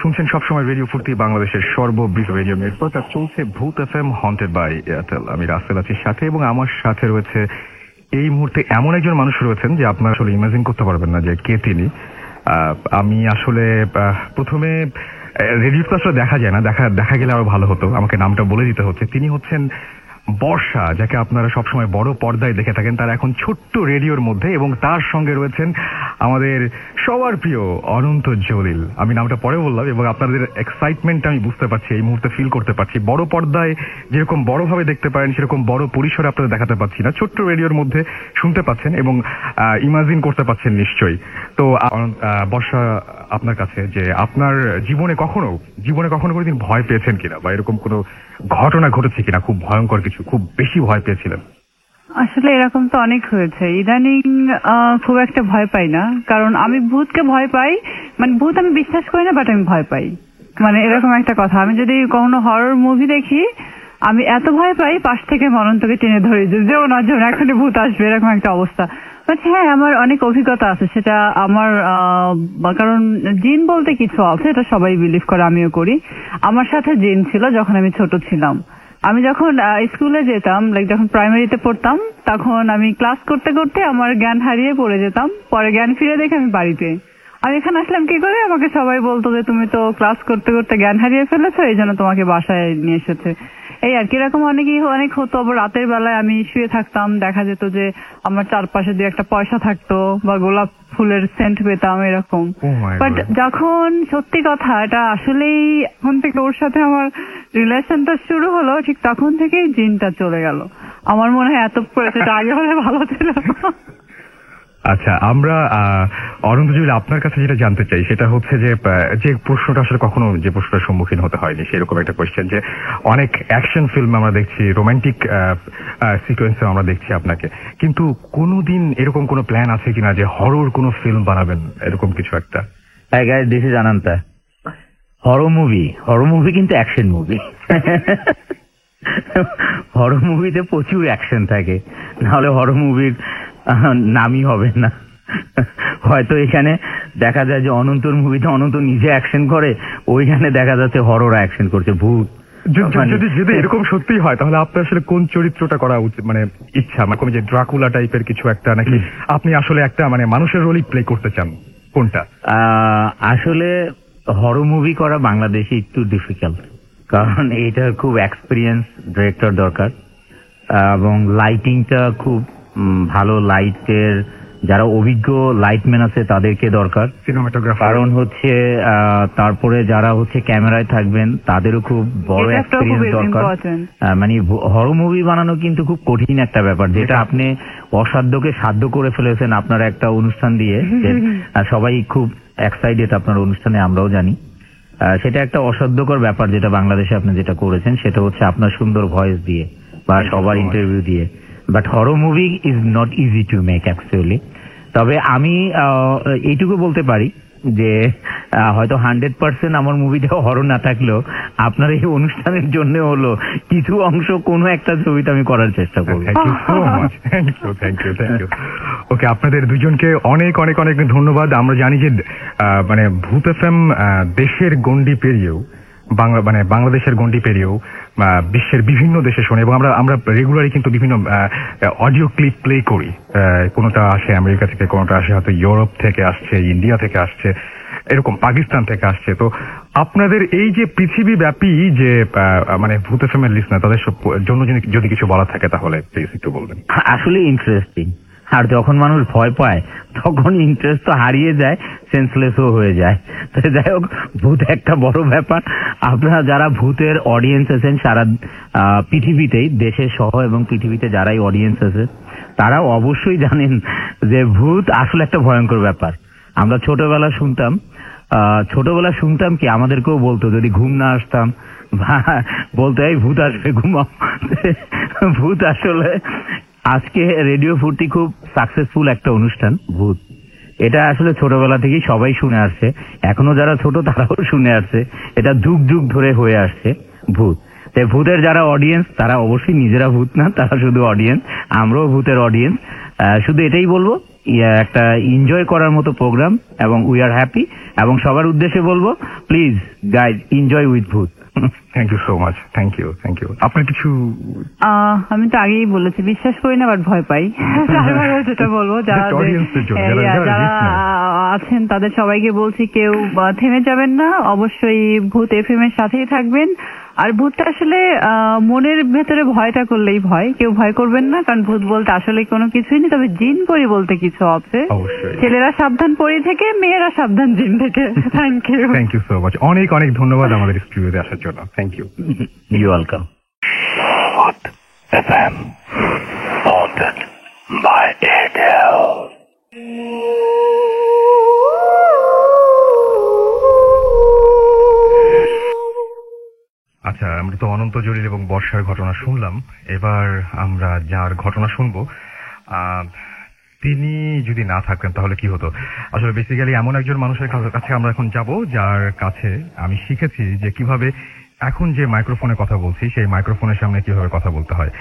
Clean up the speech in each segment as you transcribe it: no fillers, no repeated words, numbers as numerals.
শুনছেন সবসময় রেডিও ফুর্তি, বাংলাদেশের সর্ববৃহৎ রেডিও নেটওয়ার্ক। আর চলছে ভূত এফএম হন্টেড বাই এয়ারটেল। আমি রাসেল আছি সাথে, এবং আমার সাথে রয়েছে এই মুহূর্তে এমন একজন মানুষ রয়েছেন যে আপনারা আসলে ইমাজিন করতে পারবেন না যে কে তিনি। আমি আসলে প্রথমে রেডিওতে আসলে দেখা যায় না, দেখা গেলে আরো ভালো হতো, আমাকে নামটা বলে দিতে হচ্ছে। তিনি হচ্ছেন বর্ষা, যাকে আপনারা সবসময় বড় পর্দায় দেখে থাকেন, তার এখন ছোট্ট রেডিওর মধ্যে, এবং তার সঙ্গে রয়েছেন আমাদের সবার প্রিয় অনন্ত জলিল। আমি নামটা পরে বললাম, এবং আপনাদের এক্সাইটমেন্ট আমি বুঝতে পারছি, এই মুহূর্তে ফিল করতে পারছি। বড় পর্দায় যেরকম বড়ভাবে দেখতে পারেন, সেরকম বড় পরিসরে আপনাদের দেখাতে পাচ্ছি না, ছোট্ট রেডিওর মধ্যে শুনতে পাচ্ছেন এবং ইমাজিন করতে পারছেন নিশ্চয়ই। তো বর্ষা, আপনার কাছে যে আপনার জীবনে কখনো কোনোদিন ভয় পেয়েছেন কিনা, বা এরকম কোনো ঘটনা ঘটেছে কিনা, খুব ভয়ঙ্কর কিছু, খুব বেশি ভয় পেয়েছিলেন? আসলে এরকম তো অনেক হয়েছে। ইদানিং খুব একটা ভয় পাই না, কারণ আমি ভূতকে ভয় পাই, মানে ভূত আমি বিশ্বাস করি না, বাট আমি ভয় পাই, মানে এরকম একটা কথা। আমি যদি কখনো হরর মুভি দেখি, আমি এত ভয় পাই, পাশ থেকে অনন্তকে টেনে ধরি যে যেও না, এখনই ভূত আসবে, এরকম একটা অবস্থা। হ্যাঁ, আমার অনেক অভিজ্ঞতা আছে, সেটা আমার কারণ জিন বলতে কিছু আছে, এটা সবাই বিলিভ করে, আমিও করি। আমার সাথে জিন ছিল যখন আমি ছোট ছিলাম। আমি যখন স্কুলে যেতাম, যখন প্রাইমারিতে পড়তাম, তখন আমি ক্লাস করতে করতে আমার জ্ঞান হারিয়ে পড়ে যেতাম। পরে জ্ঞান ফিরে দেখে আমি বাড়িতে। আমি এখানে আসলাম কি করে, আমাকে সবাই বলতো যে তুমি তো ক্লাস করতে করতে জ্ঞান হারিয়ে ফেলেছো, এই জন্য তোমাকে বাসায় নিয়ে এসেছে। এই আর কি, এরকম অনেক হতো। আবার রাতের বেলায় আমি শুয়ে থাকতাম, দেখা যেত যে আমার চারপাশে দিয়ে একটা পয়সা থাকতো, বা গোলাপ ফুলের সেন্ট পেতাম, এরকম। বাট যখন সত্যি কথা, এটা আসলেই এখন থেকে ওর সাথে আমার রিলেশনটা শুরু হলো, ঠিক তখন থেকেই জিনটা চলে গেল। আমার মনে হয় এত পড়েছে, আগে হলে ভালো ছিল। আচ্ছা, আমরা অনন্ত জলিল, আপনার কাছে যেটা জানতে চাই সেটা হচ্ছে যে প্রশ্নটা আসলে কখনো যে প্রশ্নটার সম্মুখীন হতে হয়নি, সেরকম একটা কোয়েশ্চেন। যে অনেক অ্যাকশন ফিল্ম আমরা দেখছি, রোমান্টিক সিকোয়েন্সে আমরা দেখছি আপনাকে, কিন্তু কোনোদিন এরকম কোনো প্ল্যান আছে কিনা যে হরর কোনো ফিল্ম বানাবেন, এরকম কিছু একটা? হ্যাঁ guys, this is Ananta. Horror movie কিন্তু অ্যাকশন মুভি। হরর মুভিতে প্রচুর অ্যাকশন থাকে, নাহলে হরর মুভির নামই হবে না। হয়তো এখানে দেখা যায় যে অনন্তর মুভিতে অনন্ত নিজে অ্যাকশন করে, ওইখানে দেখা যাচ্ছে হরর অ্যাকশন করছে ভূত। যদি এরকম সত্যি হয়, তাহলে আপনার আসলে কোন চরিত্রটা করা উচিত, মানে ইচ্ছা, মানে যে ড্রাকুলা টাইপের কিছু একটা, নাকি আপনি আসলে একটা মানে মানুষের রোলই প্লে করতে চান, কোনটা? আসলে হরর মুভি করা বাংলাদেশে একটু ডিফিকাল্ট, কারণ এটা খুব এক্সপিরিয়েন্স ডিরেক্টর দরকার, এবং লাইটিংটা খুব ভালো, লাইটের যারা অভিজ্ঞ লাইটম্যান আছে তাদেরকে দরকার, সিনেমাটোগ্রাফার। কারণ হচ্ছে তারপরে যারা হচ্ছে ক্যামেরায় থাকবেন তাদেরও খুব বড় এক্সপিরিয়েন্স দরকার। মানে হরর মুভি বানানো কিন্তু খুব কঠিন একটা ব্যাপার, যেটা আপনি অসাধ্যকে সাধ্য করে ফেলেছেন আপনার একটা অনুষ্ঠান দিয়ে। সবাই খুব এক্সাইটেড আপনার অনুষ্ঠানে, আমরাও জানি। সেটা একটা অসাধ্যকর ব্যাপার, যেটা বাংলাদেশে আপনি যেটা করেছেন, সেটা হচ্ছে আপনার সুন্দর ভয়েস দিয়ে বা সবার ইন্টারভিউ দিয়ে। But horror movie is not easy to make actually. তবে আমি এইটুকু বলতে পারি যে হয়তো 100% আমার মুভিটা হরর না থাকলেও আপনার এই অনুষ্ঠানের জন্য হলো কিছু অংশ কোনো একটা ছবিতে আমি করার চেষ্টা করব। Thank you. ওকে, আপনাদের দুজনকে অনেক অনেক অনেক ধন্যবাদ। আমরা জানি যে মানে ভূত এফএম দেশের গণ্ডি পেরিয়েও, বাংলাদেশের গণ্ডি পেরিয়েও বিশ্বের বিভিন্ন দেশে শোনে, এবং আমরা রেগুলারই কিন্তু বিভিন্ন অডিও ক্লিপ প্লে করি। কোনোটা আসে আমেরিকা থেকে, কোনোটা আসে হয়তো ইউরোপ থেকে আসছে, ইন্ডিয়া থেকে আসছে, এরকম পাকিস্তান থেকে আসছে। তো আপনাদের এই যে পৃথিবীব্যাপী যে মানে ভূত এফএম-এর লিসনার, তাদের জন্য যদি কিছু বলা থাকে তাহলে প্লিজ একটু বলবেন। আসলে ইন্টারেস্টিং, আর যখন মানুষ ভয় পায় তখন ইন্টারেস্ট তো হারিয়ে যায়, সেন্সলেসও হয়ে যায়। তো যাই হোক, ভূত একটা বড় ব্যাপার। আপনারা যারা ভূতের অডিয়েন্স আছেন সারা পৃথিবীতেই, দেশে সহ এবং পৃথিবীতে যারাই অডিয়েন্স আছে, তারা অবশ্যই জানেন যে ভূত আসলে একটা ভয়ঙ্কর ব্যাপার। আমরা ছোটবেলা শুনতাম কি, আমাদেরকেও বলতো, যদি ঘুম না আসতাম বলতো এই ভূত আসবে, ঘুমাও। ভূত আসলে আজকে রেডিও ফুর্তি খুব সাকসেসফুল একটা অনুষ্ঠান ভূত। এটা আসলে ছোটবেলা থেকেই সবাই শুনে আসছে, এখনো যারা ছোট তারাও শুনে আসছে, এটা যুগ যুগ ধরে হয়ে আসছে ভূত। তাই ভূতের যারা অডিয়েন্স, তারা অবশ্যই নিজেরা ভূত না, তারা শুধু অডিয়েন্স, আমরাও ভূতের অডিয়েন্স। শুধু এটাই বলবো, একটা এনজয় করার মতো প্রোগ্রাম, এবং উই আর হ্যাপি। এবং সবার উদ্দেশ্যে বলবো, please guys enjoy with bhoot. Thank you so much. Thank you. আপনার কিছু? আমি তো আগেই বলেছি, বিশ্বাস করি না বাট ভয় পাই। যেটা বলবো, যারা আছেন তাদের সবাইকে বলছি, কেউ থেমে যাবেন না, অবশ্যই ভূত এফএম এর সাথেই থাকবেন। আর ভূতটা আসলে মনের ভেতরে ভয়টা করলেই ভয়, কেউ ভয় করবেন না, কারণ ভূত বলতে আসলে কোনো কিছুই নেই, তবে জিন পরি বলতে কিছু আছে। ছেলেরা সাবধান পরি থেকে, মেয়েরা সাবধান জিন থেকে। Thank you so much. অনেক অনেক ধন্যবাদ আমাদের স্টুডিওতে আসার জন্য। Thank you. You welcome. Hot FM, haunted by Airtel. আচ্ছা, আমরা তো অনন্ত জলিল এবং বর্ষার ঘটনা শুনলাম, এবার আমরা যার ঘটনা শুনবো তিনি যদি না থাকতেন তাহলে কি হতো। আসলে বেসিক্যালি এমন একজন মানুষের কাছে আমরা এখন যাব, যার কাছে আমি শিখেছি যে কিভাবে এখন যে মাইক্রোফোনে কথা বলছি সেই মাইক্রোফোনের সামনে কিভাবে কথা বলতে হয়।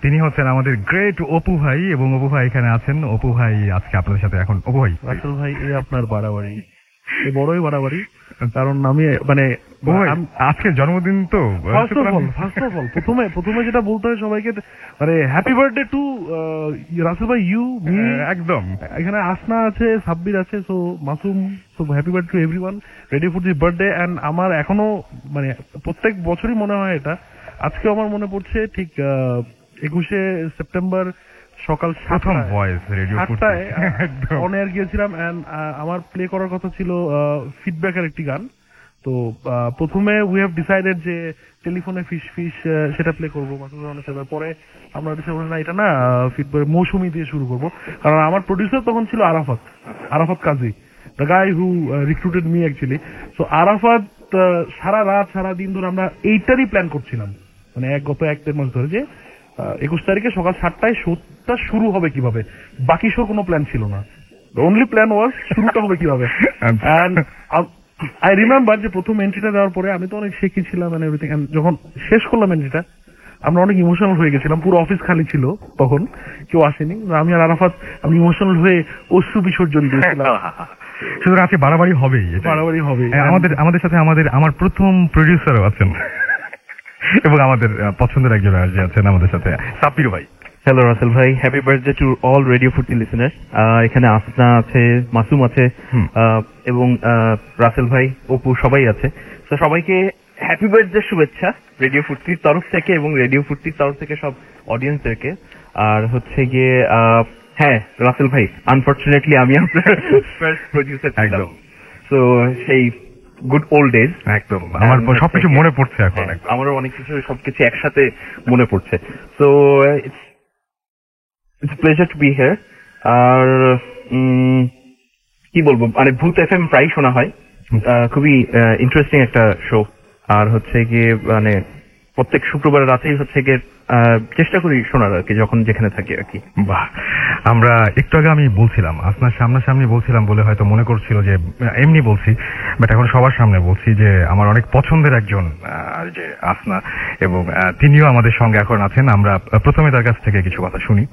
তিনি হচ্ছেন আমাদের গ্রেট অপু ভাই, এবং অপু ভাই এখানে আছেন। অপু ভাই আজকে আপনাদের সাথে এখন। অপু ভাই, রাসেল ভাই, এই আপনার বাড়াবাড়ি, এই বড়ই বাড়াবাড়ি, কারণ আমি মানে আজকে জন্মদিন তো। ফার্স্ট অফ অল প্রথমে যেটা বলতে হয় সবাইকে, মানে হ্যাপি বার্থডে টু রাসেল ভাই, ইউ, মি, একদম। এখানে আসনা আছে, সাব্বির আছে, so Masum, so happy birthday to everyone, ready for the birthday. And আমার এখনো মানে প্রত্যেক বছরই মনে হয় এটা, আজকেও আমার মনে পড়ছে ঠিক 21শে সেপ্টেম্বর সকাল 7টায় অন এয়ার গিয়েছিলাম। এন্ড আমার প্লে করার কথা ছিল ফিডব্যাকের একটি গান। তো প্রথমে উই হ্যাভ ডিসাইডেড যে টেলিফোনে ফিশ সেটা প্লে করবো মাসুমের সাথে। পরে আমরা ডিসাইড করলাম না, এটা না ফিডব্যাক মৌসুমি দিয়ে শুরু করবো, কারণ আমার প্রডিউসার তখন ছিল Arafat Kazi, the guy who recruited me actually. So Arafat সারা রাত সারা দিন ধরে আমরা এইটারই প্ল্যান করছিলাম, মানে গত 1-1.5 মাস ধরে, যে 21 তারিখে সকাল 7টায় শোটা শুরু হবে কিভাবে। বাকি শোর কোনো প্ল্যান ছিল না, দ্য অনলি প্ল্যান ওয়াজ শুরুটা হবে কিভাবে। এন্ড আই রিমেম্বার যে প্রথম এন্ট্রিটা দেওয়ার পরে আমি তো অনেক শেখেছিলাম এন্ড এভরিথিং, এন্ড যখন শেষ করলাম এন্ট্রিটা আমরা অনেক ইমোশনাল হয়ে গেছিলাম। পুরো অফিস খালি ছিল তখন, কেউ আসেনি। আমি আর আরাফাত আমি ইমোশনাল হয়ে অশ্রু বিসর্জন দিয়েছিলাম। সুতরাং আজকে বাড়াবাড়ি হবেই। আমাদের সাথে আমার প্রথম প্রডিউসারও আছেন এবং আমাদের পছন্দের একজন আছেন আমাদের সাথে, সাব্বির ভাই। হ্যালো রাসেল ভাই, happy birthday to all radio ফুর্তি লিসেনার। এখানে আসনা আছে, মাসুম আছে, এবং রাসেল ভাই, অপু সবাই আছে। তো সবাইকে হ্যাপি বার্থডে শুভেচ্ছা রেডিও ফুর্তির তরফ থেকে এবং রেডিও ফুর্তির তরফ থেকে সব অডিয়েন্সদেরকে। আর হচ্ছে গিয়ে হ্যাঁ রাসেল ভাই, আনফরচুনেটলি আমি আপনার ফার্স্ট প্রডিউসার ছিলাম। তো সেই গুড ওল্ড ডেজ, একদম আমার সবকিছু মনে পড়ছে এখন, আমারও অনেক কিছু সবকিছু একসাথে মনে পড়ছে। So it's pleasure to be here. আর কি বলবো, মানে ভূত এফএম প্রায় শোনা হয়, খুবই ইন্টারেস্টিং একটা শো। আর হচ্ছে গিয়ে মানে প্রত্যেক শুক্রবার রাতেই হচ্ছে গিয়ে চেষ্টা করি শোনার আর কি, যখন যেখানে থাকি আর কি। বাহ, আমরা একটু আগে আমি বলছিলাম, আপনার সামনাসামনি বলছিলাম বলে হয়তো মনে করছিল যে এমনি বলছি, বাট এখন সবার সামনে বলছি যে আমার অনেক পছন্দের একজন যে আসনা, এবং তিনিও আমাদের সঙ্গে এখন আছেন। আমরা প্রথমে তার কাছ থেকে কিছু কথা শুনি।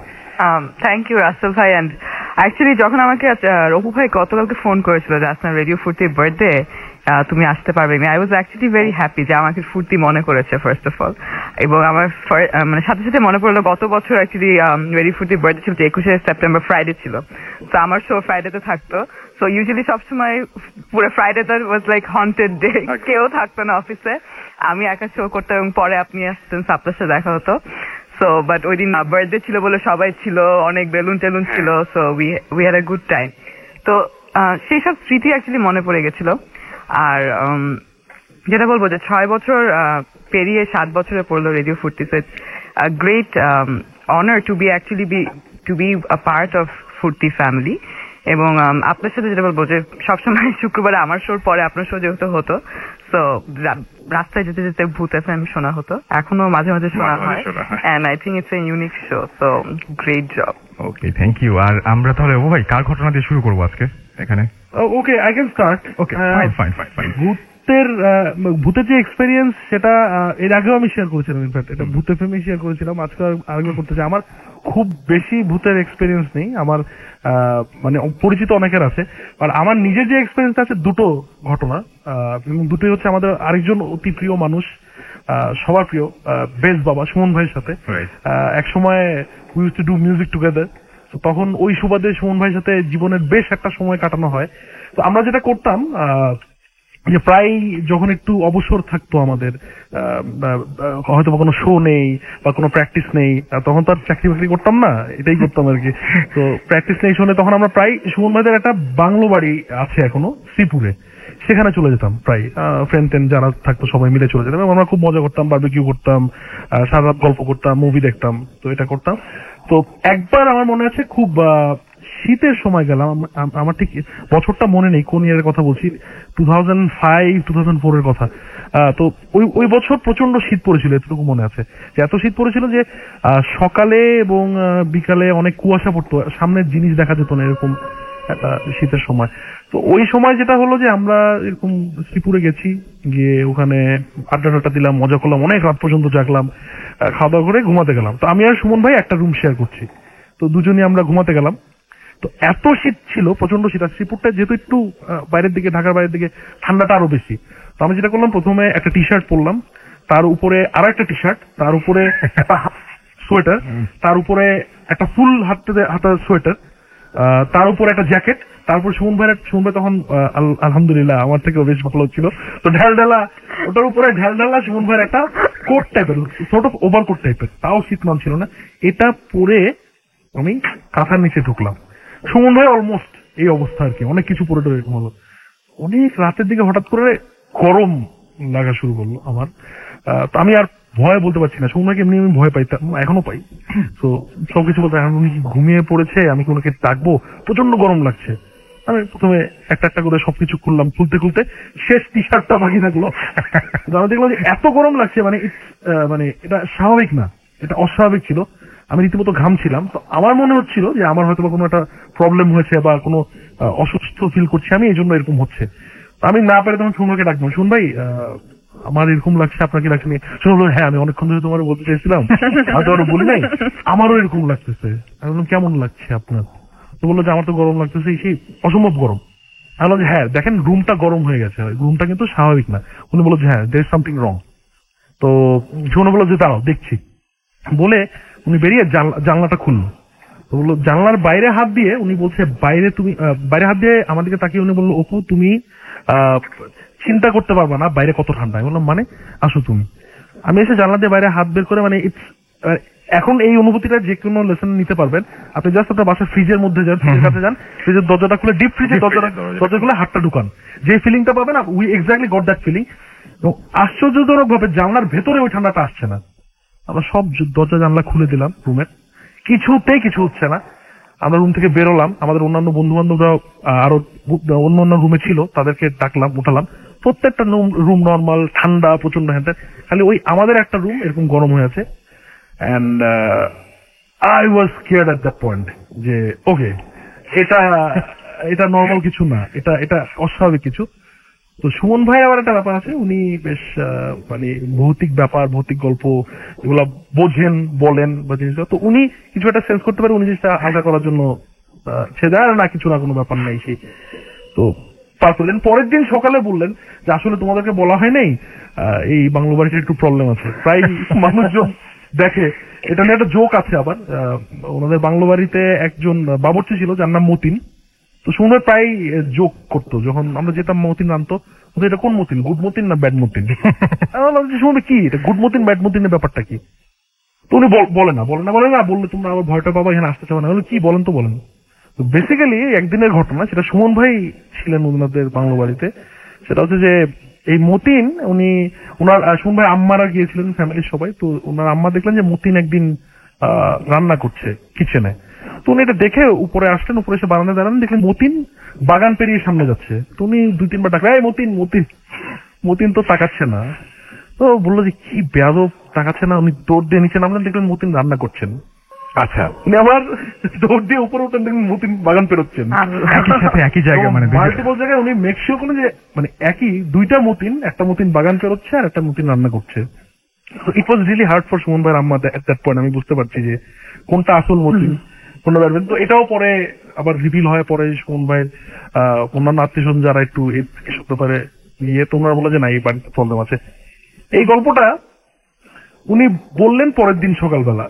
থ্যাংক ইউ রাসেল ভাই। অ্যান্ড অ্যাকচুয়ালি যখন আমাকে রঘু ভাই গতকালকে ফোন করেছিল যে আসনা রেডিও ফুর্তির বার্থডে, তুমি আসতে পারবে, I was actually very happy যে আমাকে ফুর্তি মনে করেছে ফার্স্ট অফ অল। এবং আমার মানে সাথে সাথে মনে পড়লো গত বছর অ্যাকচুয়ালি রেডিও ফুর্তির বার্থডে ছিল 21শে সেপ্টেম্বর, ফ্রাইডে ছিল। তো আমার শো ফ্রাইডেতে থাকতো। সো ইউজুয়ালি সবসময় পুরো ফ্রাইডেটা ওয়াজ লাইক হন্টেড ডে, কেউ থাকতো না অফিসে, আমি একা শো করতাম এবং পরে আপনি আসতেন, আপনার সাথে দেখা হতো। সো বাট ওই দিন বার্থডে ছিল বলে সবাই ছিল, অনেক বেলুন টেলুন ছিল, so we had a good time. তো সেই সব স্মৃতি অ্যাকচুয়ালি মনে পড়ে গেছিল। আর যেটা বলবো যে 6 বছর পেরিয়ে 7 বছরে পড়লো radio Foorti. So it's a great honour to be a part of Foorti family. এবং আপনার সাথে যেটা বলবো যে সবসময় শুক্রবারে আমার শোর পরে আপনার শো যেহেতু হতো, তো রাস্তায় যেতে যেতে ভূত এফএম শোনা হতো, এখনো মাঝে মাঝে শোনা হয়। And I think it's a unique show, so great job. Okay, thank you. আর আমরা তাহলে ভাই কার ঘটনা দিয়ে শুরু করবো আজকে এখানে? Okay, I can start. Okay, fine. ভূত ভূতের যে এক্সপেরিয়েন্স সেটা এর আগেও আমি শেয়ার করেছিলাম, ইনফ্যাক্ট এটা ভূত এফএমে শেয়ার করেছিলাম, আজকে আরেকবার করতে চাই। আমার খুব বেশি ভূতের এক্সপেরিয়েন্স নেই, আমার মানে পরিচিত অনেকের আছে, আর আমার নিজের যে এক্সপেরিয়েন্স আছে দুটো ঘটনা, এবং দুটোই হচ্ছে আমাদের আরেকজন অতি প্রিয় মানুষ, সবার প্রিয় বেশ বাবা সুমন ভাইয়ের সাথে এক সময় we used to do music together. তখন ওই সুবাদে সুমন ভাইয়ের সাথে জীবনের বেশ একটা সময় কাটানো হয়। তো আমরা যেটা করতাম যে প্রায় যখন একটু অবসর থাকতো আমাদের, হয়তো কোনো শো নেই বা কোনো প্র্যাকটিস নেই, তখন তো আর চাকরি বাকরি করতাম না, এটাই করতাম আর কি। তো প্র্যাকটিস নেই শোনে তখন আমরা প্রায় সুমন ভাইদের একটা বাংলো বাড়ি আছে এখনো শ্রীপুরে, সেখানে চলে যেতাম, প্রায় ফ্রেন্ড টেন যারা থাকতো সবাই মিলে চলে যেতাম। আমরা খুব মজা করতাম, বারবিকিউ করতাম, সারা রাত গল্প করতাম, মুভি দেখতাম, তো এটা করতাম। তো একবার আমার মনে আছে খুব শীতের সময় গেলাম, আমার ঠিক বছরটা মনে নেই কোন ইয়ারের কথা বলছি, 2005-2004 এর কথা। তো ওই বছর প্রচন্ড শীত পড়েছিল, এতটুকু মনে আছে যে এত শীত পড়েছিল যে সকালে এবং বিকালে অনেক কুয়াশা পড়তো, সামনের জিনিস দেখা যেত না, এরকম একটা শীতের সময়। তো ওই সময় যেটা হলো যে আমরা এরকম শ্রীপুরে গেছি, গিয়ে ওখানে আড্ডা দিলাম, মজা করলাম, অনেক রাত পর্যন্ত জাগলাম, খাওয়া দাওয়া করে ঘুমাতে গেলাম। তো আমি আর সুমন ভাই একটা রুম শেয়ার করছি, তো দুজনই আমরা ঘুমাতে গেলাম। তো এত শীত ছিল, প্রচন্ড শীত, আর শ্রীপুরটা যেহেতু একটু বাইরের দিকে, ঢাকার বাইরের দিকে, ঠান্ডাটা আরো বেশি। তো আমি যেটা করলাম, প্রথমে একটা টি শার্ট পরলাম, তার উপরে আরো একটা টি শার্ট, তার উপরে একটা সোয়েটার, তার উপরে একটা ফুল হাতা সোয়েটার, তার উপরে একটা জ্যাকেট, তারপর সুমন ভাই তখন আলহামদুলিল্লাহ আমার থেকেও বেশ ভালো ছিল, তো ঢালঢালা, ওটার উপরে ঢালঢালা সুমন ভাইয়ের একটা কোট টাইপের, সর্ট অফ ওভারকোট টাইপের, তাও শীত মান ছিল না। এটা পরে আমি কাঁথার নিচে ঢুকলাম। সুমন ভাই অলমোস্ট এই অবস্থা আর কি, অনেক কিছু পরে এরকম হলো। অনেক রাতের দিকে হঠাৎ করে গরম লাগা শুরু করলো আমার, তো আমি আর ভয় বলতে পারছি না। সুমন ভাইকে এমনি আমি ভয় পাইতাম, এখনো পাই। তো সবকিছু বলতে, এখন উনি ঘুমিয়ে পড়েছে, আমি কি ওনাকে ডাকবো, প্রচন্ড গরম লাগছে। আমি প্রথমে একটা করে সবকিছু খুললাম, খুলতে শেষ টি শার্টটা বাকি থাকলো। আমি দেখলাম যে এত গরম লাগছে, মানে এটা স্বাভাবিক না, এটা অস্বাভাবিক ছিল। আমি রীতিমতো ঘামছিলাম। তো আমার মনে হচ্ছিল যে আমার হয়তো কোনো একটা প্রবলেম হয়েছে বা কোনো অসুস্থ ফিল করছি আমি, এই জন্য এরকম হচ্ছে। আমি না পারে তখন সুমন ভাইকে ডাকলাম, সুমন ভাই আমার এরকম লাগছে, আপনার কি লাগছে? শুনে বললো, হ্যাঁ আমি অনেকক্ষণ ধরে তোমার বলতে চাইছিলাম, হয়তো আরো বলি নাই, আমারও এরকম লাগতেছে। আমি বললাম, কেমন লাগছে আপনার? তো বললো যে আমার তো গরম লাগতেছে, সেই অসম্ভব গরম। আমি বললাম যে হ্যাঁ দেখেন রুমটা গরম হয়ে গেছে, রুমটা কিন্তু স্বাভাবিক না। উনি বললো যে হ্যাঁ দের ইজ সামথিং রং। তো সুমন বললো যে দাঁড়াও দেখছি, বলে উনি বেরিয়ে জানলাটা খুললো। তো বললো, জানলার বাইরে হাত দিয়ে উনি বলছে, বাইরে হাত দিয়ে আমার দিকে তাকিয়ে উনি বললো, অপু তুমি চিন্তা করতে পারবা না বাইরে কত ঠান্ডা। আমি বললাম মানে? আসো তুমি। আমি এসে জানলা দিয়ে বাইরে হাত বের করে, মানে এখন এই অনুভূতিটা যে কোনো লেসন নিতে পারবেন। আপনি জাস্ট আপনার বাসার ফ্রিজের মধ্যে যান, ফ্রিজের কাছে যান, ফ্রিজের দরজাটা খুলে, ডিপ ফ্রিজের দরজা খুলে হাতটা ঢুকান, যে ফিলিংটা পাবেন, we exactly got that feeling. এবং আশ্চর্যজনক ভাবে জানলার ভেতরে ওই ঠান্ডাটা আসছে না। আমরা সব দরজা জানলা খুলে দিলাম রুমের, কিছুতেই কিছু হচ্ছে না। আমরা রুম থেকে বেরোলাম, আমাদের অন্যান্য বন্ধু বান্ধবরা আরো অন্য রুমে ছিল, তাদেরকে ডাকলাম, উঠালাম। প্রত্যেকটা রুম নর্মাল, ঠান্ডা, প্রচন্ড হ্যাঁ, খালি ওই আমাদের একটা রুম এরকম গরম হয়ে আছে। And I was scared at that point যে ওকে এটা নর্মাল কিছু না, এটা অস্বাভাবিক কিছু। তো সুমন ভাই আবার একটা ব্যাপার আছে, উনি বেশ মানে ভৌতিক ব্যাপার, ভৌতিক গল্প এগুলা বোঝেন, বলেন বা জিনিস, তো উনি কিছু একটা সেন্স করতে পারে, উনি জিনিসটা আলাদা করার জন্য সে দেয় না, কিছু না, কোনো ব্যাপার নাই সেই। তো পার করলেন। পরের দিন সকালে বললেন যে আসলে তোমাদেরকে বলা হয় নাই, এই বাংলো বাড়িতে একটু প্রবলেম আছে, প্রায় মানুষজন দেখে। এটা নিয়ে একটা জোক আছে আবার, ওনাদের বাংলো বাড়িতে একজন বাবুর্চি ছিল যার নাম মতিন। তো সুন্দর প্রায় জোক করতো যখন আমরা যেতাম, মতিন নামতো, এটা কোন মতিন, গুড মতিন না ব্যাড মতিন? শুনবে কি এটা গুড মতিন ব্যাড মতিনের ব্যাপারটা কি? তো উনি বলে না, বললে তোমরা আবার ভয়টা পাবা, এখানে আসতে চাও না। কি বলেন তো বলেন। তো বেসিক্যালি একদিনের ঘটনা, সেটা সুমন ভাই ছিলেন ওনাদের বাংলো বাড়িতে। সেটা হচ্ছে যে এই মতিন, ওনার সুমন ভাই আম্মারা গিয়েছিলেন ফ্যামিলির সবাই। তো ওনার আম্মা দেখলেন যে মতিন একদিন রান্না করছে কিচেনে। তো উনি এটা দেখে উপরে আসলেন, উপরে এসে বারান্দায় দাঁড়ান, দেখলেন মতিন বাগান পেরিয়ে সামনে যাচ্ছে। তো উনি 2-3 বার ডাকলেন, এই মতিন তো তাকাচ্ছে না। তো বললো যে কি বেয়াদব, তাকাচ্ছে না। উনি দৌড় দিয়ে নিচে নামলেন, দেখলেন মতিন রান্না করছেন। আচ্ছা, উনি আবার দৌড় দিয়ে উপরে উঠেন, দেখুন মতিন বাগান পেরোচ্ছেন একই সাথে একই জায়গায়, মানে মাল্টিপল জায়গায় উনি মেক শিওর করেন যে মানে একই দুইটা মতিন, একটা মতিন বাগান পেরোচ্ছে আর একটা মতিন রান্না করছে। It was really hard for Suman ভাইয়ের আম্মা এট দ্যাট পয়েন্ট। আমি বুঝতে পারছি যে কোনটা আসল মতিন কোনটা পারবেন। তো এটাও পরে আবার রিভিল হয় পরে সুমন ভাইয়ের অন্যান্য আত্মীয়স্বজন যারা একটু এসব ব্যাপারে ইয়ে, তোমরা বলে যে না এই বাড়িতে প্রবলেম আছে। এই গল্পটা উনি বললেন পরের দিন সকালবেলা।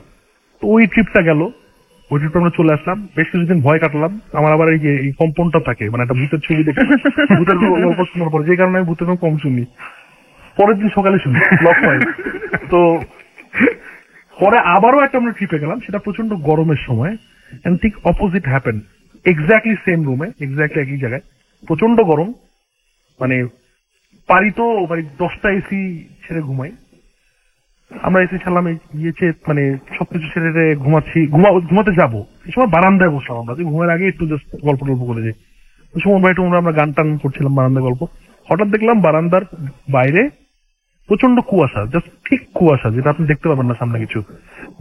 তো ওই ট্রিপটা গেল, ওই ট্রিপটা আমরা চলে আসলাম, বেশ কিছুদিন ভয় কাটালাম। আমার আবার এই কম্পনটা থাকে, মানে একটা ভূতের ছবি দেখে ভূতের গল্প শোনার পরে, যে কারণে আমি ভূতের কম শুনি, পরের দিন সকালে শুনি লক হয়। তো পরে আবারও একটা আমরা ট্রিপে গেলাম, সেটা প্রচন্ড গরমের সময়, এন্ড ঠিক অপোজিট হ্যাপেন, এক্স্যাক্টলি সেম রুমে, এক্স্যাক্টলি একই জায়গায়, প্রচন্ড গরম, মানে পারি তো মানে 10টা এসি ছেড়ে ঘুমাই। আমরা এসে ছাড়লাম, মানে সবকিছু ছেড়ে ঘুমাতে যাবো, এই সময় বারান্দায় বসলাম আমরা, যে ঘুমের আগে একটু জাস্ট গল্প করে যাই। সুমন ভাই আমরা গান টান করছিলাম বারান্দায় গল্প, হঠাৎ দেখলাম বারান্দার বাইরে প্রচন্ড কুয়াশা, জাস্ট ঠিক কুয়াশা, যেটা আপনি দেখতে পাবেন না সামনে কিছু,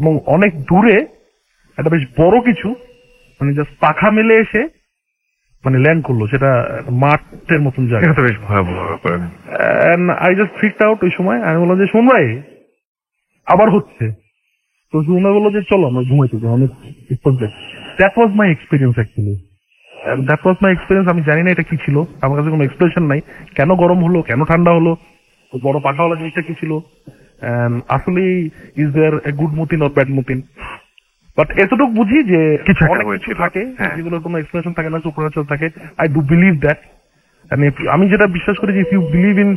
এবং অনেক দূরে একটা বেশ বড় কিছু মানে জাস্ট পাখা মেলে এসে মানে ল্যান্ড করলো, সেটা মাঠের মতন জায়গা। এটা তো বেশ ভয়াবহ ব্যাপার। আই জাস্ট ফ্রিকড আউট ওই সময়। আমি বললাম যে সুমন ভাই আবার হচ্ছে, তো সুমন ভাই বললো যে চলো আমরা ঘুমাইতে যাই, অনেক that was my experience actually, that was my experience. আমি জানি না এটা কি ছিল, আমার কাছে কোনো এক্সপ্লেনেশন নাই, কেন গরম হলো, কেন ঠান্ডা হলো, বড় পাখাওয়ালা জিনিসটা কি ছিল, আসলে is there a good Matin or bad Matin. But এতটুকু বুঝি যে অনেক কিছু থাকে যেগুলোর কোনো এক্সপ্লেনেশন থাকে না, সুপারন্যাচুরাল থাকে। I do believe that. আমি যেটা বিশ্বাস করি যে if you believe in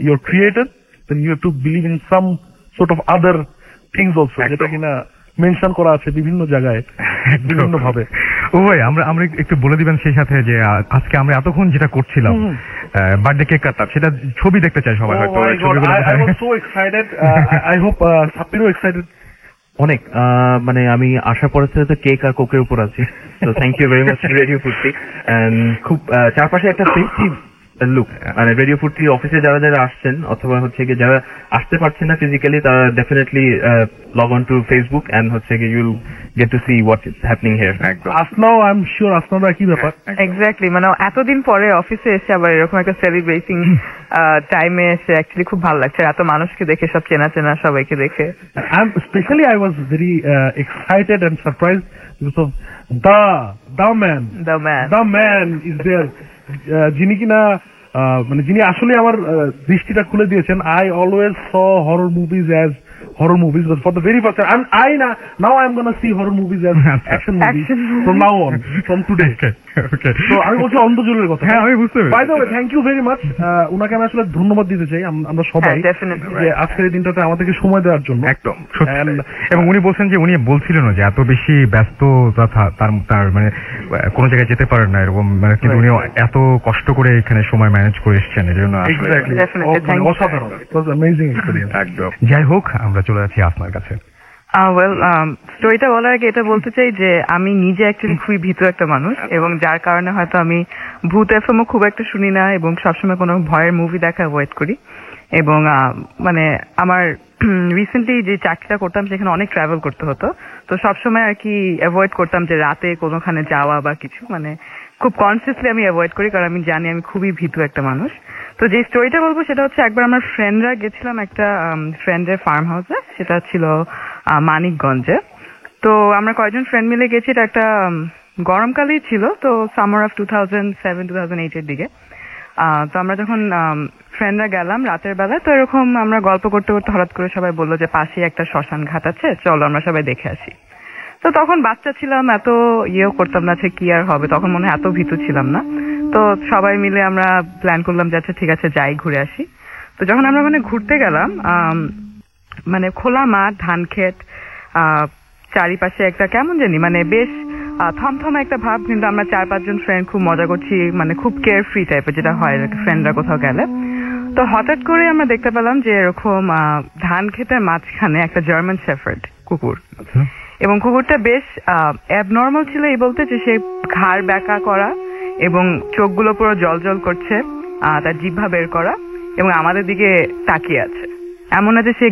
your creator, then you have to believe in some sort of other things also, যেটা কিনা মেনশন করা আছে বিভিন্ন জায়গায় বিভিন্ন ভাবে। ও ভাই, আমরা একটু বলে দিবেন সেই সাথে যে আজকে আমরা এতক্ষণ যেটা করছিলাম বার্থডে কেক কাটতাম, সেটা ছবি দেখতে চাই সবাই হয়তো। I was so excited, I hope সাব্বিরও এক্সাইটেড অনেক। মানে আমি আসার পরে তো কেক আর কোকের উপর আছি। তো thank you very much radio Foorti. খুব চারপাশে একটা ফেস্টিভ লুক, মানে রেডিও ফুর্তি অফিসে যারা যারা আসছেন অথবা হচ্ছে কি যারা আসতে পারছেন না ফিজিক্যালি, তারা definitely log on to Facebook and হচ্ছে কি you'll get to see what is happening here. আসনাও আই এম শিওর আসনাও কি ব্যাপার এক্স্যাক্টলি, মানে এতদিন পরে অফিসে এসে আবার এরকম একটা সেলিব্রেটিং টাইমে এসে অ্যাকচুয়ালি খুব ভালো লাগছে, এত মানুষকে দেখে, সব চেনা চেনা সবাইকে দেখে। Especially I was very excited and surprised because of the man is there, যিনি কিনা মানে যিনি আসলে আমার দৃষ্টিটা খুলে দিয়েছেন। I always saw horror movies as horror movies, but for the very first time now I'm gonna see horror movies as action movies from now on, from today. Okay. So আমি বলছি অন্ধজলের কথা। হ্যাঁ, আমি বুঝতে পেরেছি। By the way, thank you very much. উনাকে আমি আসলে ধন্যবাদ দিতে চাই আমরা সবাই, যে আজকের এই দিনটাতে আমাদেরকে সময় দেওয়ার জন্য। একদম এবং উনি বলছেন যে উনি বলছিলেন যে এত বেশি ব্যস্ত তার মানে কোনো জায়গায় যেতে পারেন না এরকম, মানে কিন্তু উনি এত কষ্ট করে এখানে সময় ম্যানেজ করে এসেছেন, এই জন্য অসাধারণ, অ্যামেজিং এক্সপেরিয়েন্স। একদম। যাই হোক, আমরা চলে যাচ্ছি আপনার কাছে। স্টোরিটা বলার আগে এটা বলতে চাই যে আমি নিজে অ্যাকচুয়ালি খুবই ভীতু একটা মানুষ, এবং যার কারণে হয়তো আমি ভূত এফএমও খুব একটা শুনি না, এবং সবসময় কোনো ভয়ের মুভি দেখা অ্যাভয়েড করি। এবং মানে আমার রিসেন্টলি যে চাকরিটা করতাম সেখানে অনেক ট্রাভেল করতে হতো, তো সবসময় আর কি অ্যাভয়েড করতাম যে রাতে কোনোখানে যাওয়া বা কিছু, মানে খুব কনসিয়াসলি আমি অ্যাভয়েড করি, কারণ আমি জানি আমি খুবই ভীতু একটা মানুষ। তো যে স্টোরিটা বলবো সেটা হচ্ছে, একবার আমার ফ্রেন্ডরা গেছিলাম একটা ফ্রেন্ডের ফার্ম হাউসে, সেটা ছিল মানিকগঞ্জে। তো আমরা কয়েকজন ফ্রেন্ড মিলে গেছি, এটা একটা গরমকালেই ছিল, তো সামার অফ 2007-2008 এর দিকে। তো আমরা যখন ফ্রেন্ডরা গেলাম রাতের বেলায়, তো এরকম আমরা গল্প করতে করতে হঠাৎ করে সবাই বললো যে পাশে একটা শ্মশান ঘাট আছে, চলো আমরা সবাই দেখে আসি। তো তখন বাচ্চা ছিলাম, এত ইয়েও করতাম না যে কি আর হবে, তখন মনে হয় এত ভীতু ছিলাম না। তো সবাই মিলে আমরা প্ল্যান করলাম যে আচ্ছা ঠিক আছে যাই, ঘুরে আসি। তো যখন আমরা মানে ঘুরতে গেলাম, মানে খোলা মাঠ, ধান ক্ষেত, চারিপাশে একটা কেমন জানি মানে বেশ থমথমে একটা ভাব, কিন্তু আমরা 4-5 জন ফ্রেন্ড খুব মজা করছি, মানে খুব কেয়ার ফ্রি টাইপের যেটা হয় ফ্রেন্ডরা কোথাও গেলে। তো হঠাৎ করে আমরা দেখতে পেলাম যে এরকম ধান ক্ষেতের মাঝখানে একটা জার্মান শেফার্ড কুকুর, এবং কুকুরটা বেশ অ্যাবনর্মাল ছিল এই বলতে যে সে ঘাড় ব্যাকা করা এবং চোখগুলো পুরো জল করছে, তার জিহ্বা বের করা, এবং আমাদের দিকে তাকিয়ে আছে। এমন না যে সে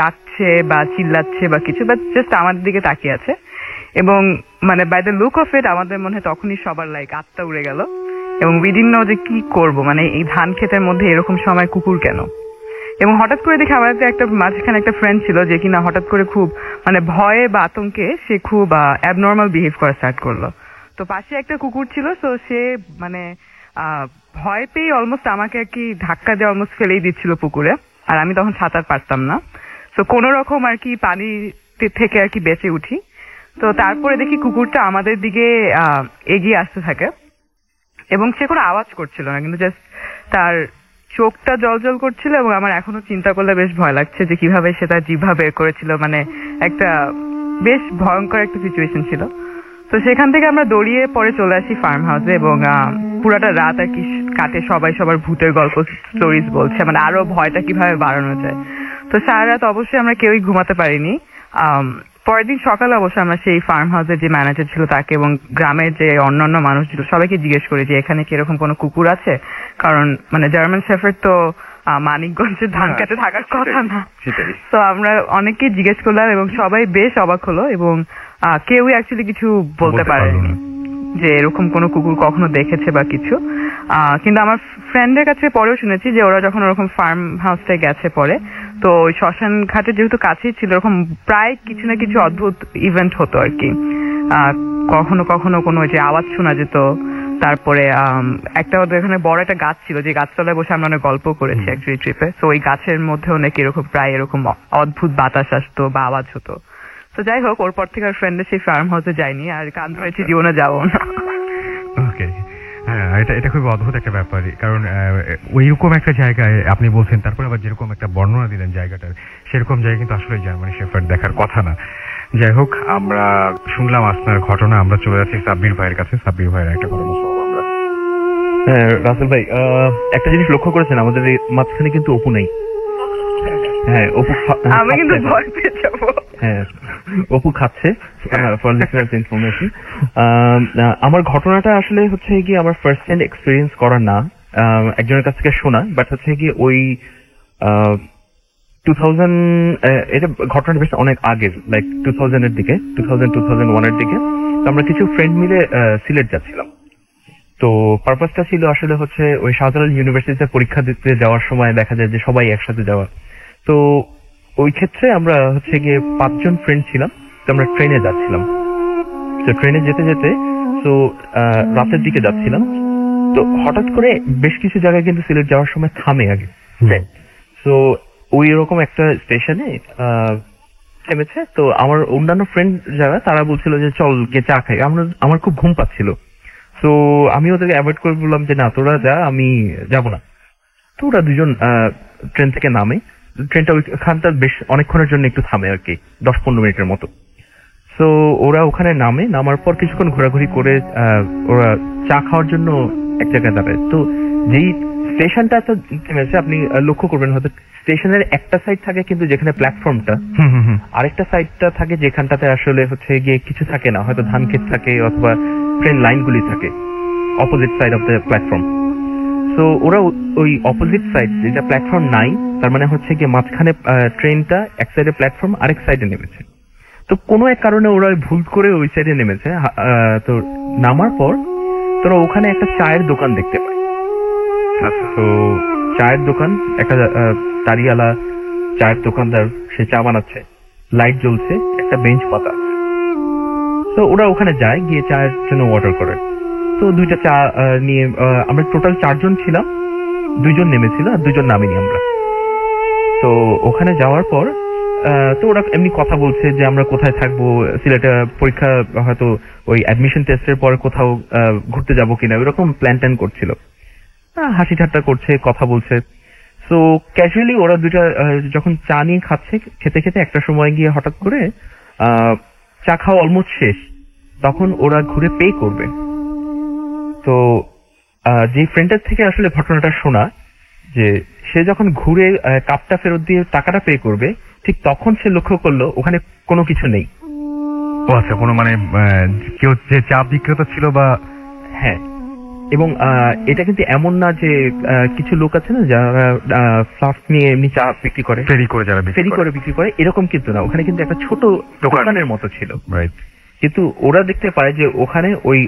ডাকছে কাঁদছে বা চিল্লাচ্ছে বা কিছু, বাট জাস্ট আমাদের দিকে তাকিয়ে আছে। এবং মানে by the look of it আমাদের মনে হয় তখনই সবার লাইক আত্মা উড়ে গেল, এবং উই ডিডন্ট নো যে কি করব, মানে এই ধান ক্ষেতের মধ্যে এরকম সময় কুকুর কেন। এবং হঠাৎ করে দেখি আমার একটা মাঝখানে একটা ফ্রেন্ড ছিল যে কিনা হঠাৎ করে খুব মানে ভয়ে বা আতঙ্কে সে খুব অ্যাবনর্মাল বিহেভ করা স্টার্ট করলো। তো পাশে একটা কুকুর ছিল, তো সে মানে ভয় পেয়ে অলমোস্ট আমাকে আর কি ধাক্কা দিয়ে অলমোস্ট ফেলেই দিচ্ছিল পুকুরে, আর আমি তখন সাঁতার পারতাম না। তো কোনো রকম আর কি পানি থেকে আর কি বেঁচে উঠি। তো তারপরে দেখি কুকুরটা আমাদের দিকে এগিয়ে আসতে থাকে, এবং সে কোনো আওয়াজ করছিল না, কিন্তু জাস্ট তার চোখটা জল জল করছিল। এবং আমার এখনো চিন্তা করলে বেশ ভয় লাগছে যে কিভাবে সে তার জিহ্বা বের করেছিল, মানে একটা বেশ ভয়ঙ্কর একটা সিচুয়েশন ছিল। তো সেখান থেকে আমরা দৌড়িয়ে পরে চলে আসি ফার্ম হাউসে, এবং পুরাটা রাত আর কি কাটে সবাই সবার ভূতের গল্প স্টোরিজ বলছে, মানে আরো ভয়টা কিভাবে বাড়ানো যায়। তো সারা রাত অবশ্যই আমরা কেউই ঘুমাতে পারিনি। পরের দিন সকালে অবশ্যই আমরা সেই ফার্ম হাউসের যে ম্যানেজার ছিল তাকে এবং গ্রামের যে অন্যান্য মানুষ ছিল সবাইকে জিজ্ঞেস করি যে এখানে কি এরকম কোনো কুকুর আছে, কারণ মানে জার্মান শেফার্ড তো মানিকগঞ্জের ধান কাটে থাকার কথা না। তো আমরা অনেককে জিজ্ঞেস করলাম এবং সবাই বেশ অবাক হলো, এবং কেউই অ্যাকচুয়ালি কিছু বলতে পারেনি যে এরকম কোনো কুকুর কখনো দেখেছে বা কিছু। কিন্তু আমার ফ্রেন্ডের কাছে পরেও শুনেছি যে ওরা যখন ওরকম ফার্ম হাউসটায় গেছে পরে, তো ওই শ্মশান ঘাটে যেহেতু কাছেই ছিল, এরকম প্রায় কিছু না কিছু অদ্ভুত ইভেন্ট হতো আর কি। কখনো কখনো কোনো যে আওয়াজ শোনা যেত, তারপরে একটা ওদের এখানে বড় একটা গাছ ছিল যে গাছতলায় বসে আমরা অনেক গল্প করেছি অ্যাকচুয়ালি ট্রিপে। তো ওই গাছের মধ্যে অনেক এরকম প্রায় এরকম অদ্ভুত বাতাস আসতো বা আওয়াজ হতো। তো যাই হোক, ওর পর থেকে আর ফ্রেন্ডের সেই ফার্ম হাউসে যাইনি, আর কান ধরেছি জীবনে যাবো না। ওকে, হ্যাঁ, এটা খুব অদ্ভুত একটা ব্যাপার, কারণ ওইরকম একটা জায়গায় আপনি বলছেন, তারপরে আবার যেরকম একটা বর্ণনা দিলেন জায়গাটার, সেরকম জায়গায় কিন্তু আসলে জার্মানি শেফার্ড দেখার কথা না। যাই হোক, আমরা শুনলাম আপনার ঘটনা, আমরা চলে যাচ্ছি সাব্বির ভাইয়ের কাছে। সাব্বির ভাইয়ের একটা ঘটনা শুনবো আমরা। হ্যাঁ রাসেল ভাই, একটা জিনিস লক্ষ্য করেছেন, আমাদের এই মাঝখানে কিন্তু অপু নেই। হ্যাঁ, অপু আমি কিন্তু ভয় পেয়ে যাবো। হ্যাঁ, অপু খাচ্ছে ফর লিসনার্স ইনফরমেশন। আমার ঘটনাটা আসলে হচ্ছে কি আমার ফার্স্ট হ্যান্ড এক্সপিরিয়েন্স করা না, একজনের কাছ থেকে শোনা, বাট হচ্ছে কি ওই 2000 এটা ঘটনাটা বেশ অনেক আগের, লাইক 2000 এর দিকে, 2001 এর দিকে। তো আমরা কিছু ফ্রেন্ড মিলে সিলেট যাচ্ছিলাম। তো পারপাসটা ছিল আসলে হচ্ছে ওই শাহজালাল ইউনিভার্সিটিতে পরীক্ষা দিতে যাওয়ার সময় দেখা যায় যে সবাই একসাথে যাওয়া। তো ওই ক্ষেত্রে আমরা হচ্ছে গিয়ে 5 জন ফ্রেন্ড ছিলাম। তো আমরা ট্রেনে যাচ্ছিলাম। তো ট্রেনে যেতে যেতে তো রাতের দিকে যাচ্ছিলাম। তো হঠাৎ করে বেশ কিছু জায়গায় কিন্তু সিলেট যাওয়ার সময় থামে আগে। তো ওই রকম একটা স্টেশনে থেমেছে। তো আমার অন্যান্য ফ্রেন্ড যারা তারা বলছিল যে চল কে চা খাই। আমার খুব ঘুম পাচ্ছিল। তো আমি ওদেরকে অ্যাভয়েড করে বললাম যে না তোরা যা, আমি যাবো না। তো ওরা দুজন ট্রেন থেকে নামে। ট্রেনটা ওইখানটা বেশ অনেকক্ষণের জন্য একটু থামে আর কি, 10-15 মিনিটের মতো। তো ওরা ওখানে নামে, নামার পর কিছুক্ষণ ঘোরাঘুরি করে ওরা চা খাওয়ার জন্য এক জায়গায় দাঁড়ায়। তো যেই স্টেশনটা থেমেছে আপনি লক্ষ্য করবেন, হয়তো স্টেশনের একটা সাইড থাকে কিন্তু যেখানে প্ল্যাটফর্মটা, আরেকটা সাইডটা থাকে যেখানটাতে আসলে হচ্ছে গিয়ে কিছু থাকে না, হয়তো ধান ক্ষেত থাকে অথবা ট্রেন লাইনগুলি থাকে, opposite side of the platform. তো ওরা ওই অপোজিট সাইড যেটা প্ল্যাটফর্ম নাই, তার মানে হচ্ছে গিয়ে মাঝখানে ট্রেনটা এক সাইডে প্ল্যাটফর্ম, আরেক সাইডে নেমেছে। তো কোনো এক কারণে ওরা ভুল করে ওই সাইডে নেমেছে। তো নামার পর তোরা ওখানে একটা চায়ের দোকান দেখতে পায়। তো চায়ের দোকান, একটা তারিয়ালা চায়ের দোকানদার, সে চা বানাচ্ছে, লাইট জ্বলছে, একটা বেঞ্চ পাতা। তো ওরা ওখানে যায়, গিয়ে চায়ের জন্য অর্ডার করে। তো 2টা চা নিয়ে আমরা টোটাল 4 জন ছিলাম, 2 জন নেমেছিল আর 2 জন নামিনি আমরা। তো ওখানে যাওয়ার পর তো ওরা এমনি কথা বলছে যে আমরা কোথায় থাকবো, সিলেটে পরীক্ষা হয়তো ওই অ্যাডমিশন টেস্টের পর কোথাও ঘুরতে যাবো কিনা, ওইরকম প্ল্যান ট্যান করছিল, হাসি ঠাট্টা করছে, কথা বলছে। তো ক্যাজুয়ালি ওরা 2টা যখন চা নিয়ে খাচ্ছে, খেতে খেতে একটা সময় গিয়ে হঠাৎ করে চা খাওয়া অলমোস্ট শেষ, তখন ওরা ঘুরে পে করবে। তো যে ফ্রেন্ডের থেকে আসলে ঘটনাটা শোনা, যে সে যখন ঘুরে কাপটা ফেরত দিয়ে টাকাটা পে করবে, ঠিক তখন সে লক্ষ্য করলো ওখানে কোনো কিছু নেই। ও আচ্ছা, কোনো মানে কেউ যে চা বিক্রেতা ছিল বা, হ্যাঁ, এবং এটা কিন্তু এমন না যে কিছু লোক আছে না যারা ফ্লাস্ক নিয়ে এমনি চা বিক্রি করে, ফেরি করে বিক্রি করে, এরকম কিন্তু না। ওখানে কিন্তু একটা ছোট দোকানের মতো ছিল, রাইট। কিন্তু ওরা দেখতে পায় যে ওখানে ওই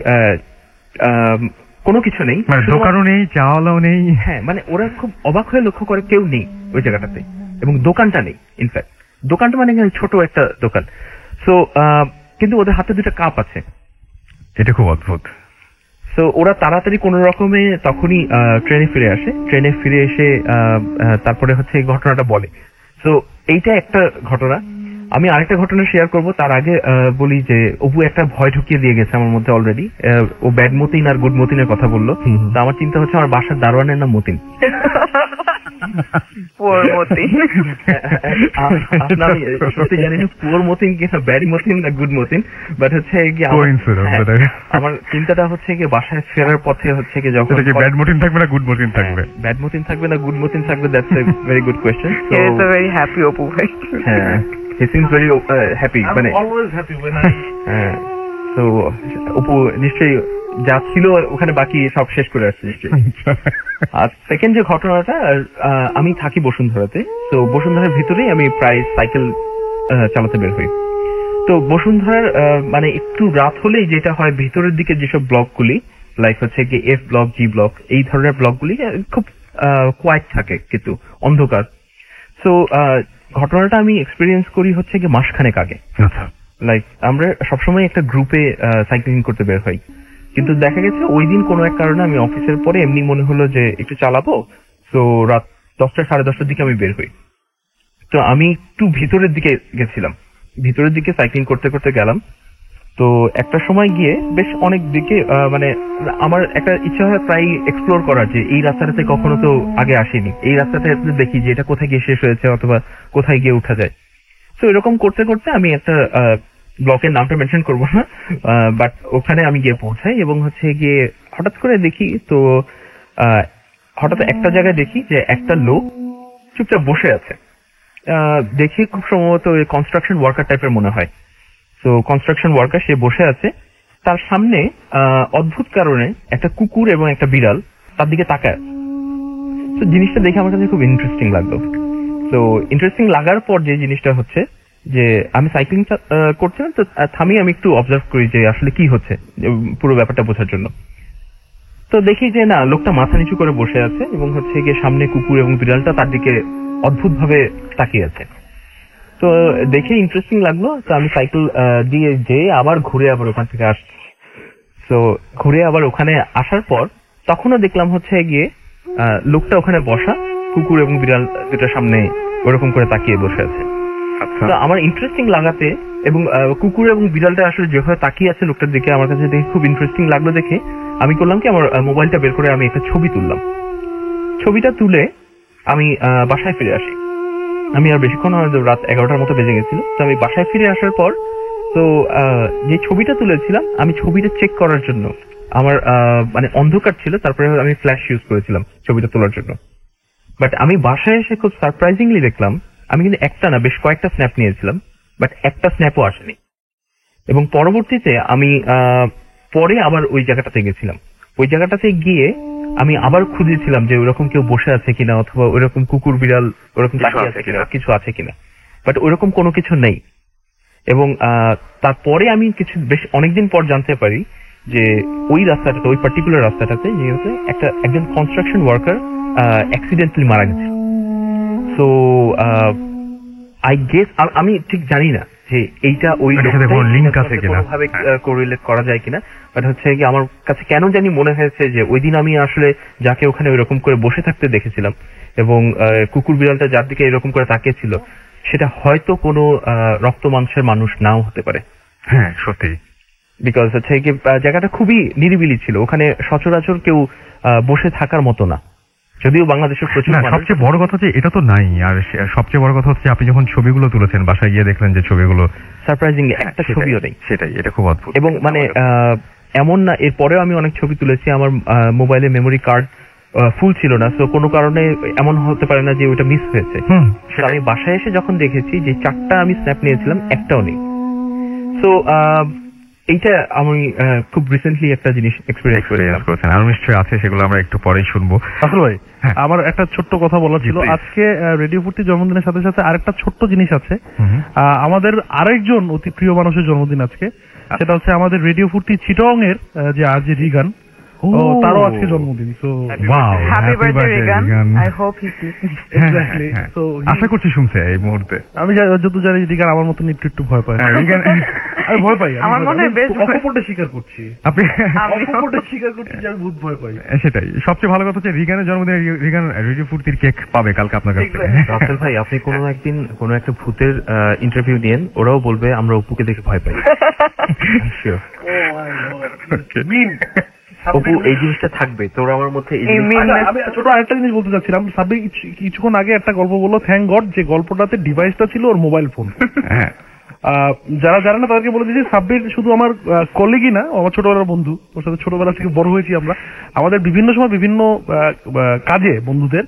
কোনো কিছু নেই, মানে দোকানও নেই, চাওয়ালাও নেই। হ্যাঁ, মানে ওরা খুব অবাক হয়ে লক্ষ্য করে কেউ নেই ওই জায়গাটাতে, এবং দোকানটা নেই। ইনফ্যাক্ট দোকানটা মানে ছোট একটা দোকান। সো কিন্তু ওদের হাতে দুটো কাপ আছে। এটা খুব অদ্ভুত। তো ওরা তাড়াতাড়ি কোন রকমে তখনই ট্রেনে ফিরে এসে তারপরে হচ্ছে এই ঘটনাটা বলে। তো এইটা একটা ঘটনা। আমি আরেকটা ঘটনা শেয়ার করব, তার আগে বলি যে অপু একটা ভয় ঢুকিয়ে দিয়ে গেছে আমার মধ্যে অলরেডি। ও ব্যাড মতিন আর গুড মতিনের কথা বললো। তো আমার চিন্তা হচ্ছে আমার বাসার দারোয়ানের নাম মতিন। আমি সত্যি জানি না পুয়ার মতিন কিনা ব্যাড মতিন না গুড মতিন, বাট হচ্ছে আমার চিন্তাটা হচ্ছে কি বাসায় ফেরার পথে হচ্ছে কি যখন ব্যাড মতিন থাকবে না গুড মতিন থাকবে, ব্যাড মতিন থাকবে না গুড মতিন থাকবে, that's a very good question. He is a very happy Apu ভাই। হ্যাঁ, হি সিমস ভেরি হ্যাপি, মানে অলওয়েজ হ্যাপি when I হ্যাঁ। তো অপু নিশ্চয়ই যা ছিল ওখানে বাকি সব শেষ করে আসছে নিশ্চয়ই। আর সেকেন্ড যে ঘটনাটা, আমি থাকি বসুন্ধরাতে। তো বসুন্ধরার ভিতরেই আমি প্রায় সাইকেল চালাতে বের হই। তো বসুন্ধরার মানে একটু রাত হলেই যেটা হয়, ভিতরের দিকে যেসব ব্লকগুলি লাইক হচ্ছে কি এফ ব্লক, জি ব্লক, এই ধরনের ব্লকগুলি খুব কোয়াইট থাকে, কিন্তু অন্ধকার। তো ঘটনাটা আমি এক্সপিরিয়েন্স করি হচ্ছে কি মাসখানেক আগে। লাইক আমরা সবসময় একটা গ্রুপে সাইক্লিং করতে বের হই, কিন্তু দেখা গেছে ওই দিন কোনো এক কারণে আমি অফিসের পরে এমনি মনে হলো যে একটু চালাবো। তো রাত 10টা সাড়ে 10টার দিকে আমি বের হই। তো আমি একটু ভিতরের দিকে গেছিলাম, ভিতরের দিকে সাইক্লিং করতে করতে গেলাম। তো একটা সময় গিয়ে বেশ অনেক দিকে মানে আমার একটা ইচ্ছা হয় প্রায় এক্সপ্লোর করার, যে এই রাস্তাটাতে কখনো তো আগে আসেনি, এই রাস্তাটা দেখি যে এটা কোথায় গিয়ে শেষ হয়েছে অথবা কোথায় গিয়ে উঠা যায়। তো এরকম করতে করতে আমি একটা ব্লকের নামটা মেনশন করবো না, বাট ওখানে আমি গিয়ে পৌঁছাই এবং হচ্ছে গিয়ে হঠাৎ করে দেখি, তো হঠাৎ একটা জায়গায় দেখি যে একটা লোক চুপচাপ বসে আছে। দেখি খুব সম্ভবত কনস্ট্রাকশন ওয়ার্কার টাইপের মনে হয়। তো কনস্ট্রাকশন ওয়ার্কার, সে বসে আছে, তার সামনে অদ্ভুত কারণে একটা কুকুর এবং একটা বিড়াল তার দিকে তাকায়। তো জিনিসটা দেখে আমার কাছে খুব ইন্টারেস্টিং লাগলো। তো ইন্টারেস্টিং লাগার পর যে জিনিসটা হচ্ছে যে আমি সাইক্লিং করছিলাম, তো থামিয়ে আমি একটু অবজার্ভ করি যে আসলে কি হচ্ছে পুরো ব্যাপারটা বোঝার জন্য। তো দেখি যে না, লোকটা মাথা নিচু করে বসে আছে এবং হচ্ছে গিয়ে সামনে কুকুর এবং বিড়ালটা তার দিকে অদ্ভুত ভাবে তাকিয়ে আছে। তো দেখে ইন্টারেস্টিং লাগলো। তো আমি সাইকেল দিয়ে যেয়ে আবার ঘুরে আবার ওখান থেকে আসছি। তো ঘুরে আবার ওখানে আসার পর তখনও দেখলাম হচ্ছে গিয়ে লোকটা ওখানে বসা, কুকুর এবং বিড়াল দুটার সামনে ওরকম করে তাকিয়ে বসে আছে। তো আমার ইন্টারেস্টিং লাগাতে এবং কুকুর এবং বিড়ালটা আসলে যেভাবে তাকিয়ে আছে লোকটার দিকে, আমার কাছে দেখে খুব ইন্টারেস্টিং লাগলো। দেখে আমি করলাম কি, আমার মোবাইলটা বের করে আমি একটা ছবি তুললাম। ছবিটা তুলে আমি বাসায় ফিরে আসি। আমি আর বেশিক্ষণ, রাত 11টার মতো বেজে গেছিল। তো আমি বাসায় ফিরে আসার পর তো যে ছবিটা তুলেছিলাম, আমি ছবিটা চেক করার জন্য, আমার মানে অন্ধকার ছিল, তারপরে আমি ফ্ল্যাশ ইউজ করেছিলাম ছবিটা তোলার জন্য। বাট আমি বাসায় এসে খুব সারপ্রাইজিংলি দেখলাম আমি কিন্তু একটা না বেশ কয়েকটা স্ন্যাপ নিয়েছিলাম, বাট একটা স্ন্যাপও আসেনি। এবং পরবর্তীতে আমি পরে আবার ওই জায়গাটাতে গেছিলাম। ওই জায়গাটাতে গিয়ে আমি আবার খুঁজেছিলাম যে ওইরকম কেউ বসে আছে কিনা, অথবা ওইরকম কুকুর বিড়াল ওরকম তাকিয়ে আছে কিনা, কিছু আছে কিনা, বাট ওইরকম কোনো কিছু নেই। এবং তারপরে আমি কিছু বেশ অনেকদিন পর জানতে পারি যে ওই রাস্তাটাতে, ওই পার্টিকুলার রাস্তাটাতে একজন কনস্ট্রাকশন ওয়ার্কার অ্যাক্সিডেন্টালি মারা গেছে। সো আই গেস, আমি ঠিক জানি না যে এইটা ওই লিঙ্ক আছে কিনা, ভাবে কোরিলেট করা যায় কিনা, বাট হচ্ছে কি আমার কাছে কেন জানি মনে হয়েছে যে ওই দিন আমি আসলে যাকে ওখানে ওইরকম করে বসে থাকতে দেখেছিলাম এবং কুকুর বিড়ালটা যার দিকে এরকম করে তাকিয়েছিল, সেটা হয়তো কোনো রক্ত মাংসের মানুষ নাও হতে পারে। হ্যাঁ, সত্যি। বিকজ হচ্ছে কি জায়গাটা খুবই নিরিবিলি ছিল, ওখানে সচরাচর কেউ বসে থাকার মতো না, যদিও বাংলাদেশের প্রচুর। সবচেয়ে বড় কথা যে এটা তো নাই, আর সবচেয়ে বড় কথা হচ্ছে আপনি যখন ছবিগুলো তুলেছেন বাসায় গিয়ে দেখলেন যে ছবিগুলো সারপ্রাইজিংলি একটা ছবিও নেই। সেটাই, এটা খুব অদ্ভুত। এবং মানে এমন না, এরপরেও আমি অনেক ছবি তুলেছি, আমার মোবাইলে মেমোরি কার্ড ফুল ছিল না, তো কোনো কারণে এমন হতে পারে না যে ওটা মিস হয়েছে। আমি বাসায় এসে যখন দেখেছি যে 4টা আমি স্ন্যাপ নিয়েছিলাম, একটাও নেই। তো এইটা আমি খুব রিসেন্টলি একটা জিনিস এক্সপেরিয়েন্স করেছেন, আরো নিশ্চয়ই আছে, সেগুলো আমরা একটু পরেই শুনবো। আসল ভাই, হ্যাঁ। আমার একটা ছোট্ট কথা বলা ছিল। please. আজকে রেডিও ফুর্তি জন্মদিনের সাথে সাথে আরেকটা ছোট্ট জিনিস আছে। আমাদের আরেকজন অতি প্রিয় মানুষের জন্মদিন আজকে, সেটা হচ্ছে আমাদের রেডিও ফুর্তি চিটং এর যে আরজে রিগান, তারও আজকে জন্মদিন। So happy birthday Rigan, I hope he exactly. So আশা করছি শুনছে এই মুহূর্তে। আমি যত জানি রিগান আমার মতন একটু একটু ভয় পায়। রিগান আমি ভয় পাই, আমার মনে হয় বেশ অকপটে স্বীকার করছি, আপনি অকপটে স্বীকার করছি যে আমি ভূত ভয় পাই। সেটাই সবচেয়ে ভালো কথা হচ্ছে রিগানের জন্মদিনে রিগান রেডিও ফুর্তির কেক পাবে কালকে আপনার কাছ থেকে। রাসেল ভাই, আপনি কোনো একদিন কোনো একটা ভূতের ইন্টারভিউ দিয়েন, ওরাও বলবে আমরা অপুকে দেখে ভয় পাই। অপু, এই জিনিসটা থাকবে তোর আমার মধ্যে। আমি ছোট আরেকটা জিনিস বলতে চাচ্ছিলাম। সাব্বির কিছুক্ষণ আগে একটা গল্প বললো, থ্যাংক গড যে গল্পটাতে ডিভাইসটা ছিল ওর মোবাইল ফোন। হ্যাঁ, যারা জানে না তাদেরকে বলে দিয়েছি, সাব্বির শুধু আমার কলিগই না, আমার ছোটবেলার বন্ধু। ওর সাথে ছোটবেলা থেকে বড় হয়েছি আমরা। আমাদের বিভিন্ন সময় বিভিন্ন কাজে বন্ধুদের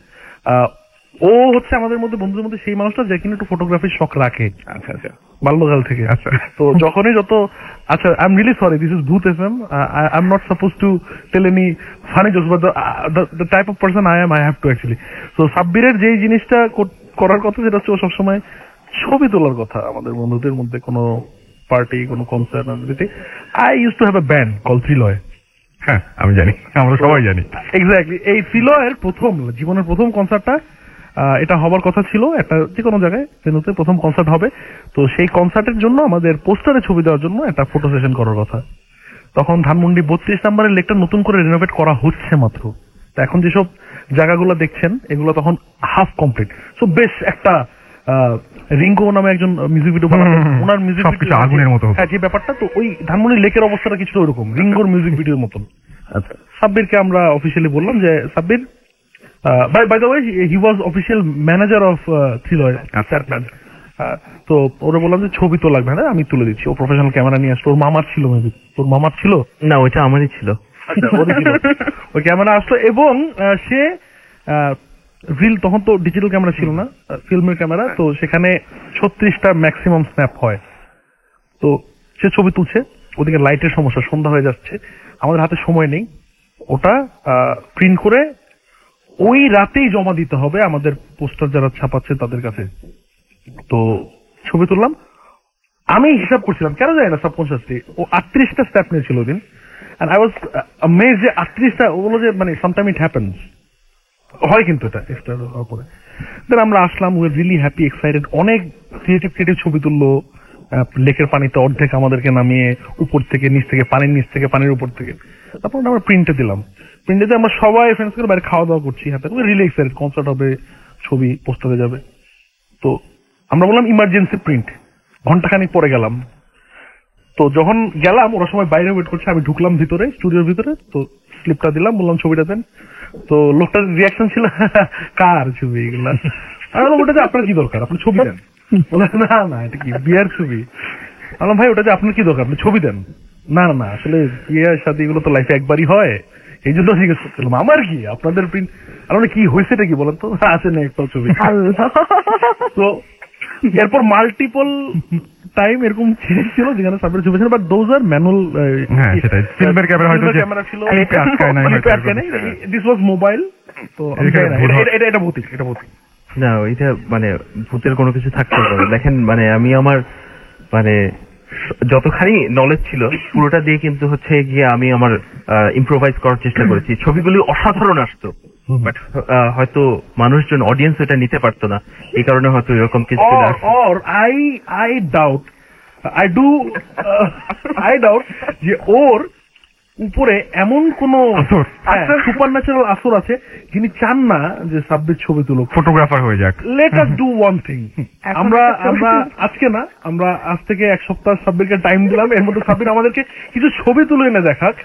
ও হচ্ছে আমাদের মধ্যে বন্ধুদের মধ্যে সেই মানুষটা যে কিনা একটু ফটোগ্রাফির শখ রাখে। আচ্ছা আচ্ছা, বাল্যকাল থেকে। আচ্ছা, তো যখনই আচ্ছা, I am really sorry, this is Bhoot FM, I am not suppose to tell any funny jokes, but the type of person I have to actually. So সাব্বিরের যেই জিনিসটা করার কথা সেটা হচ্ছে ও সবসময় ছবি তোলার কথা। আমাদের বন্ধুদের মধ্যে কোনো পার্টি, কোনো concert, I use to have a band call Triloy. হ্যাঁ আমি জানি, আমরা সবাই জানি। এক্স্যাক্টলি, এই ত্রিলয়ের জীবনের প্রথম কনসার্টটা এটা হবার কথা ছিল একটা যে কোনো জায়গায়, ভেন্যুতে প্রথম কনসার্ট হবে। তো সেই কনসার্টের জন্য আমাদের পোস্টারে ছবি দেওয়ার জন্য একটা ফটো সেশন করার কথা। তখন ধানমন্ডি 32 নম্বরের লেকটা নতুন করে রিনোভেট করা হচ্ছে মাত্র। তো এখন যেসব জায়গাগুলো দেখছেন এগুলো তখন হাফ কমপ্লিট। সো বেশ একটা রিঙ্গো নামে একজন মিউজিক ভিডিও বানাতেন, ওনার মিউজিক সবকিছু আগুনের মতো। হ্যাঁ, যে ব্যাপারটা, তো ওই ধানমন্ডি লেকের অবস্থাটা কিছুটা ওইরকম, রিঙ্গোর মিউজিক ভিডিওর মতন। আচ্ছা, সাব্বিরকে আমরা অফিসিয়ালি বললাম যে Sabbir, by the way, he was official manager of Thiloy. তো ওরা বললাম যে ছবি তো লাগবে না, আমি তুলে দিচ্ছি। ও প্রফেশনাল ক্যামেরা নিয়ে আসলো, ওর মামার ছিল, মেবি তোর মামার ছিল না, ওইটা আমারই ছিল। ওই ক্যামেরা আসলো এবং সে রিল, তখন তো ডিজিটাল ক্যামেরা ছিল না, ফিল্মের ক্যামেরা, তো সেখানে 36টা ম্যাক্সিমাম স্ন্যাপ হয়। তো সে ছবি তুলছে, ওদিকে লাইটের সমস্যা, সন্ধ্যা হয়ে যাচ্ছে, আমাদের হাতে সময় নেই। ওটা প্রিন্ট করে ওই রাতেই জমা দিতে হবে আমাদের পোস্টার যারা ছাপাচ্ছে তাদের কাছে। তো ছবি তুললাম, আমি হিসাব করছিলাম কেন জানি না সাবকনসিয়াসলি, ও 38টা স্টেপ নিয়েছিল ওদিন। এন্ড আই ওয়াজ অ্যামেজড যে 38টা, ও বললো যে মানে সামটাইম ইট হ্যাপেন্স, হয় কিন্তু এটা এক্সট্রা হওয়ার পরে। দেন আমরা আসলাম, we are really happy, excited. অনেক ক্রিয়েটিভ ছবি তুললো, লেকের পানিতে অর্ধেক আমাদেরকে নামিয়ে, উপর থেকে নিচ থেকে, পানির নিচ থেকে, পানির উপর থেকে। তারপর আমরা প্রিন্টে দিলাম। প্রিন্টে আমরা সবাই ফ্রেন্ডস করে বাইরে খাওয়া দাওয়া করছি, হ্যাপি, রিয়েলি এক্সাইটেড, কনসার্ট হবে, ছবি পোস্টারে যাবে। তো আমরা বললাম ইমার্জেন্সি প্রিন্ট, ঘন্টাখানিক পরে গেলাম। তো যখন গেলাম ওরা সবাই বাইরে ওয়েট করছে, আমি ঢুকলাম ভিতরে, স্টুডিওর ভিতরে। তো স্লিপটা দিলাম, বললাম ছবিটা দেন। তো লোকটার রিয়াকশন ছিল কার ছবি এগুলা? আমি বললাম ওটা যে আপনার কি দরকার, আপনি ছবি দেন। বলে না না, এটা কি বিয়ার ছবি? বললাম ভাই ওটা যে আপনার কি দরকার, আপনি ছবি দেন। না না, আসলে বিয়ের সাথে এগুলো তো লাইফে একবারই হয়, এই জন্য জিজ্ঞেস করছিলাম আমার কি আপনাদের প্রিন্ট। আর কি হয়েছেটা কি বলেন তো? আছে না একটা ছবি। তো এরপর মাল্টিপল টাইম এরকম ছিল যেখানে সাবমিট ছবি ছিল, বাট দোজ আর ম্যানুয়াল। হ্যাঁ সেটাই, ফিল্মের ক্যামেরা ছিল, দিস ওয়াজ মোবাইল। তো এটা ভৌতিক, এটা ভৌতিক না, ওইটা মানে ভূতের কোনো কিছু থাকতে পারে। দেখেন মানে আমি আমার মানে যতখানি নলেজ ছিল পুরোটা দিয়ে কিন্তু হচ্ছে গিয়ে আমি আমার ইম্প্রোভাইজ করার চেষ্টা করেছি। ছবিগুলি অসাধারণ আসতো, বাট হয়তো মানুষজন অডিয়েন্স এটা নিতে পারতো না, এই কারণে হয়তো এরকম কিছু। আই ডাউট যে ওর উপরে এমন কোন সুপার ন্যাচারাল আসর আছে যিনি চান না যে সাব্বির ছবি তুলো, ফটোগ্রাফার হয়ে যাক। Let us do one thing. আমরা আজকে না, আমরা আজ থেকে এক সপ্তাহ সাব্বিরকে টাইম দিলাম, এর মধ্যে সাব্বির আমাদেরকে কিছু ছবি তুলে এনে দেখাক।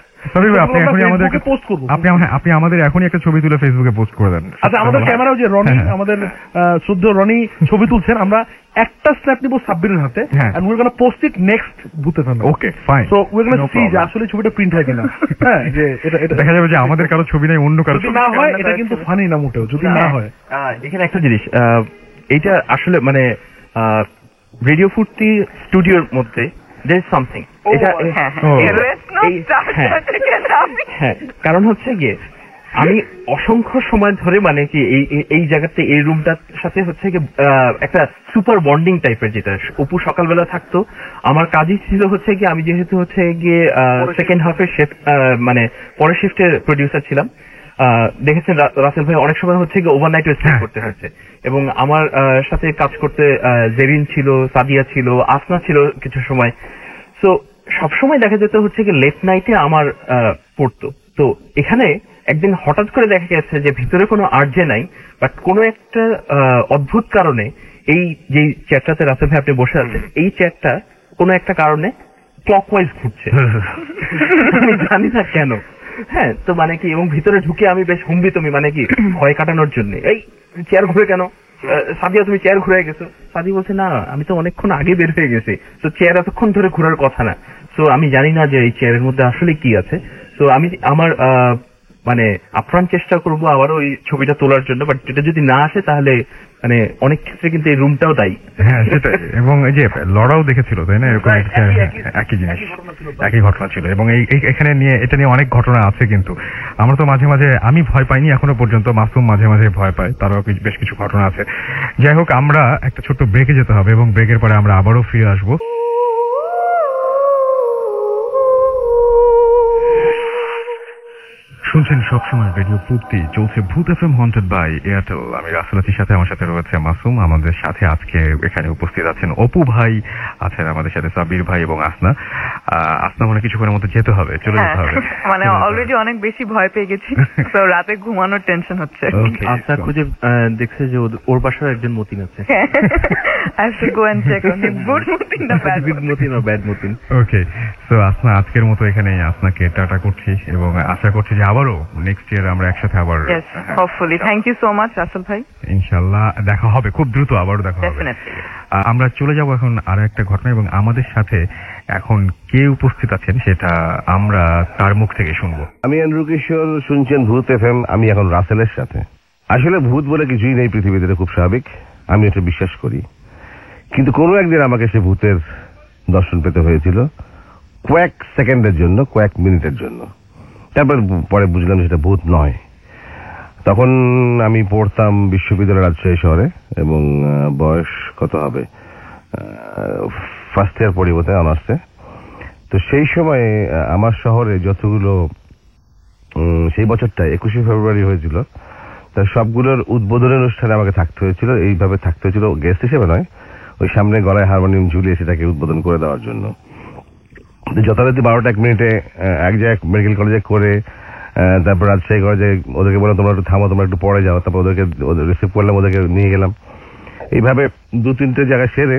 আপনি আমাদের এখনই একটা ছবি তুলে ফেসবুকে পোস্ট করে দেন। আচ্ছা, আমাদের ক্যামেরাও যে রনি, আমাদের শুদ্ধ রনি ছবি তুলছেন, আমরা একটা স্ন্যাপ নিব সাব্বিরের হাতে, and we're gonna post it next ভূতে family. Okay fine. So we're gonna see যে আসলে ছবিটা প্রিন্ট হয় কিনা। হ্যাঁ, যে এটা দেখা যাবে যে আমাদের কারো ছবি নাই, অন্য কারো। যদি না হয় এটা কিন্তু ফানি না মোটেও, যদি না হয়। এখানে একটা জিনিস, এইটা আসলে মানে রেডিও ফুর্তি স্টুডিওর মধ্যে there is something. কারণ হচ্ছে গিয়ে আমি অসংখ্য সময় ধরে মানে কি এই জায়গাতে এই রুমটার সাথে হচ্ছে গিয়ে একটা সুপার বন্ডিং টাইপের, যেটা অপু সকালবেলা থাকতো, আমার কাজই ছিল হচ্ছে গিয়ে আমি যেহেতু হচ্ছে গিয়ে সেকেন্ড হাফের মানে পরের শিফটের প্রডিউসার ছিলাম, দেখেছেন রাসেল ভাই অনেক সময় হচ্ছে গিয়ে ওভারনাইট স্টে করতে হচ্ছে, এবং আমার সাথে কাজ করতে জেরিন ছিল, সাদিয়া ছিল, আসনা ছিল কিছু সময়। সো সবসময় দেখা যেত হচ্ছে গিয়ে লেট নাইটে আমার পড়তো। তো এখানে একদিন হঠাৎ করে দেখা গেছে যে ভিতরে কোনো আর্জে নাই, বাট কোনো একটা অদ্ভুত কারণে এই যে চেয়ারটাতে রাসেল ভাই আপনি বসে আছেন, এই চেয়ারটা কোনো একটা কারণে ক্লকওয়াইজ ঘুরছে, আমি জানি না কেন। হ্যাঁ, তো মানে কি, এবং ভিতরে ঢুকে আমি বেশ হুমড়িতমি, মানে কি ভয় কাটানোর জন্য, এই চেয়ার ঘুরে কেন, সাদিয়া তুমি চেয়ার ঘুরে গেছো? সাদি বলছে না, আমি তো অনেকক্ষণ আগে বের হয়ে গেছি, তো চেয়ার এতক্ষণ ধরে ঘুরার কথা না। তো আমি জানি না যে এই চেয়ারের মধ্যে আসলে কি আছে। তো আমি আমার মানে আপ্রাণ চেষ্টা করবো আবার ওই ছবিটা তোলার জন্য, বাট এটা যদি না আসে তাহলে মানে অনেক ক্ষেত্রে কিন্তু এই রুমটাও দায়ী। হ্যাঁ সেটাই, এবং এই যে লড়াও দেখেছিল তাই না, এরকম একই জিনিস, একই ঘটনা ছিল, এবং এখানে নিয়ে এটা নিয়ে অনেক ঘটনা আছে। কিন্তু আমরা তো মাঝে মাঝে, আমি ভয় পাইনি এখনো পর্যন্ত, মাসুম মাঝে মাঝে ভয় পায়, তারও বেশ কিছু ঘটনা আছে। যাই হোক, আমরা একটা ছোট্ট ব্রেকে যেতে হবে এবং ব্রেকের পরে আমরা আবারও ফিরে আসবো। শুনছেন সবসময় রেডিও ফুর্তি, চলছে ভূত এফএম হন্টেড বাই এয়ারটেল। আমি রাসেল আছির সাথে, আমার সাথে রয়েছে মাসুম। আমাদের সাথে আজকে এখানে উপস্থিত আছেন অপু ভাই, আছেন আমাদের সাথে সাবির ভাই এবং আসনা। আসনা মানে কিছুক্ষণের মধ্যে যেতে হবে, চলে যেতে হবে, মানে অলরেডি অনেক বেশি ভয় পেয়ে গেছি, তো রাতে ঘুমানোর টেনশন হচ্ছে। আসনা খুঁজে দেখছে যে ওর বাসায় একজন মতিন আছে। I have to go and check on him. Good Matin না bad মতিন। ওকে, সো আসনা আজকের মতো এখানে আপনাকে টাটা করছি এবং আশা করছি যে আবারও নেক্সট ইয়ার আমরা একসাথে আবার, hopefully. Thank you so much Rasel ভাই, ইনশাআল্লাহ দেখা হবে খুব দ্রুত, আবারও দেখা হবে। আমরা চলে যাব এখন আরো একটা ঘটনা, এবং আমাদের সাথে এখন কে উপস্থিত আছেন সেটা আমরা তার মুখ থেকে শুনবো। আমি এন্ড্রু কিশোর, শুনছেন ভূত এফএম। আমি এখন রাসেলের সাথে। আসলে ভূত বলে কিছুই নেই পৃথিবীতে, খুব স্বাভাবিক, আমি এটা বিশ্বাস করি। কিন্তু কোনো একদিন আমাকে সে ভূতের দর্শন পেতে হয়েছিল, কয়েক সেকেন্ডের জন্য, কয়েক মিনিটের জন্য। তারপর পরে বুঝলাম সেটা ভূত নয়। তখন আমি পড়তাম বিশ্ববিদ্যালয় রাজশাহী শহরে, এবং বয়স কত হবে, ফার্স্ট ইয়ার পরিবর্তে অনার্সে। তো সেই সময়ে আমার শহরে যতগুলো, সেই বছরটা 21শে ফেব্রুয়ারি হয়েছিল, তার সবগুলোর উদ্বোধনের অনুষ্ঠানে আমাকে থাকতে হয়েছিল। এইভাবে থাকতে হয়েছিল, গেস্ট হিসেবে নয়, ওই সামনে গলায় হারমোনিয়াম ঝুলিয়ে সেটাকে উদ্বোধন করে দেওয়ার জন্য। যথারীতি 12টা 1 মিনিটে এক জায়গায় মেডিকেল কলেজে করে, তারপর রাজশাহী কলেজে ওদেরকে বললাম তোমরা একটু থামো, তোমরা একটু পরে যাও, তারপর ওদেরকে রিসিভ করলাম, ওদেরকে নিয়ে গেলাম। এইভাবে 2-3টে জায়গায় সেরে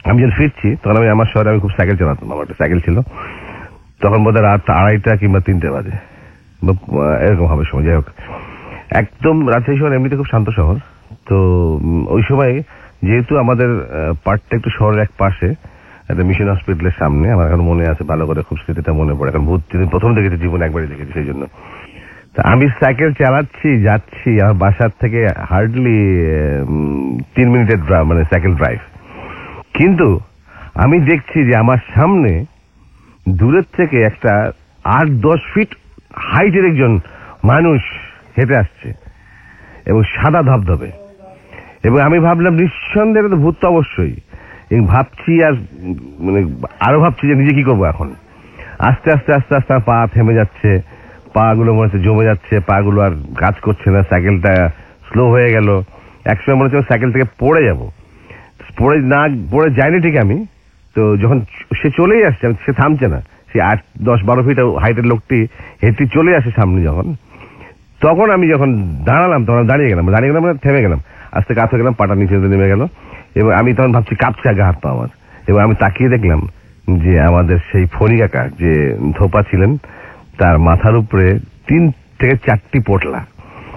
আমি যখন ফিরছি, তখন আমি আমার শহরে, আমি খুব সাইকেল চালাতাম, আমার একটা সাইকেল ছিল, তখন বোধ হয় রাত 2:30 কিংবা 3টে বাজে, এরকম হবে সময়। যাই হোক, একদম রাজশাহী শহর এমনিতে খুব শান্ত শহর। তো ওই সময় যেহেতু আমাদের পার্টটা একটু শহরের এক পাশে, একটা মিশন হসপিটালের সামনে, আমার এখন মনে আছে ভালো করে, খুব স্মৃতিটা মনে পড়ে, কারণ ভূত প্রথম দেখেছি জীবনে, একবারই দেখেছি, সেই জন্য। তা আমি সাইকেল চালাচ্ছি, যাচ্ছি, আমার বাসার থেকে হার্ডলি 3 মিনিটের মানে সাইকেল ড্রাইভ। কিন্তু আমি দেখছি যে আমার সামনে দূরের থেকে একটা 8-10 ফিট হাইটের একজন মানুষ হেঁটে আসছে, এবং সাদা ধবধবে। এবং আমি ভাবলাম নিঃসন্দেহে তো ভূত তো অবশ্যই, এবং ভাবছি, আর মানে আরো ভাবছি যে নিজে কি করবো এখন। আস্তে আস্তে আস্তে আস্তে পা থেমে যাচ্ছে, পা গুলো মনে হচ্ছে জমে যাচ্ছে, পা গুলো আর কাজ করছে না, সাইকেলটা স্লো হয়ে গেল। একসময় মনে হচ্ছে সাইকেল থেকে পড়ে যাবো, পড়ে যায়নি ঠিক আমি। তো যখন সে চলেই আসছে, সে থামছে না, সে 8-10-12 ফিট হাইটের লোকটি হেঁটে চলে আসে সামনে, তখন আমি যখন দাঁড়ালাম, তখন দাঁড়িয়ে গেলাম, মানে থেমে গেলাম, আস্তে কাজ হয়ে গেলাম, পাটা নিচে নেমে গেল। এবং আমি তখন ভাবছি কাঁপছে আগে হাত পা আমার। এবং আমি তাকিয়ে দেখলাম যে আমাদের সেই ফণি কাকা যে ধোপা ছিলেন, তার মাথার উপরে 3 থেকে 4টি পোটলা,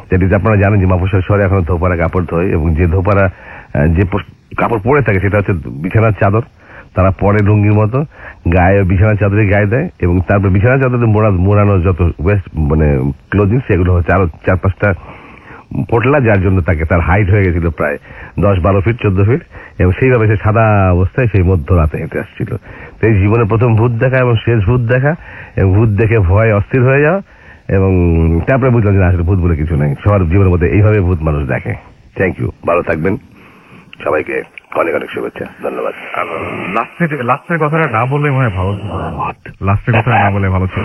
যেটি আপনারা জানেন যে মাফুসার শহরে এখন ধোপারা কাপড় ধোয়, এবং যে ধোপারা যে কাপড় পরে থাকে সেটা হচ্ছে বিছানার চাদর, তারা পরে লুঙ্গির মতো গায়ে বিছানার চাদরে গায়ে দেয়, এবং তারপর বিছানার চাদরে মোড়ানো যত ওয়েস্ট মানে ক্লোজিং, সেগুলো হচ্ছে আরো 4-5টা পোটলা, যার জন্য তার হাইট হয়ে গেছিল প্রায় 10-12 ফিট 14 ফিট, এবং সেইভাবে সে সাদা অবস্থায় সেই মধ্যরাতে হেঁটে আসছিল। তো এই জীবনে প্রথম ভূত দেখা এবং শেষ ভূত দেখা, এবং ভূত দেখে ভয় অস্থির হয়ে যাওয়া, এবং তারপরে বুঝলাম যে আসলে ভূত বলে কিছু নেই, সবার জীবনের মধ্যে এইভাবে ভূত মানুষ দেখে। থ্যাংক ইউ, ভালো থাকবেন, সবাইকে অনেক অনেক শুভেচ্ছা, ধন্যবাদ। লাস্টের কথাটা না বললে মনে হয় ভালো ছিল। লাস্টের কথাটা না বলে ভালো ছিল।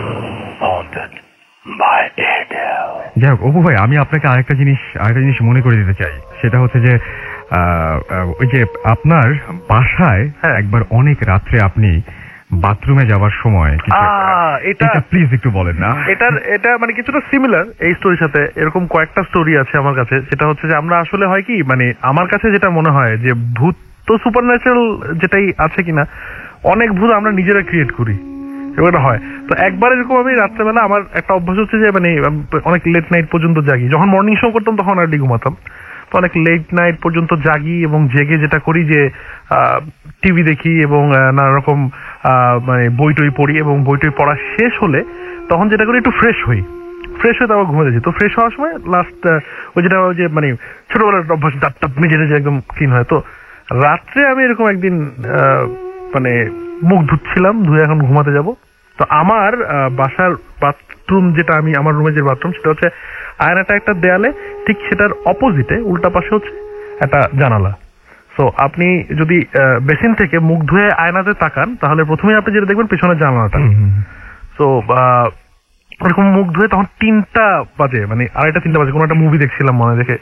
যাই হোক অপু ভাই, আমি আপনাকে আরেকটা জিনিস মনে করে দিতে চাই। সেটা হচ্ছে যে ওই যে আপনার বাসায় একবার অনেক রাত্রে আপনি বাথরুমে যাওয়ার সময় এটা প্লিজ একটু বলেন না। এটা মানে কিছুটা সিমিলার এই স্টোরির সাথে। এরকম কয়েকটা স্টোরি আছে আমার কাছে। সেটা হচ্ছে যে আমরা আসলে হয় কি, মানে আমার কাছে যেটা মনে হয় যে ভূত তো সুপারন্যাচারাল যেটাই আছে কিনা, অনেক ভূত আমরা নিজেরা ক্রিয়েট করি, এগুলো হয়। তো একবার এরকম আমি রাত্রেবেলা, আমার একটা অভ্যাস হচ্ছে যে মানে অনেক লেট নাইট পর্যন্ত জাগি। যখন মর্নিং শো করতাম তখন আর্লি ঘুমাতাম, তো অনেক লেট নাইট পর্যন্ত জাগি এবং জেগে যেটা করি যে টিভি দেখি এবং নানা রকম মানে বই টই পড়ি, এবং বই টই পড়া শেষ হলে তখন যেটা করি একটু ফ্রেশ হয়ে তারপর ঘুমাতে যাই। তো ফ্রেশ হওয়ার সময় লাস্ট ওই যেটা যে মানে ছোটবেলার অভ্যাস দাঁত টাত মেজে যে একদম ক্লিন হয়। তো রাত্রে আমি এরকম একদিন মানে মুখ ধুচ্ছিলাম, ধুয়ে এখন ঘুমাতে যাব। তো আমার বাসার বাথরুম যেটা, আমি আমার রুমে যে বাথরুম, সেটা হচ্ছে আয়নাটা একটা দেয়ালে, ঠিক সেটার অপোজিটে উল্টা পাশে হচ্ছে একটা জানালা। সো আপনি যদি বেসিন থেকে মুখ ধুয়ে আয়নাতে তাকান, তাহলে প্রথমেই আপনি যেটা দেখবেন পেছনের জানালাটা। সো এরকম মুখ ধুয়ে তখন 3টা বাজে, মানে 2:30-3টা বাজে, কোনো একটা মুভি দেখছিলাম মনে দেখে,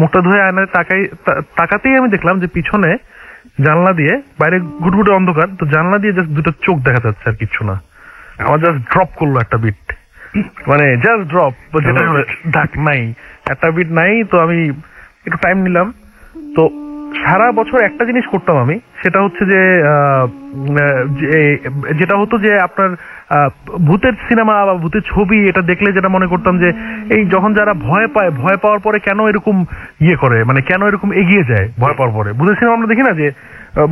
মুখটা ধুয়ে আয়নাতে তাকাতেই আমি দেখলাম যে পিছনে জানলা দিয়ে, বাইরে ঘুটঘুটে অন্ধকার, তো জানলা দিয়ে জাস্ট দুটো চোখ দেখা যাচ্ছে, আর কিচ্ছু না। আমার জাস্ট ড্রপ করলো একটা বিট, মানে জাস্ট ড্রপ, যেটা ডাক নাই, একটা বিট নাই। তো আমি একটু টাইম নিলাম। তো সারা বছর একটা জিনিস করতাম আমি, সেটা হচ্ছে যে যেটা হতো যে আপনার ভূতের সিনেমা বা ভূতের ছবি এটা দেখলে যেটা মনে করতাম যে এই যখন যারা ভয় পায়, ভয় পাওয়ার পরে কেন এরকম করে, মানে কেন এরকম এগিয়ে যায় ভয় পাওয়ার পরে। ভূতের সিনেমা আমরা দেখি না যে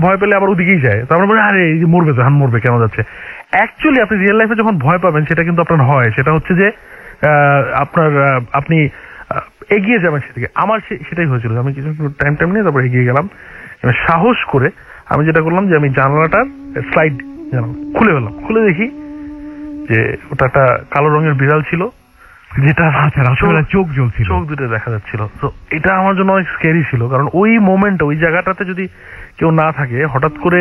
ভয় পেলে আবার ওদিকেই যায়, তো আমরা বলি আরে এই যে মরবে, হান মরবে, কেন যাচ্ছে। অ্যাকচুয়ালি আপনি রিয়েল লাইফে যখন ভয় পাবেন, সেটা কিন্তু আপনার হয়, সেটা হচ্ছে যে আপনি এগিয়ে যাবেন সেদিকে। আমার সেটাই হয়েছিল, আমি কিছু টাইম নিয়ে তারপর এগিয়ে গেলাম। সাহস করে আমি যেটা করলাম যে আমি জানালাটার স্লাইড খুলে ফেললাম, খুলে দেখি যে ওটা একটা কালো রঙের বিড়াল ছিল, যেটা চোখ জ্বলছিল, চোখ দুটো দেখা যাচ্ছিল। তো এটা আমার জন্য অনেক স্ক্যারি ছিল, কারণ ওই মোমেন্টে ওই জায়গাটাতে যদি কেউ না থাকে, হঠাৎ করে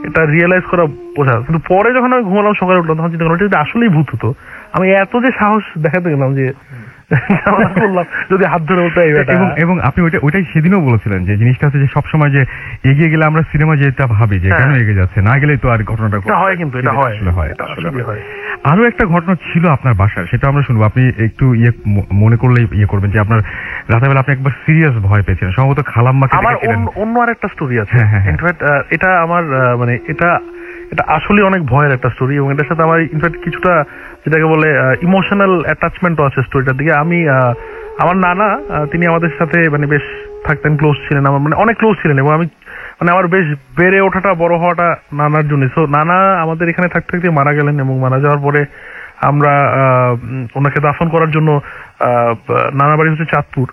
এটা রিয়েলাইজ করা বোঝা। কিন্তু পরে যখন আমি ঘুমালাম, সকালে উঠলাম, তখন চিন্তা করলাম যদি আসলেই ভূত হতো, আমি এত যে সাহস দেখাতে গেলাম যে বললাম যদি হাত ধরে বলতে। এবং আপনি ওইটাই সেদিনও বলেছিলেন যে জিনিসটা হচ্ছে যে সবসময় যে এগিয়ে গেলে আমরা সিনেমা যেটা ভাবি যে কেন এগিয়ে যাচ্ছে, না গেলে তো আর ঘটনাটা হয়। কিন্তু এটা হয়। আরো একটা ঘটনা ছিল আপনার বাসার, সেটা আমরা শুনবো। আপনি একটু মনে করলে করবেন যে আপনার রাতেবেলা আপনি একবার সিরিয়াস ভয় পেয়েছিলেন, সম্ভবত খালাম্মাকে। আমার অন্য আর একটা স্টোরি আছে। ইনফ্যাক্ট এটা আমার মানে এটা আসলে অনেক ভয়ের একটা স্টোরি, এবং এটার সাথে আমার ইনফ্যাক্ট কিছুটা যেটাকে বলে ইমোশনাল অ্যাটাচমেন্টও আছে স্টোরিটার দিকে। আমি আমার নানা, তিনি আমাদের সাথে মানে বেশ থাকতেন, ক্লোজ ছিলেন, আমার মানে অনেক ক্লোজ ছিলেন, এবং আমি মানে আমার বেশ বেড়ে ওঠাটা, বড় হওয়াটা নানার জন্য। সো নানা আমাদের এখানে থাকতে থাকতে মারা গেলেন, এবং মারা যাওয়ার পরে আমরা ওনাকে দাফন করার জন্য নানা বাড়ি হচ্ছে চাঁদপুর,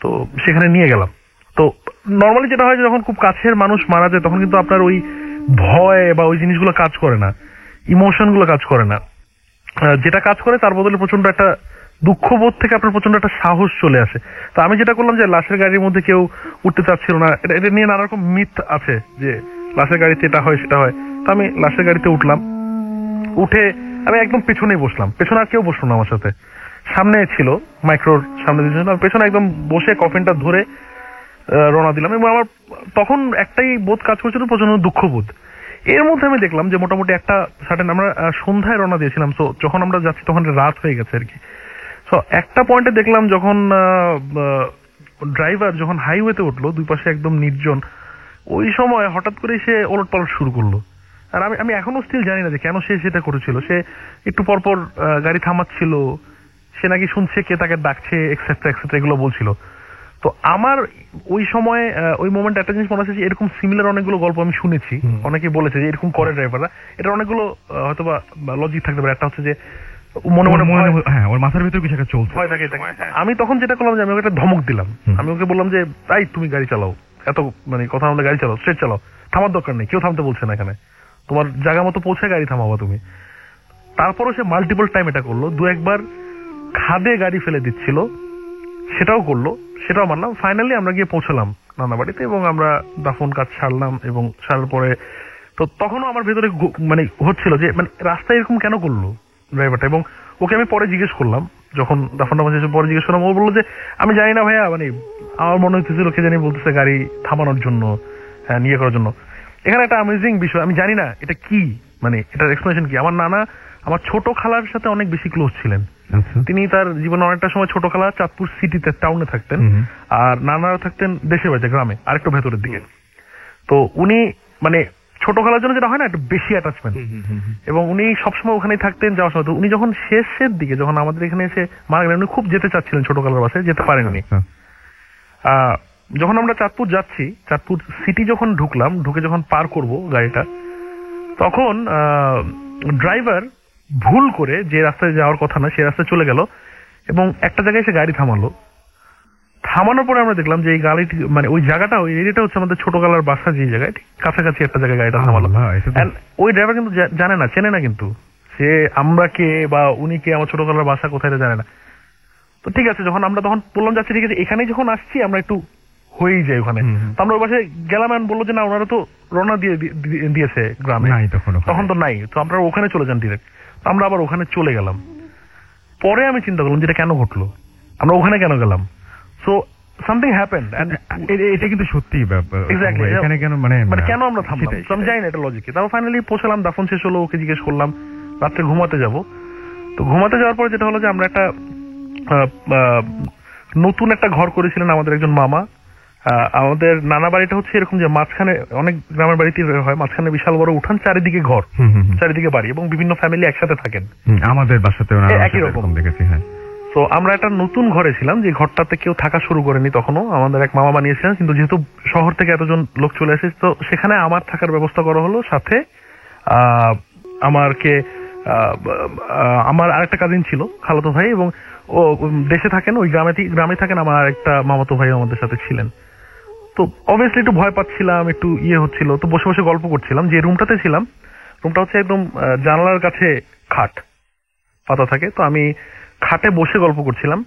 তো সেখানে নিয়ে গেলাম। তো নর্মালি যেটা হয়, যখন খুব কাছের মানুষ মারা যায়, তখন কিন্তু আপনার ওই ভয় বা ওই জিনিসগুলো কাজ করে না, ইমোশন গুলো কাজ করে না। যেটা কাজ করে তার বদলে প্রচন্ড একটা দুঃখবোধ থেকে আপনার প্রচন্ড একটা সাহস চলে আসে। তো আমি যেটা করলাম যে লাশের গাড়ির মধ্যে কেউ উঠতে চাচ্ছিল না, এটা নিয়ে নানা রকম মিথ আছে যে লাশের গাড়িতে এটা হয় সেটা হয়। তো আমি লাশের গাড়িতে উঠলাম, উঠে আমি একদম পেছনেই বসলাম, পেছনে আর কেউ বসলো না আমার সাথে, সামনে ছিল মাইক্রোর সামনে দিয়েছিলাম, পেছনে একদম বসে কফিনটা ধরে রওনা দিলাম। এবং আমার তখন একটাই বোধ কাজ করছিল, প্রচন্ড দুঃখবোধ। এর মধ্যে আমি দেখলাম যে মোটামুটি একটা সার্টেন, আমরা সন্ধ্যায় রওনা দিয়েছিলাম, তো যখন আমরা যাচ্ছি তখন রাত হয়ে গেছে আর কি। তো একটা পয়েন্টে দেখলাম যখন ড্রাইভার যখন হাইওয়েতে উঠলো, দুই পাশে একদম নির্জন, ওই সময় হঠাৎ করে সে ওলট পালট শুরু করলো। আর আমি এখনো স্টিল জানি না যে কেন সে সেটা করেছিল। সে একটু পরপর গাড়ি থামাচ্ছিল, সে নাকি শুনছে কে তাকে ডাকছে, এক্সেট্রা এক্সেট্রা, এগুলো বলছিল। তো আমার ওই সময় ওই মোমেন্টে একটা জিনিস মনে হচ্ছে যে এরকম সিমিলার অনেকগুলো গল্প আমি শুনেছি, অনেকে বলেছে যে এরকম করে ড্রাইভাররা। এটা অনেকগুলো হয়তো বা লজিক থাকতে পারে। একটা হচ্ছে যে মনে মনে হ্যাঁ ওর মাথার ভিতরে কিছু একটা চলছে, ভয় থাকে। আমি তখন যেটা করলাম যে আমি ওকে একটা ধমক দিলাম। আমি ওকে বললাম যে তাই তুমি গাড়ি চালাও, এত মানে কথা আমাদের গাড়ি চালাও, স্ট্রেট চালাও, থামার দরকার নেই, কেউ থামতে বলছে না এখানে, তোমার জায়গা মতো পৌঁছে গাড়ি থামাবো তুমি। তারপরও সে মাল্টিপল টাইম এটা করলো, দু একবার খাদে গাড়ি ফেলে দিচ্ছিল, সেটাও করলো, সেটাও মানলাম। ফাইনালি আমরা গিয়ে পৌঁছলাম নানা বাড়িতে এবং আমরা দাফন কাজ সারলাম। এবং সারার পরে তো তখনও আমার ভেতরে মানে হচ্ছিল যে মানে রাস্তায় এরকম কেন করলো ড্রাইভারটা। এবং ওকে আমি পরে জিজ্ঞেস করলাম, যখন দাফনটা শেষে পরে জিজ্ঞেস করলাম, ও বললো যে আমি জানি না ভাইয়া, মানে আমার মনে হইতেছিল কে জানি বলতেছে গাড়ি থামানোর জন্য, নিয়ে করার জন্য। এখানে একটা অ্যামেজিং বিষয়, আমি জানি না এটা কি, মানে এটার এক্সপ্লেনেশন কি। আমার নানা আমার ছোট খালার সাথে অনেক বেশি ক্লোজ ছিলেন। তিনি তার জীবনে অনেকটা সময় ছোট খালা চাঁদপুর সিটিতে টাউনে থাকতেন, আর নানারা থাকতেন দেশের বাড়িতে গ্রামে আরেকটু ভেতরের দিকে। তো উনি মানে ছোট খালার জন্য যেটা হয় না একটু বেশি অ্যাটাচমেন্ট, এবং উনি সবসময় ওখানেই থাকতেন যাওয়ার সময়। তো উনি যখন শেষের দিকে যখন আমাদের এখানে এসে মারা গেলেন, উনি খুব যেতে চাচ্ছিলেন ছোট খালার বাসায়, যেতে পারেননি। যখন আমরা চাঁদপুর যাচ্ছি, চাঁদপুর সিটি যখন ঢুকলাম, ঢুকে যখন পার করব গাড়িটা, তখন ড্রাইভার ভুল করে যে রাস্তায় যাওয়ার কথা না সেই রাস্তায় চলে গেল এবং একটা জায়গায় এসে গাড়ি থামালো। থামানোর পরে আমরা দেখলাম যে এই গাড়িটি মানে ওই জায়গাটা, ওই এরিয়াটা হচ্ছে আমাদের ছোট কালার বাসা যে জায়গায়, ঠিক কাছাকাছি একটা জায়গায় গাড়িটা থামালো। ওই ড্রাইভার কিন্তু জানে না, চেনে না, কিন্তু সে আমরা কে বা উনি কে, আমার ছোট কালার বাসা কোথায় জানে না। তো ঠিক আছে, যখন আমরা তখন বললাম যাচ্ছি ঠিক আছে, এখানেই যখন আসছি আমরা একটু হয়েই যাই ওখানে। তো আমরা ওই বাসায় গেলাম, বললো যে না ওনারা তো রওনা দিয়েছে গ্রামে, তখন তো নাই, তো আপনারা ওখানে চলে যান ডিরেক্ট। আমরা আবার ওখানে চলে গেলাম। পরে আমি চিন্তা করলাম যেটা কেন ঘটলো, আমরা ওখানে কেন গেলাম। সো সামথিং হ্যাপেন্ড, এটা কিন্তু সত্যি এক্স্যাক্টলি এখানে কেন মানে কেন আমরা থামলাম, আমি জানি না এটা লজিক। তারপর ফাইনালি পৌঁছালাম, দাফন শেষ হলো, ওকে জিজ্ঞেস করলাম, রাত্রে ঘুমাতে যাব। তো ঘুমাতে যাওয়ার পরে যেটা হলো যে আমরা একটা নতুন একটা ঘর করেছিলেন আমাদের একজন মামা। আমাদের নানা বাড়িটা হচ্ছে এরকম যে মাঝখানে, অনেক গ্রামের বাড়িতে হয়, মাঝখানে বিশাল বড় উঠান, চারিদিকে ঘর, চারিদিকে বাড়ি, এবং বিভিন্ন ফ্যামিলি একসাথে থাকেন। আমাদের বাসাতে একই রকম দেখেছি। হ্যাঁ, তো আমরা একটা নতুন ঘরে ছিলাম, যে ঘরটাতে কেউ থাকা শুরু করেনি তখনও, আমাদের এক মামা বানিয়েছিলেন। কিন্তু যেহেতু শহর থেকে এতজন লোক চলে এসেছে, তো সেখানে আমার থাকার ব্যবস্থা করা হলো। সাথে আমার আরেকটা কাজিন ছিল, খালাতো ভাই, এবং ও দেশে থাকেন, ওই গ্রামে থাকেন। আমার আরেকটা মামাতো ভাই আমাদের সাথে ছিলেন। তো অবভিয়াসলি একটু ভয় পাচ্ছিলাম, একটু হচ্ছিল। তো বসে বসে গল্প করছিলাম। যে রুমটাতে ছিলাম, রুমটা হচ্ছে একদম জানালার কাছে খাট পাতা থাকে। তো আমি খাটে বসে গল্প করছিলাম।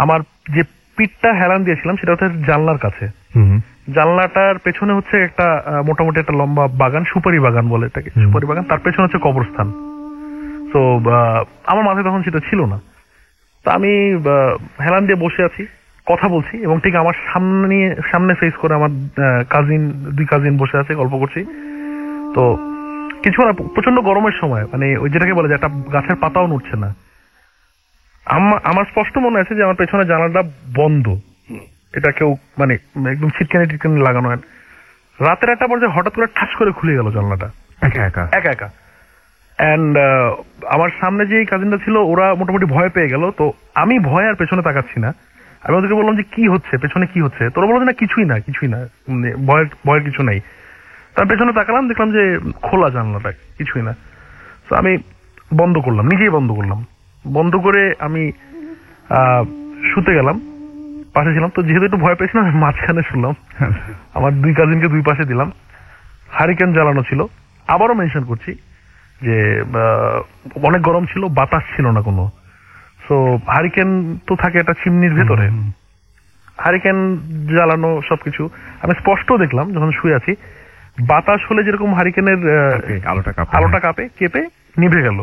আমার যে পিঠটা হেলান দিয়েছিলাম সেটা হচ্ছে জানলার কাছে। জানলাটার পেছনে হচ্ছে একটা মোটামুটি একটা লম্বা বাগান, সুপারি বাগান বলে এটাকে, সুপারি বাগান। তার পেছনে হচ্ছে কবরস্থান। তো আমার মাথায় তখন সেটা ছিল না। তো আমি হেলান দিয়ে বসে আছি, কথা বলছি, এবং ঠিক আমার সামনে ফেস করে আমার দুই কাজিন বসে আছে, গল্প করছি। তো কিছু না, প্রচন্ড গরমের সময়, মানে ওই যেটাকে বলে যে একটা গাছের পাতাও নড়ছে না। আমার স্পষ্ট মনে আছে যে আমার পেছনে জানালাটা বন্ধ, এটা কেউ মানে একদম ছিটকানি টিটকানি লাগানো হয়। রাতের একটা পর্যায়ে হঠাৎ করে ঠাস করে খুলে গেল জানলাটা, একা একা। অ্যান্ড আমার সামনে যে কাজিনটা ছিল, ওরা মোটামুটি ভয় পেয়ে গেল। তো আমি ভয় আর পেছনে তাকাচ্ছি না। আমি ওদেরকে বললাম যে কি হচ্ছে, পেছনে কি হচ্ছে? তোরা বললো যে না কিছুই না, ভয়ের কিছু নাই। তার পেছনে তাকালাম, দেখলাম যে খোলা জানলাটা, কিছুই না। তো আমি বন্ধ করলাম, নিজেই বন্ধ করলাম। বন্ধ করে আমি শুতে গেলাম, পাশে ছিলাম। তো যেহেতু একটু ভয় পেয়েছিলাম, আমি মাঝখানে শুনলাম। আমার দুই কাজিনকে দুই পাশে দিলাম, হারিকেন জ্বালানো ছিল। আবারও মেনশন করছি যে অনেক গরম ছিল, বাতাস ছিল না কোনো। সো হারিকেন তো থাকে একটা চিমনির ভেতরে, হারিকেন জ্বালানো সবকিছু। আমি স্পষ্ট দেখলাম যখন শুয়ে আছি, বাতাস হলে যেরকম হারিকেনের আলোটা কাঁপে, কেঁপে নিভে গেল।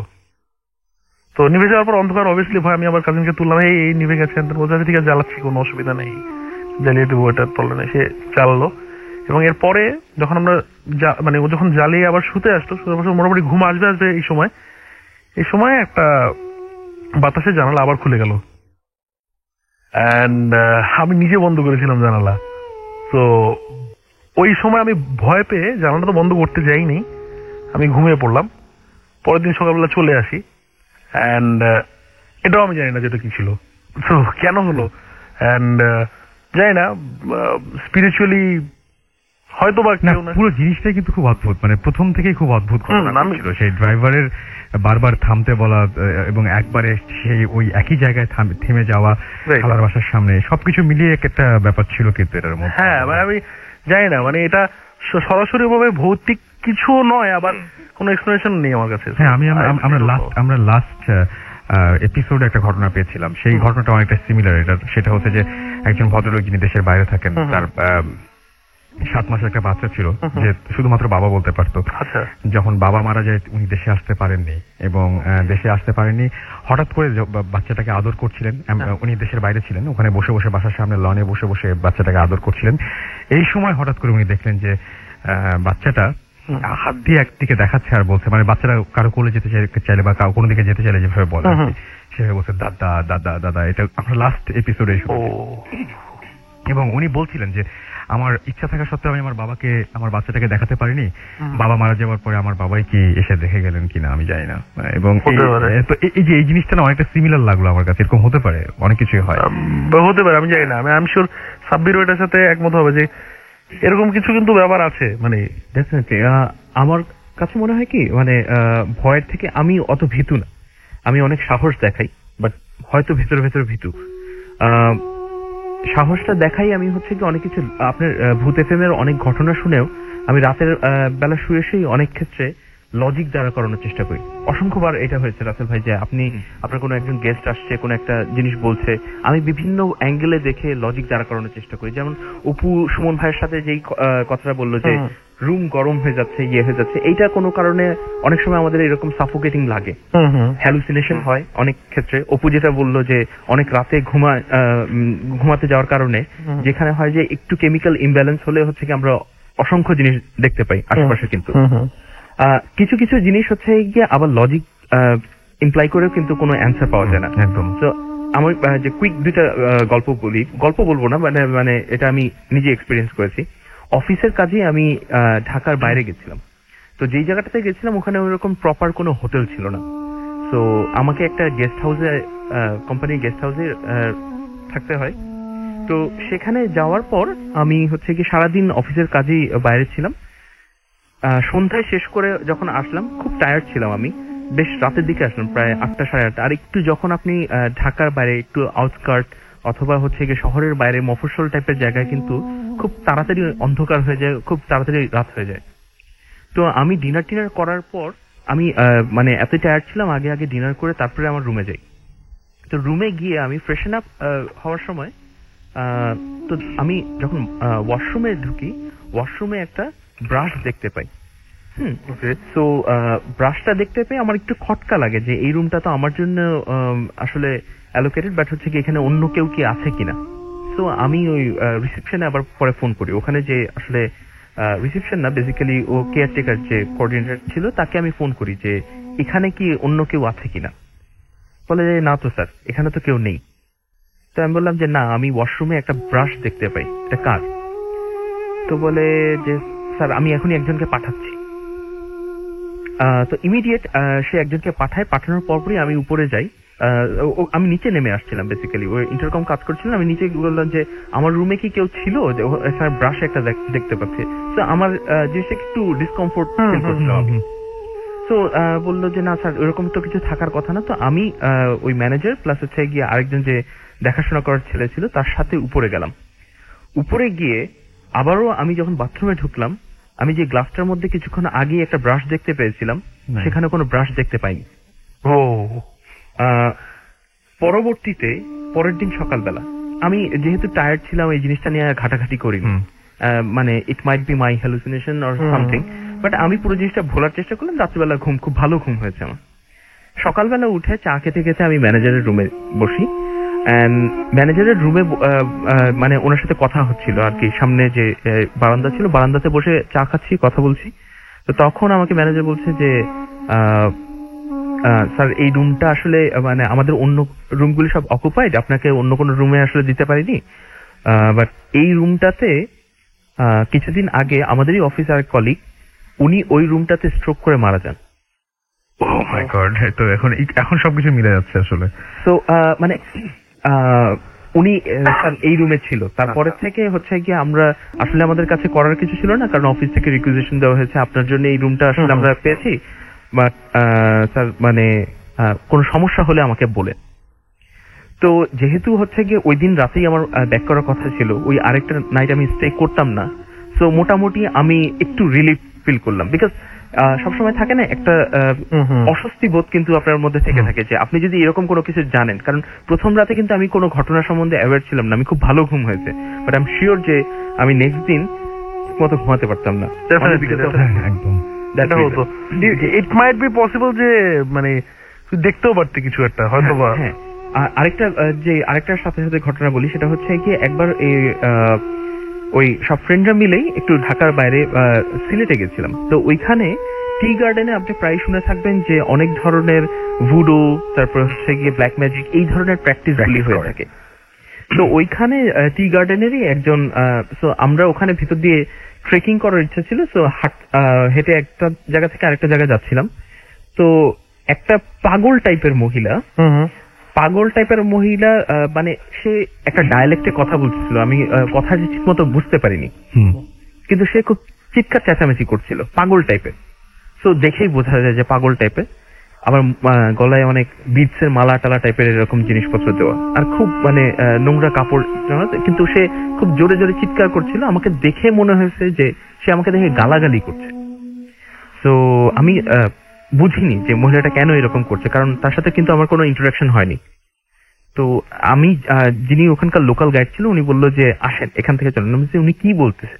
তো নিভে যাওয়ার পর অন্ধকার, অবভিয়াসলি ভয়। আমি আবার কাজিনকে তুললাম, এই নিভে গেছে, বলতে ঠিক আছে জ্বালাচ্ছি, কোনো অসুবিধা নেই, জ্বালিয়ে দেবো, এটা প্রবলেম নেই। সে জ্বালালো। এবং এরপরে যখন আমরা মানে ও যখন জ্বালিয়ে আবার শুতে আসতো, মোটামুটি ঘুম আসবে এই সময় একটা বাতাসে জানালা আবার খুলে গেল। অ্যান্ড আমি নিজে বন্ধ করেছিলাম জানালা। তো ওই সময় আমি ভয় পেয়ে জানালাটা তো বন্ধ করতে যাইনি, আমি ঘুমিয়ে পড়লাম। পরের দিন সকালবেলা চলে আসি, অ্যান্ড এটাও আমি জানি না যেটা কি ছিল, তো কেন হলো। অ্যান্ড জানি না, স্পিরিচুয়ালি হয়তো বা না পুরো জিনিসটাই কিন্তু খুব অদ্ভুত, মানে প্রথম থেকেই খুব অদ্ভুত ঘটনা ছিল। সেই ড্রাইভারের বারবার থামতে বলা এবং একবারে সেই ওই একই জায়গায় থেমে যাওয়া খালার বাসার সামনে, সবকিছু মিলিয়ে একটা ব্যাপার ছিল কিন্তু এটার মধ্যে। হ্যাঁ মানে আমি জানি না, মানে এটা সরাসরি ভাবে ভৌতিক কিছু নয়, আবার কোনো এক্সপ্লেনেশন নেই আমার কাছে। হ্যাঁ আমরা লাস্ট এপিসোডে একটা ঘটনা পেয়েছিলাম, সেই ঘটনাটা অনেকটা সিমিলার। সেটা হচ্ছে যে একজন ভদ্রলোক যিনি দেশের বাইরে থাকেন, তার 7 মাসের একটা বাচ্চা ছিল যে শুধুমাত্র বাবা বলতে পারতো। যখন বাবা মারা যায় উনি দেশে আসতে পারেননি, এবং দেশে আসতে পারেননি হঠাৎ করে বাচ্চাটাকে আদর করছিলেন। উনি দেশের বাইরে ছিলেন, ওখানে বসে বসে বাসার সামনে লনে বসে বসে বাচ্চাটাকে আদর করছিলেন। এই সময় হঠাৎ করে উনি দেখলেন যে বাচ্চাটা হাত দিয়ে একদিকে দেখাচ্ছে আর বলছে, মানে বাচ্চারা কারো কোলে যেতে চাইলে বা কোনো দিকে যেতে চাইলে যেভাবে বলে সেভাবে বলছে দাদা দাদা দাদা। এটা আমরা লাস্ট এপিসোডে এবং উনি বলছিলেন যে আমার ইচ্ছা থাকা সত্ত্বেও আমি আমার বাচ্চাটাকে দেখাতে পারিনি, বাবা মারা যাওয়ার পরে আমার বাবাই কি এসে দেখে গেলেন কিনা আমি জানি না। এবং এই যে এই জিনিসটা না অনেকটা সিমিলার লাগলো আমার কাছে। এরকম হতে পারে, অনেক কিছুই হয়, হতে পারে, আমি জানি না। আমি আই এম শিওর সাব্বির এটার সাথে একমত হবে যে এরকম কিছু কিন্তু ব্যাপার আছে। মানে ডেফিনেটলি আমার কাছে মনে হয় কি, মানে ভয়ের থেকে আমি অত ভীতু না, আমি অনেক সাহস দেখাই, বাট হয়তো ভেতরে ভেতরে ভীতু। সাহসটা দেখাই আমি হচ্ছে কি অনেক কিছু, আপনার ভূত এফএম এর অনেক ঘটনা শুনেও আমি রাতের বেলা শুয়ে শুয়ে অনেক ক্ষেত্রে লজিক দ্বারা করানোর চেষ্টা করি। অসংখ্যবার এটা হয়েছে রাসেল ভাই যে আপনার কোনো একজন গেস্ট আসছে, কোনো একটা জিনিস বলছে, আমি বিভিন্ন অ্যাঙ্গেলে দেখে লজিক দ্বারা করানোর চেষ্টা করি। যেমন অপু সুমন ভাইয়ের সাথে যেই কথাটা বললো যে রুম গরম হয়ে যাচ্ছে, হয়ে যাচ্ছে, এইটা কোনো কারণে অনেক সময় আমাদের এরকম সাফোকেটিং লাগে, হ্যালুসিনেশন হয় অনেক ক্ষেত্রে। অপু যেটা বললো যে অনেক রাতে ঘুমাতে যাওয়ার কারণে যেখানে হয় যে একটু কেমিক্যাল ইমব্যালেন্স হলে হচ্ছে কি আমরা অসংখ্য জিনিস দেখতে পাই আশেপাশে। কিন্তু কিছু কিছু জিনিস হচ্ছে গিয়ে আবার লজিক ইমপ্লাই করেও কিন্তু কোনো অ্যান্সার পাওয়া যায় না একদম। তো আমার যে কুইক দুইটা গল্প বলবো না, মানে এটা আমি নিজে এক্সপিরিয়েন্স করেছি। অফিসের কাজে আমি ঢাকার বাইরে গেছিলাম, তো যেই জায়গাটাতে গেছিলাম ওখানে ওইরকম প্রপার কোনো হোটেল ছিল না। তো আমাকে একটা গেস্ট হাউসে, কোম্পানির গেস্ট হাউসে থাকতে হয়। তো সেখানে যাওয়ার পর আমি হচ্ছে কি সারাদিন অফিসের কাজেই বাইরে ছিলাম। সন্ধ্যায় শেষ করে যখন আসলাম, খুব টায়ার্ড ছিলাম আমি, বেশ রাতের দিকে আসলাম, প্রায় 8টা 8:30। আর একটু যখন আপনি ঢাকার বাইরে একটু আউটস্কার্ট অথবা হচ্ছে গিয়ে শহরের বাইরে মফস্বল টাইপের জায়গায় কিন্তু খুব তাড়াতাড়ি অন্ধকার হয়ে যায়, খুব তাড়াতাড়ি রাত হয়ে যায়। তো আমি ডিনার করার পর আমি মানে এত টায়ার্ড ছিলাম, আগে ডিনার করে তারপরে আমার রুমে যাই। তো রুমে গিয়ে আমি ফ্রেশন আপ হওয়ার সময় তো আমি যখন ওয়াশরুমে ঢুকি, ওয়াশরুমে একটা ব্রাশ দেখতে পাই। তো ব্রাশটা দেখতে পেয়ে আমার একটু খটকা লাগে যে এই রুমটা তো আমার জন্য আসলে অ্যালোকেটেড, বাট হচ্ছে কি এখানে অন্য কেউ কি আছে কিনা। তো আমি ওই রিসেপশনে আবার পরে ফোন করি। ওখানে যে আসলে রিসেপশন না, বেসিক্যালি ও কেয়ারটেকার যে কোঅর্ডিনেটর ছিল তাকে আমি ফোন করি যে এখানে কি অন্য কেউ আছে কিনা। বলে যে না তো স্যার, এখানে তো কেউ নেই। তো আমি বললাম যে না, আমি ওয়াশরুমে একটা ব্রাশ দেখতে পাই, এটা কার? তো বলে যে স্যার আমি এখনই একজনকে পাঠাচ্ছি। তো ইমিডিয়েট সে একজনকে পাঠানোর পরপরই আমি উপরে যাই। আমি নিচে নেমে আসছিলাম, বেসিক্যালি ওই ইন্টারকম কাজ করছিলাম। আমি নিচে বললাম যে আমার রুমে কি কেউ ছিল, যে স্যার ব্রাশ একটা দেখতে পাচ্ছি। তো আমার জিনিসটা একটু ডিসকমফোর্ট ফিল করছিলাম আমি। তো বললো যে না স্যার, এরকম তো কিছু থাকার কথা না। তো আমি ওই ম্যানেজার প্লাস হচ্ছে গিয়ে আরেকজন যে দেখাশোনা করার ছেলে ছিল তার সাথে উপরে গেলাম। উপরে গিয়ে আবারও আমি যখন বাথরুমে ঢুকলাম, আমি যে গ্লাসটার মধ্যে কিছুক্ষণ আগে একটা ব্রাশ দেখতে পেয়েছিলাম সেখানে কোনো ব্রাশ দেখতে পাইনি। পরবর্তীতে পরের দিন সকালবেলা আমি যেহেতু টায়ার্ড ছিলাম, এই জিনিসটা নিয়ে ঘাটাঘাটি করিনি, মানে it might be my hallucination or something, but আমি পুরো জিনিসটা ভোলার চেষ্টা করলাম। রাত্রিবেলা খুব ভালো ঘুম হয়েছে আমার। সকালবেলা উঠে চা খেতে আমি ম্যানেজারের রুমে বসি। ম্যানেজারের রুমে মানে ওনার সাথে কথা হচ্ছিল আর কি, সামনে যে বারান্দা ছিল, বারান্দাতে বসে চা খাচ্ছি, কথা বলছি। তো তখন আমাকে ম্যানেজার বলছে যে স্যার এই রুমটা আসলে মানে আমাদের অন্য রুমগুলি সব অকুপাইড, আপনাকে অন্য কোনো রুমে আসলে দিতে পারিনি, বাট এই রুমটাতে কিছুদিন আগে আমাদেরই অফিস আর কলিগ, উনি ওই রুমটাতে স্ট্রোক করে মারা যান। Oh my God, তো এখন সবকিছু মিলে যাচ্ছে আসলে। তো মানে উনি স্যার এই রুমে ছিল। তারপরে থেকে হচ্ছে গিয়ে আমরা আসলে আমাদের কাছে করার কিছু ছিল না, কারণ অফিস থেকে রিকুইজিশন দেওয়া হয়েছে আপনার জন্য এই রুমটা আসলে আমরা পেয়েছি, বাট স্যার মানে কোনো সমস্যা হলে আমাকে বলে। তো যেহেতু হচ্ছে গিয়ে ওই দিন রাতেই আমার ব্যাক করার কথা ছিল, ওই আরেকটা নাইট আমি স্টে করতাম না, সো মোটামুটি আমি একটু রিলিফ ফিল করলাম। বিকজ সবসময় থাকে না একটা অস্বস্তি বোধ কিন্তু আপনার মধ্যে থেকে থাকে, যে আপনি যদি এরকম কোনো কিছু জানেন, কারণ প্রথম রাতে কিন্তু আমি কোনো ঘটনা সম্বন্ধে অ্যাওয়্যার ছিলাম না, আমি খুব ভালো ঘুম হয়েছে, বাট আই এম শিওর যে আমি নেক্সট দিন মতো ঘুমাতে পারতাম না। একদম এটা হতো। ইট মাইট বি পসিবল যে মানে দেখতেও পারতে কিছু একটা হয়তো বা। হ্যাঁ, আরেকটার সাথে সাথে ঘটনা বলি, সেটা হচ্ছে কি একবার ওই সব ফ্রেন্ডরা মিলেই একটু ঢাকার বাইরে সিলেটে গেছিলাম। তো ওইখানে টি গার্ডেনে আপনি প্রায় শুনে থাকবেন যে অনেক ধরনের ভুডো, তারপর হচ্ছে গিয়ে ব্ল্যাক ম্যাজিক, এই ধরনের প্র্যাকটিস গুলি হয়ে থাকে। তো ওইখানে টি গার্ডেনেরই একজন, সো আমরা ওখানে ভিতর দিয়ে ট্রেকিং করার ইচ্ছা ছিল, সো হেঁটে একটা জায়গা থেকে আরেকটা জায়গায় যাচ্ছিলাম। তো একটা পাগল টাইপের মহিলা মানে সে একটা ডায়ালেক্টে কথা বলছিল, আমি কথা ঠিক মতো বুঝতে পারিনি, কিন্তু সে খুব চিৎকার চেঁচামেচি করছিল, পাগল টাইপের। সো দেখেই বোঝা যায় যে পাগল টাইপের। আবার গলায় অনেক বিটসের মালা টালা টাইপের এরকম জিনিসপত্র দেওয়া, আর খুব মানে নোংরা কাপড়, কিন্তু সে খুব জোরে জোরে চিৎকার করছিল। আমাকে দেখে মনে হয়েছে যে সে আমাকে দেখে গালাগালি করছে। তো আমি বুঝিনি যে মহিলাটা কেন এরকম করছে, কারণ তার সাথে কিন্তু আমার কোনো ইন্টারাকশন হয়নি। তো আমি যিনি ওখানকার লোকাল গাইড ছিল, উনি বললো যে আসেন এখান থেকে চলেন। উনি কি বলতেছে?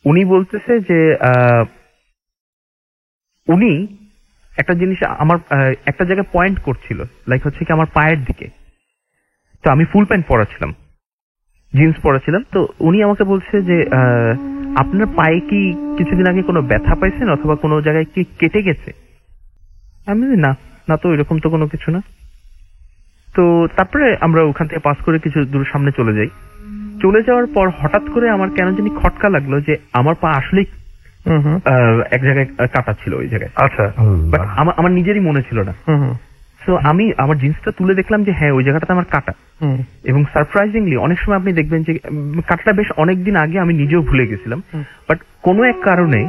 উনি বলতেছে যে উনি একটা জিনিস আমার একটা জায়গায় পয়েন্ট করছিল, লাইক হচ্ছে কি আমার পায়ের দিকে। তো আমি ফুল প্যান্ট পরা ছিলাম, জিন্স পরা ছিলাম। তো উনি আমাকে বলছে যে আপনার পায়ে কি কিছুদিন আগে কোনো ব্যথা পাইছেন, অথবা কোনো জায়গায় কি কেটে গেছে? আমি না তো এরকম তো কোনো কিছু না। তো তারপরে আমরা ওখান থেকে পাস করে কিছু দূর সামনে চলে যাই। চলে যাওয়ার পর হঠাৎ করে আমার কেন জানি খটকা লাগলো যে আমার পা আসলেই এক জায়গায় কাটা ছিল ওই জায়গায়। আচ্ছা, বাট আমার নিজেরই মনে ছিল না। তো আমি আমার জিন্সটা তুলে দেখলাম যে হ্যাঁ ওই জায়গাটাতে আমার কাটা। এবং সারপ্রাইজিংলি অনেক সময় আপনি দেখবেন যে কাটাটা বেশ অনেকদিন আগে আমি নিজেও ভুলে গেছিলাম, বাট কোনো এক কারণে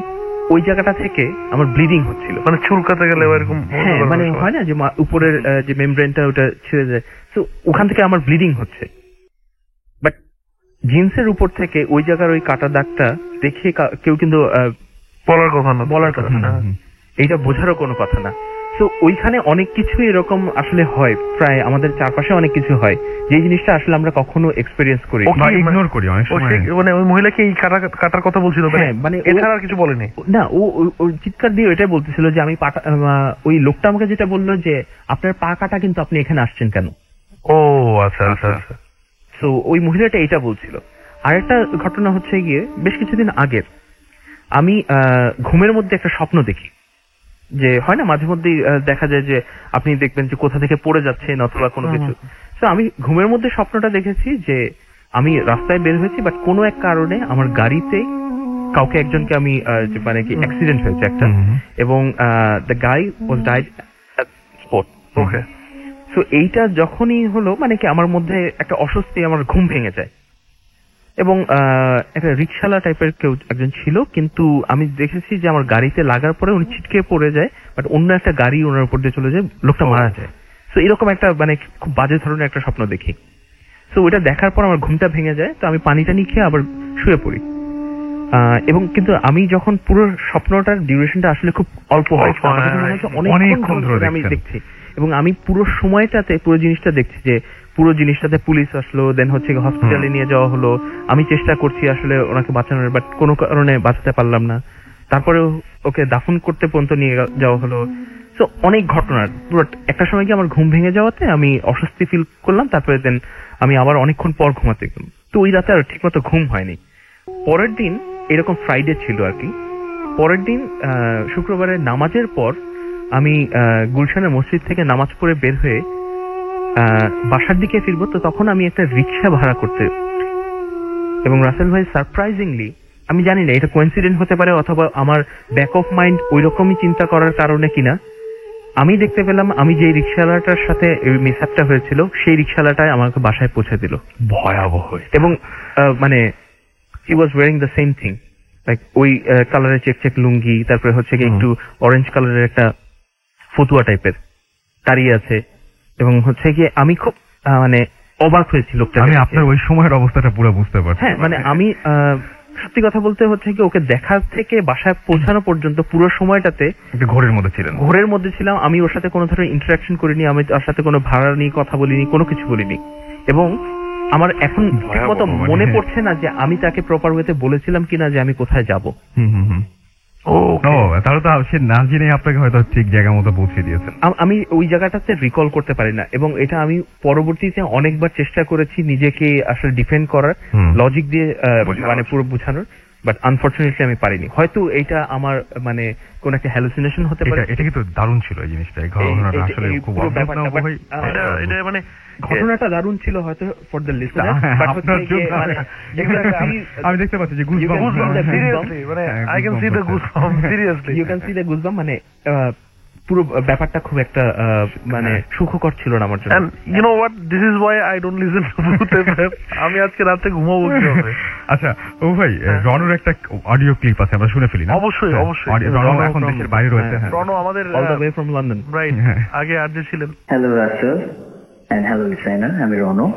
ওই জায়গাটা থেকে আমার ব্লিডিং হচ্ছিল, মানে চুলকাতে গেলে এরকম। হ্যাঁ, মানে হয় না যে উপরের যে মেমব্রেনটা ওটা ছেড়ে যায়, তো ওখান থেকে আমার ব্লিডিং হচ্ছে। বাট জিন্সের উপর থেকে ওই জায়গার ওই কাটা দাগটা দেখে কেউ কিন্তু বলার কথা না, এইটা বোঝারও কোনো কথা না। তো ওইখানে অনেক কিছু এরকম আসলে হয়, প্রায় আমাদের চারপাশে অনেক কিছু হয় যে জিনিসটা আসলে আমরা কখনো এক্সপেরিয়েন্স করি বা ইগনোর করি অনেক সময়। মানে ওই মহিলাকে এই কাটার কথা বলছিল, মানে এছাড়া আর কিছু বলেনি না। ও চিৎকার দিয়ে এটাই বলতেছিল যে আমি ওই লোকটা আমাকে যেটা বললো যে আপনার পা কাটা, কিন্তু আপনি এখানে আসছেন কেন? ও আচ্ছা আচ্ছা আচ্ছা। তো ওই মহিলাটা এটা বলছিল। আরেকটা ঘটনা হচ্ছে গিয়ে বেশ কিছুদিন আগের, আমি ঘুমের মধ্যে একটা স্বপ্ন দেখি, যে হয় না মাঝে মধ্যেই দেখা যায় যে আপনি দেখবেন যে কোথা থেকে পড়ে যাচ্ছেন অথবা কোনো কিছু। তো আমি ঘুমের মধ্যে স্বপ্নটা দেখেছি যে আমি রাস্তায় বের হয়েছি, বাট কোনো এক কারণে আমার গাড়িতে কাউকে একজনকে আমি মানে কি অ্যাক্সিডেন্ট হয়েছে একটা, এবং the guy was died at spot. Okay. তো এইটা যখনই হলো, মানে কি আমার মধ্যে একটা অস্বস্তি, আমার ঘুম ভেঙে যায়। এবং একটা রিক্সাওয়ালা টাইপের কেউ একজন ছিল, কিন্তু আমি দেখেছি যে আমার গাড়িতে লাগার পরে উনি ছিটকে পড়ে যায়, বাট অন্য একটা গাড়ি ওনার উপর দিয়ে চলে যায়, লোকটা মারা যায়। তো এরকম একটা মানে খুব বাজে ধরনের একটা স্বপ্ন দেখি। তো ওইটা দেখার পর আমার ঘুমটা ভেঙে যায়। তো আমি পানি টানি খেয়ে আবার শুয়ে পড়ি। এবং কিন্তু আমি যখন পুরো স্বপ্নটার ডিউরেশনটা আসলে খুব অল্প হয়, অনেকক্ষণ ধরে আমি দেখছি, এবং আমি পুরো সময়টাতে পুরো জিনিসটা দেখছি যে পুরো জিনিসটাতে পুলিশ আসলো, দেন হচ্ছে হসপিটালে নিয়ে যাওয়া হলো, আমি চেষ্টা করছি আসলে ওনাকে বাঁচানোর, বাট কোনো কারণে বাঁচাতে পারলাম না। তারপরে ওকে দাফন করতে পর্যন্ত নিয়ে যাওয়া হলো। তো অনেক ঘটনার পুরো একটা সময় কি আমার ঘুম ভেঙে যাওয়াতে আমি অস্বস্তি ফিল করলাম। তারপরে দেন আমি আবার অনেকক্ষণ পর ঘুমাতে গেলাম। তো ওই রাতে আর ঠিক মতো ঘুম হয়নি। পরের দিন এরকম ফ্রাইডে ছিল আর কি, পরের দিন শুক্রবারের নামাজের পর আমি গুলশানের মসজিদ থেকে নামাজ পড়ে বের হয়ে বাসার দিকে ফিরবো। তো তখন আমি একটা রিক্সা ভাড়া করতে, এবং রাসেল ভাই সারপ্রাইজিংলি, আমি জানি না এটা কোইন্সিডেন্ট হতে পারে অথবা আমার ব্যাক অফ মাইন্ড ওই রকমই চিন্তা করার কারণে কিনা, আমি দেখতে পেলাম আমি যে রিক্সাওয়ালাটার সাথে মিসহ্যাপটা হয়েছিল সেই রিক্সাওয়ালাটাই আমাকে বাসায় পৌঁছে দিল। ভয়াবহ। এবং মানে he was wearing the same thing, like ওই কালারের চেক লুঙ্গি, তারপরে হচ্ছে কি একটু অরেঞ্জ কালারের একটা ফতুয়া টাইপের দাঁড়িয়ে আছে, এবং হচ্ছে কি আমি খুব মানে অবাক হয়েছি লোকটা। আমি আপনার ওই সময়ের অবস্থাটা পুরো বুঝতে পারছি। হ্যাঁ, মানে আমি সত্যি কথা বলতে হচ্ছে কি ওকে দেখা থেকে বাসায় পৌঁছানো পর্যন্ত পুরো সময়টাতে ঘোরের মধ্যে ছিলেন। ঘোরের মধ্যে ছিলাম। আমি ওর সাথে কোনো ধরনের ইন্টারাকশন করিনি, আমি ওর সাথে কোনো ভাড়া নিয়ে কথা বলিনি, কোনো কিছু বলিনি। এবং আমার এখন ঠিকমতো মনে পড়ছে না যে আমি তাকে প্রপার ওয়েতে বলেছিলাম কিনা যে আমি কোথায় যাব। তাহলে তো সে না জেনে আপনাকে হয়তো ঠিক জায়গা মতো পৌঁছে দিয়েছেন। আমি ওই জায়গাটাতে রিকল করতে পারি না, এবং এটা আমি পরবর্তীতে অনেকবার চেষ্টা করেছি নিজেকে আসলে ডিফেন্ড করার, লজিক দিয়ে মানে পুরো বোঝানোর, বাট আনফরচুনেটলি আমি পারিনি। হয়তো এটা আমার মানে কোন একটা হ্যালুসিনেশন হতে পারে। এটা কিন্তু দারুণ ছিল এই জিনিসটা, এই ঘটনাটা আসলে খুব এটা মানে ঘটনাটা দারুণ ছিল হয়তো ফর দ্য লিসনার, বাট আমি দেখতে পাচ্ছি যে গুজবাম্প, সিরিয়াসলি মানে I can see the goosebump, seriously you can see the goosebump. মানে পুরো ব্যাপারটা খুব একটা মানে সুখকর ছিল না আমার জন্য। And you know what, this is why I don't listen to Bhoot FM. আমি আজকে রাতে ঘুমাবো কিভাবে? আচ্ছা ও ভাই, রনর একটা অডিও ক্লিপ আছে, আমরা শুনে ফেলি না? অবশ্যই অবশ্যই। রন এখন দেশের বাইরে রয়েছে। রন আমাদের all the way from London, right, আগে আরজে ছিলেন। Hello Rasel and hello listener, আমি রনো,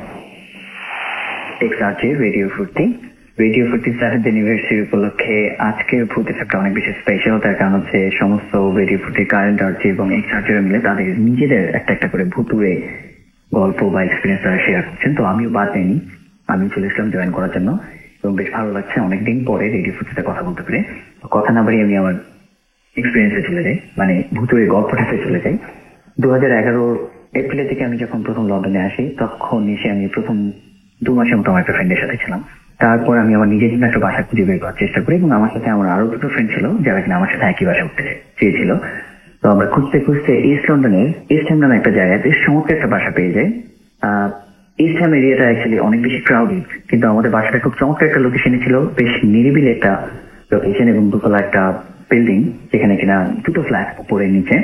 এক্সআরজে রেডিও ফুর্তি। রেডিও ফুর্তি 7th অ্যানিভার্সারি উপলক্ষে আজকের ভূত এফএমটা অনেক বেশি স্পেশাল। তার কারণ হচ্ছে সমস্ত রেডিও ফুর্তি কারেন্ট আরজে এবং এক্সআরজে মিলে তাদের নিজেদের একটা একটা করে ভুতুরে গল্প বা এক্সপিরিয়েন্স তারা শেয়ার করছেন। তো আমিও বাদ নেইনি, আমি চলে এসলাম জয়েন করার জন্য, এবং বেশ ভালো লাগছে অনেকদিন পরে রেডিও ফুর্তিতে কথা বলতে পেরে। কথা না বাড়িয়ে আমি আমার এক্সপিরিয়েন্সে চলে যাই, মানে ভুতুরে গল্পটাতে চলে যাই। 2011 এপ্রিলের থেকে আমি যখন প্রথম লন্ডনে আসি, তখন এসে আমি প্রথম 2 মাসের মতো আমার একটা ফ্রেন্ডের সাথে ছিলাম। তারপর আমি আমার নিজের জন্য একটা বাসা খুঁজে বের করার চেষ্টা করি, এবং আমার সাথে আমার আরো 2টো ফ্রেন্ড ছিল যারা কিনা আমার সাথে একই বাসা উঠতে চেয়েছিল। তো আমরা খুঁজতে খুঁজতে ইস্ট লন্ডনের ইস্ট হ্যাম নামে একটা জায়গায় বেশ চমৎকার একটা বাসা পেয়ে যাই। ইস্ট হ্যাম এরিয়াটা অ্যাকচুয়ালি অনেক বেশি ক্রাউডেড, কিন্তু আমাদের বাসাটা খুব চমৎকার একটা লোকেশনে ছিল, বেশ নিরিবিলি একটা লোকেশন, এবং দুতলা একটা বিল্ডিং যেখানে কিনা 2টো ফ্ল্যাট উপরে নিচে।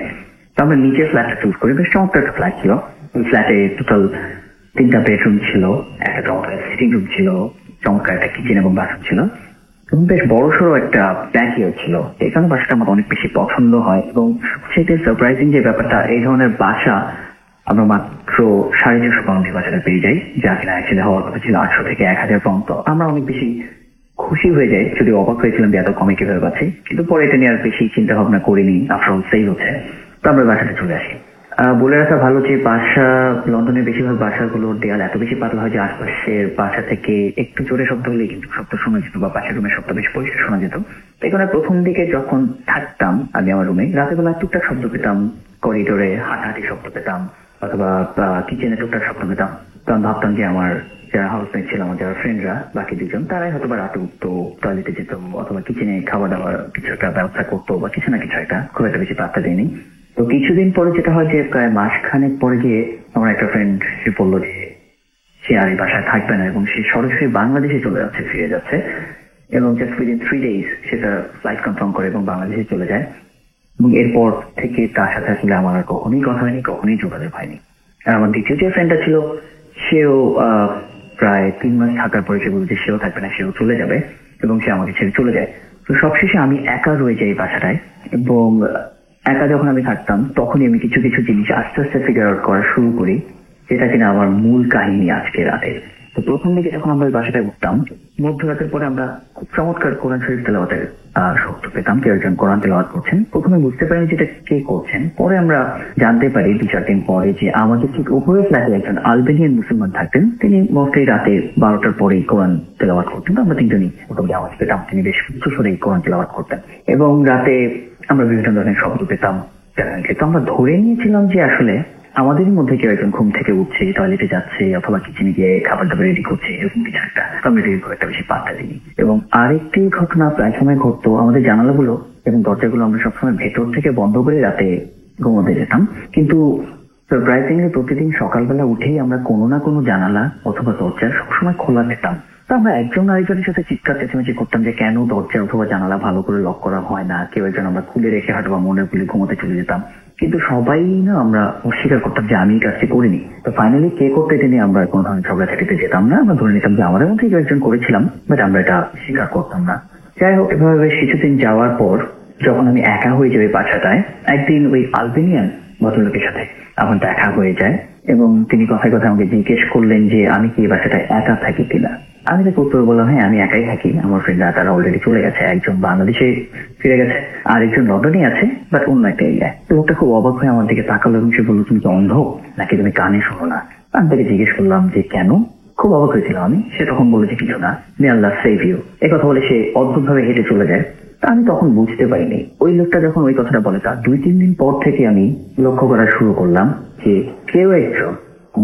তো আমরা নিচের ফ্ল্যাটটা চুজ করি, বেশ চমৎকার একটা ফ্ল্যাট ছিল। ওই ফ্ল্যাটে টোটাল 3টা বেডরুম ছিল, একটা চমৎকার সিটিং রুম ছিল, চমৎকার একটা কিচেন এবং বাথরুম ছিল, এবং বেশ বড়সড় একটা ব্যাকইয়ার্ড ছিল। এই কারণে বাসাটা আমার অনেক বেশি পছন্দ হয়। এবং সবচেয়ে সারপ্রাইজিং যে ব্যাপারটা, এই ধরনের বাসা আমরা মাত্র 450 পাউন্ডে বাসাটা পেয়ে যাই, যা কিনা অ্যাকচুয়ালি হওয়ার কথা ছিল 800 থেকে 1000 পাউন্ড। আমরা অনেক বেশি খুশি হয়ে যাই, যদি অবাক হয়েছিলাম যে এত কমে কিভাবে পাচ্ছি, কিন্তু পরে এটা নিয়ে আর বেশি চিন্তা ভাবনা করিনি, আফটার সেই হচ্ছে। তো আমরা বাসাতে চলে আসি। বলে রাখা ভালো যে বাসা, লন্ডনের বেশিরভাগ বাসাগুলোর দেয়াল এত বেশি পাতলা হয় যে আশপাশের বাসা থেকে একটু জোরে শব্দ হলেই কিন্তু শব্দ শোনা যেত, বা পাশের রুমের শব্দ বেশ পরিষ্কার শোনা যেত। এখানে প্রথম দিকে যখন থাকতাম আমি আমার রুমে, রাতের বেলা টুকটাক শব্দ পেতাম, করিডোরে হাঁটাহাঁটি শব্দ পেতাম, অথবা কিচেনে টুকটাক শব্দ পেতাম। তো আমি ভাবতাম যে আমার যারা হাউসমেট ছিল, আমার যারা ফ্রেন্ডরা বাকি 2জন, তারাই হয়তো বা রাতে উঠতো, টয়লেটে যেত, অথবা কিচেনে খাওয়া দাওয়ার কিছু একটা ব্যবস্থা করতো, বা কিছু না কিছু একটা, খুব একটা বেশি পাত্তা দেয়নি। তো কিছুদিন পরে যেটা হয় যে প্রায় মাসখানেক পরে গিয়ে আমার একটা ফ্রেন্ড সে বললো যে সে আর এই বাসায় থাকবে না, এবং সে সরাসরি বাংলাদেশে চলে যাচ্ছে, ফিরে যাচ্ছে, এবং জাস্ট উইদিন 3 days সেটা ফ্লাইট কনফার্ম করে এবং বাংলাদেশে চলে যায়। এবং এরপর থেকে তার সাথে আসলে আমার আর কখনোই কথা হয়নি, কখনোই যোগাযোগ হয়নি। আর আমার দ্বিতীয় যে ফ্রেন্ডটা ছিল, সেও প্রায় 3 মাস থাকার পরে সে বলছে সেও থাকবে না, সেও চলে যাবে, এবং সে আমাকে ছেড়ে চলে যায়। তো সবশেষে আমি একা রয়ে যাই বাসাটায়, এবং একা যখন আমি থাকতাম তখনই আমি কিছু কিছু জিনিস আস্তে আস্তে ফিগার আউট করা শুরু করি, যেটা কিনা আমার মূল কাহিনী আজকে রাতে। তো প্রথম দিকে যখন আমরা ওই বাসাটায় উঠতাম, মধ্যরাতের পরে আমরা খুব চমৎকার কোরআন শরীফ তেলাওয়াতের শব্দ পেতাম, কেউ একজন কোরআন তেলাওয়াত করছেন। প্রথমে বুঝতে পারিনি যেটা কে করছেন, পরে আমরা জানতে পারি 2-4 দিন পরে যে আমাদের ঠিক উপরে ফ্ল্যাটে একজন আলবেনিয়ান মুসলমান থাকতেন, তিনি মোস্টলি রাতে 12টার পরেই কোরআন তেলাওয়াত করতেন। তো আমরা 3জনই মোটামুটি আওয়াজ পেতাম, তিনি বেশ উচ্চ স্বরেই কোরআন তেলাওয়াত করতেন, এবং রাতে আমরা বিভিন্ন ধরনের শব্দ পেতাম। তো আমরা ধরে নিয়েছিলাম যে আসলে আমাদেরই মধ্যে কেউ একজন ঘুম থেকে উঠছে, টয়লেটে যাচ্ছে, অথবা কিচেনে গিয়ে খাবার দাবার রেডি করছে, এরকম কিছু একটা। আমরা খুব একটা বেশি পাত্তা দিই। এবং আরেকটি ঘটনা প্রায় সময় ঘটতো, আমাদের জানালাগুলো এবং দরজাগুলো আমরা সবসময় ভেতর থেকে বন্ধ করে রাতে ঘুমোতে যেতাম, কিন্তু সারপ্রাইজিংলি প্রতিদিন সকালবেলা উঠেই আমরা কোনো না কোনো জানালা অথবা দরজা সবসময় খোলা পেতাম। তো আমরা একজন আরেকজনের সাথে চিৎকার চেঁচামেচি করতাম যে কেন দরজা অথবা জানালা ভালো করে লক করা হয় না, কেউ একজন আমরা খুলে রেখে হয়তো বা মনের খুলে ঘুমোতে চলে যেতাম। কিন্তু সবাই না আমরা অস্বীকার করতাম যে আমি এই কাজটি করিনি। তো ফাইনালি কে করতে এটা নিয়ে আমরা কোনো ধরনের ঝগড়াঝাটিতে যেতাম না, আমরা ধরে নিতাম যে আমাদের মধ্যে কেউ একজন করেছিলাম, বাট আমরা এটা স্বীকার করতাম না। যাই হোক, এভাবে বেশ কিছুদিন যাওয়ার পর যখন আমি একা হয়ে যাই বাসাটায়, একদিন ওই আলবেনিয়ান ভদ্রলোকের সাথে আমার দেখা হয়ে যায় এবং তিনি কথায় কথায় আমাকে জিজ্ঞেস করলেন যে আমি কি এই বাসাটায় একা থাকি কিনা। আমি তাকে উত্তর বললাম হ্যাঁ আমি একাই থাকি, আমার ফ্রেন্ডরা তারা অলরেডি চলে গেছে, একজন বাংলাদেশে ফিরে গেছে আর একজন লন্ডনে আছে, বাট অন্য একটা এরিয়ায়। তো ওটা খুব অবাক হয়ে আমার দিকে তাকালো এবং সে বললো তুমি কি অন্ধ নাকি তুমি কানে শোনো না? আমি তাকে জিজ্ঞেস করলাম যে কেন, খুব অবাক হয়েছিলাম আমি। সে তখন বলেছে কিছু না, মে আল্লাহ সেভ ইউ, এই কথা বলে সে অদ্ভুত ভাবে হেঁটে চলে যায়। আমি তখন বুঝতে পারিনি, ওই লোকটা যখন ওই কথাটা বলে তার 2-3 দিন পর থেকে আমি লক্ষ্য করা শুরু করলাম যে কেউ একজন